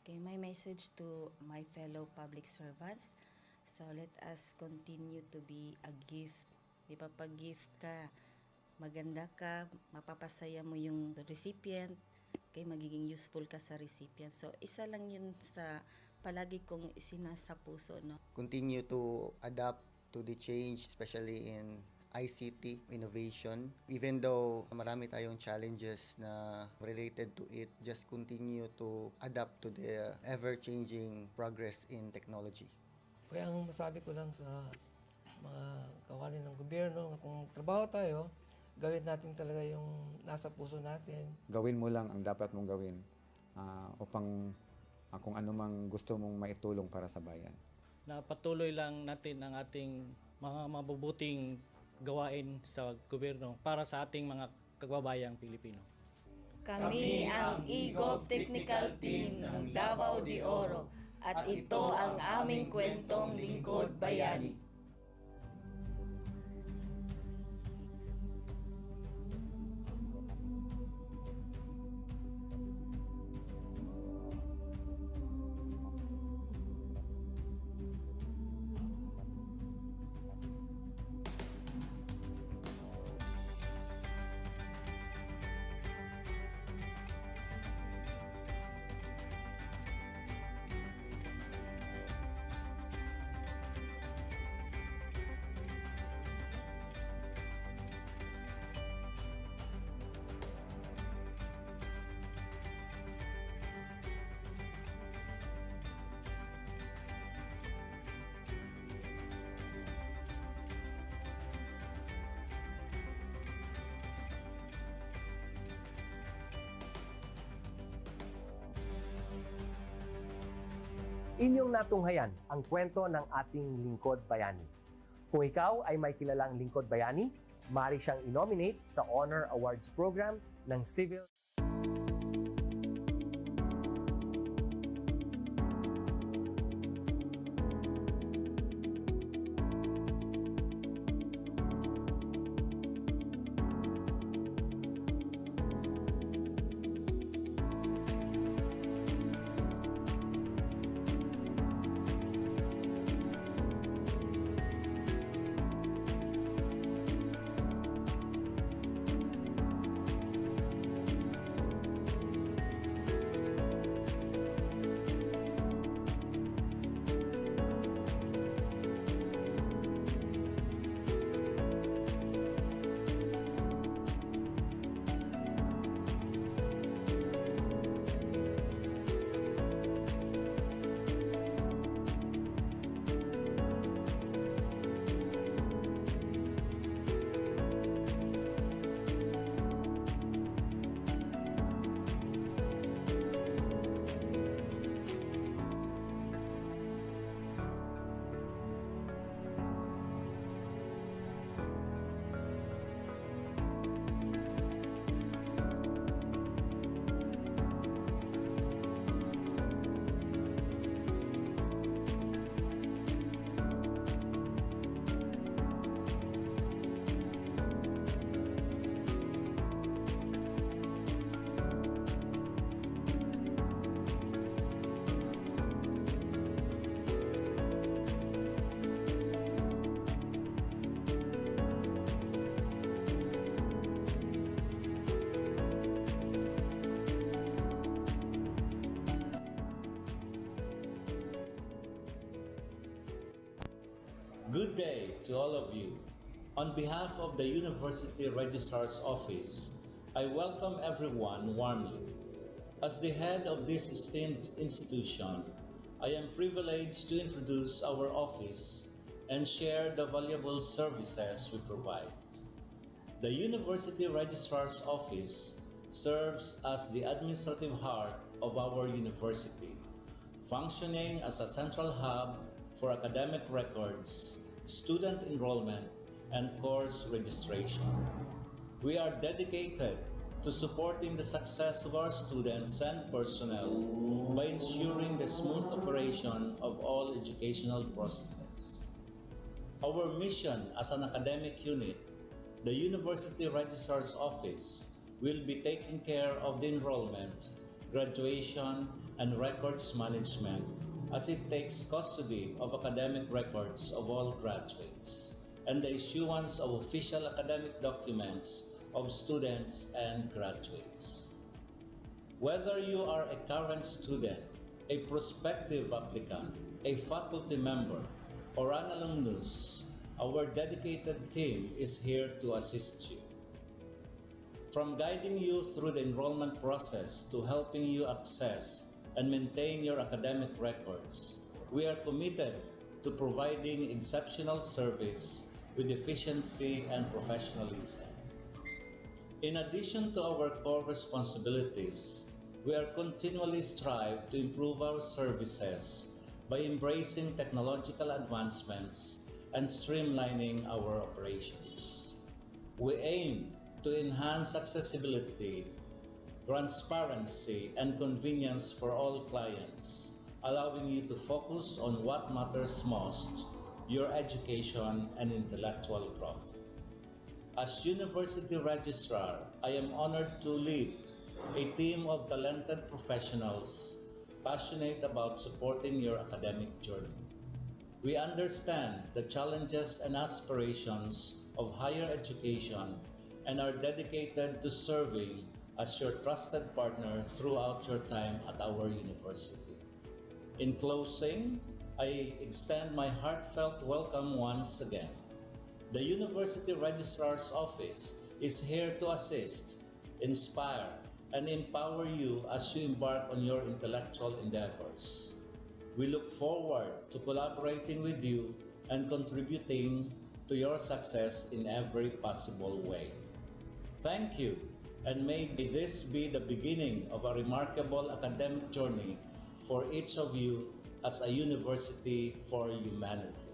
Okay, my message to my fellow public servants, so let us continue to be a gift. Di ba, pag gift ka, maganda ka, mapapasaya mo yung recipient, kay magiging useful ka sa recipient. So, isa lang yun sa palagi kong isinasa puso, no? Continue to adapt to the change, especially in ICT innovation. Even though marami tayong challenges na related to it, just continue to adapt to the ever-changing progress in technology. Kaya ang masabi ko lang sa mga kawani ng gobyerno, kung trabaho tayo, gawin natin talaga yung nasa puso natin. Gawin mo lang ang dapat mong gawin upang kung ano mang gusto mong maitulong para sa bayan. Na patuloy lang natin ang ating mga mabubuting gawain sa gobyerno para sa ating mga kababayang Pilipino. Kami ang EGOV Technical Team ng Davao de Oro at ito ang aming kwentong Lingkod Bayani. Inyong natunghayan ang kwento ng ating Lingkod Bayani. Kung ikaw ay may kilalang Lingkod Bayani, maaari siyang i-nominate sa Honor Awards Program ng Civil Good day to all of you. On behalf of the University Registrar's Office, I welcome everyone warmly. As the head of this esteemed institution, I am privileged to introduce our office and share the valuable services we provide. The University Registrar's Office serves as the administrative heart of our university, functioning as a central hub for academic records, student enrollment, and course registration. We are dedicated to supporting the success of our students and personnel by ensuring the smooth operation of all educational processes. Our mission as an academic unit, the University Registrar's Office, will be taking care of the enrollment, graduation, and records management as it takes custody of academic records of all graduates and the issuance of official academic documents of students and graduates. Whether you are a current student, a prospective applicant, a faculty member, or an alumnus, our dedicated team is here to assist you. From guiding you through the enrollment process to helping you access and maintain your academic records, we are committed to providing exceptional service with efficiency and professionalism. In addition to our core responsibilities, we are continually strive to improve our services by embracing technological advancements and streamlining our operations. We aim to enhance accessibility, transparency, and convenience for all clients, allowing you to focus on what matters most, your education and intellectual growth. As University Registrar, I am honored to lead a team of talented professionals passionate about supporting your academic journey. We understand the challenges and aspirations of higher education and are dedicated to serving as your trusted partner throughout your time at our university. In closing, I extend my heartfelt welcome once again. The University Registrar's Office is here to assist, inspire, and empower you as you embark on your intellectual endeavors. We look forward to collaborating with you and contributing to your success in every possible way. Thank you, and may this be the beginning of a remarkable academic journey for each of you as a university for humanity.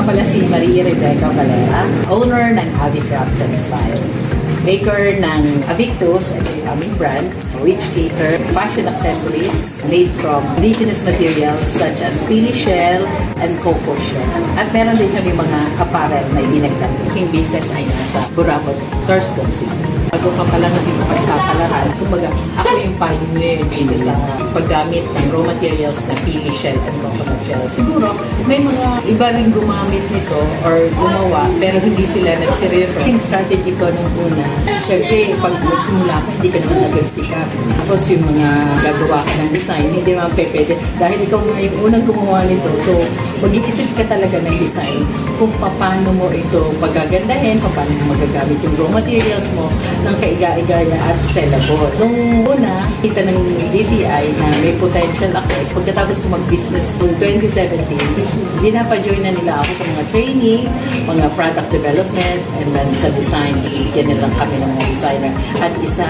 nga pala si Maria Rebecca Valera, owner ng Avi Crafts and Styles. Maker ng Avictus, ito yung aming brand, which cater fashion accessories made from indigenous materials such as pili shell and cocoa shell. At meron din kami mga apparel na ibinagdag. Yung business ay nasa Burabot, Sorsogon City. Bago pa pala natin pagsapalaran, kumbaga ako yung pioneer dito sa paggamit ng raw materials na pili shell and coconut shell. Siguro may mga iba rin gumamit nito or gumawa pero hindi sila nagseryoso. Yung strategy ko nung una, syempre pag magsimula ka, hindi ka naman agad sikat. Tapos yung mga gagawa ka ng design, hindi naman pwede. Dahil ikaw nga yung unang gumawa nito, so mag-iisip ka talaga ng design kung paano mo ito pagagandahin, paano mo magagamit yung raw materials mo ng kaiga-igaya at sellable. Nung una, kita ng DTI na may potential ako. Pagkatapos ko mag-business noong 2017, dinapa-join na nila ako sa mga training, mga product development, and then sa design. Yan lang kami ng mga designer. At isa,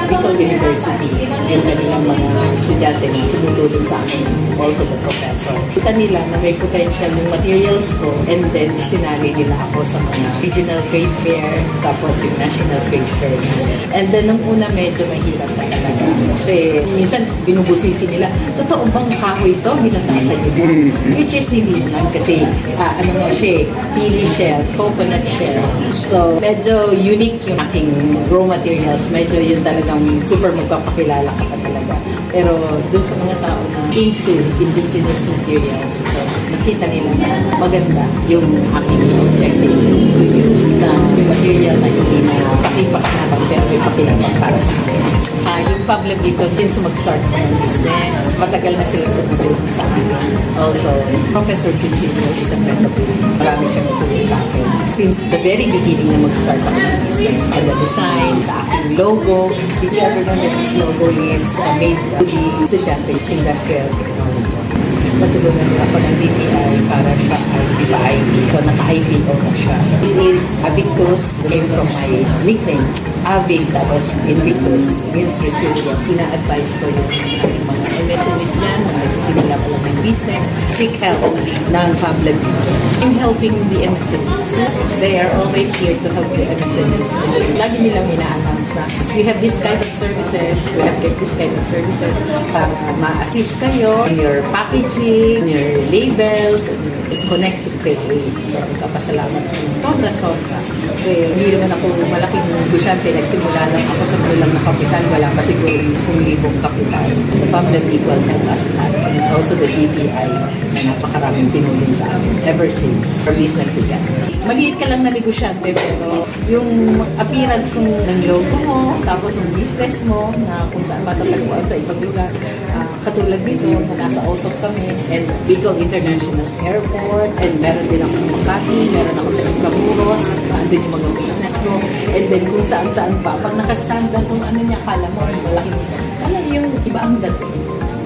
Bicol University, yung kanilang mga estudyante na tumutulong sa akin, also the professor. Kita nila na may potential yung materials ko, and then sinali nila ako sa mga regional trade fair, tapos yung national trade fair. And then nung una medyo mahirap na talaga. Kasi minsan binubusisi nila, totoo bang kahoy ito? Binatasan niyo ba? Which is hindi naman kasi ano nga siya, pili shell, coconut shell. So medyo unique yung aking raw materials. Medyo yun talagang super magpapakilala ka pa talaga. Pero dun sa mga tao na into indigenous materials, so, nakita nila na maganda yung aking objective to use na material na hindi na pakipakinabang pero may pakinabang para sa akin. Yung Pablo dito din sa mag-start ko ng business. Matagal na sila tutulong sa akin. Also, Professor Quintino is a friend of mine. Marami siyang tutulong sa akin. Since the very beginning na mag-start ako ng business, sa design, sa aking logo, did you ever know that this logo is made to the estudyante industrial technology? Matulungan niya ako ng DTI para siya ay ipa-IP. So, naka-IPO na siya. This is Avictus, came from my nickname. Avic, tapos Invictus, means resilient. Ina-advise ko yung aking mga MSMEs dyan, na nagsisimula pa lang ng business, seek help ng public. I'm helping the MSMEs. They are always here to help the MSMEs. Lagi nilang ina-announce na we have this kind of services, we have this kind of services para ma-assist kayo in your packaging, your labels, and connect to create. So, kapasalamat ko. Sobra. Kasi hindi naman ako malaking busante. Nagsimula lang ako sa kulang na kapital. Wala pa siguro 1,000 kapital. The public equal help us at also the DTI na napakaraming tinulong sa amin ever since our business began. Maliit ka lang na negosyante pero yung appearance ng logo mo, tapos yung business mo na kung saan matatagpuan sa ibang lugar. Katulad dito na nasa Otop kami and Bicol International Airport and meron din ako sa Makati, meron ako sa Intramuros, andun yung mga business ko and then kung saan-saan pa. Pag nakastand ka kung ano niya, kala mo yung iba ang dating.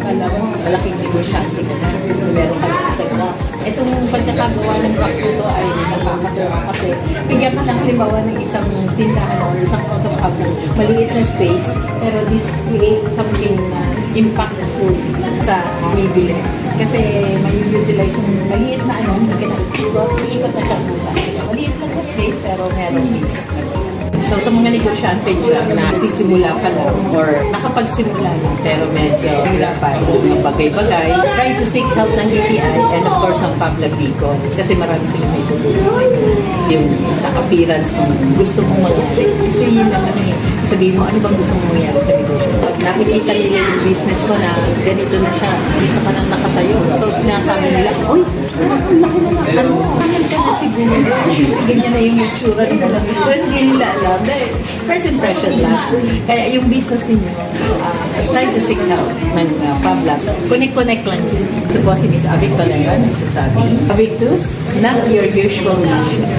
Kala mo, malaking negosyante ka na, meron ka ng isang box. Itong pagkakagawa ng box ito ay nakakatawa kasi bigyan ka ng halimbawa ng isang tindahan o isang autocabinet, maliit na space, pero this create something na impactful sa bibili. Kasi may utilize yung maliit na hindi ka na ikot na siyang pusa. Maliit lang na space, pero meron impact. So sa mga negosyante dyan na sisimula pa lang or nakapagsimula na pero medyo hirapan yung mga bagay-bagay, try to seek help ng DTI and of course ang Pablo Bicol kasi marami sila may tutulong sa inyo. Yung sa appearance ng gusto mong mag-isip. Kasi yun lang sabihin mo, ano bang gusto mong mangyari sa negosyo? Pag nakikita nila yung business ko na ganito na siya, hindi ka pa nang nakatayo. So pinasabi nila, oy, ang laki na lang. Ano ka na siguro? Kasi ganyan na yung itsura nila. Pero hindi nila alam. First impression last. Kaya yung business ninyo, try to seek help ng Pablo. Connect lang yun. Ito po si Miss Avic Valera nagsasabi, Avictus, not your usual nation.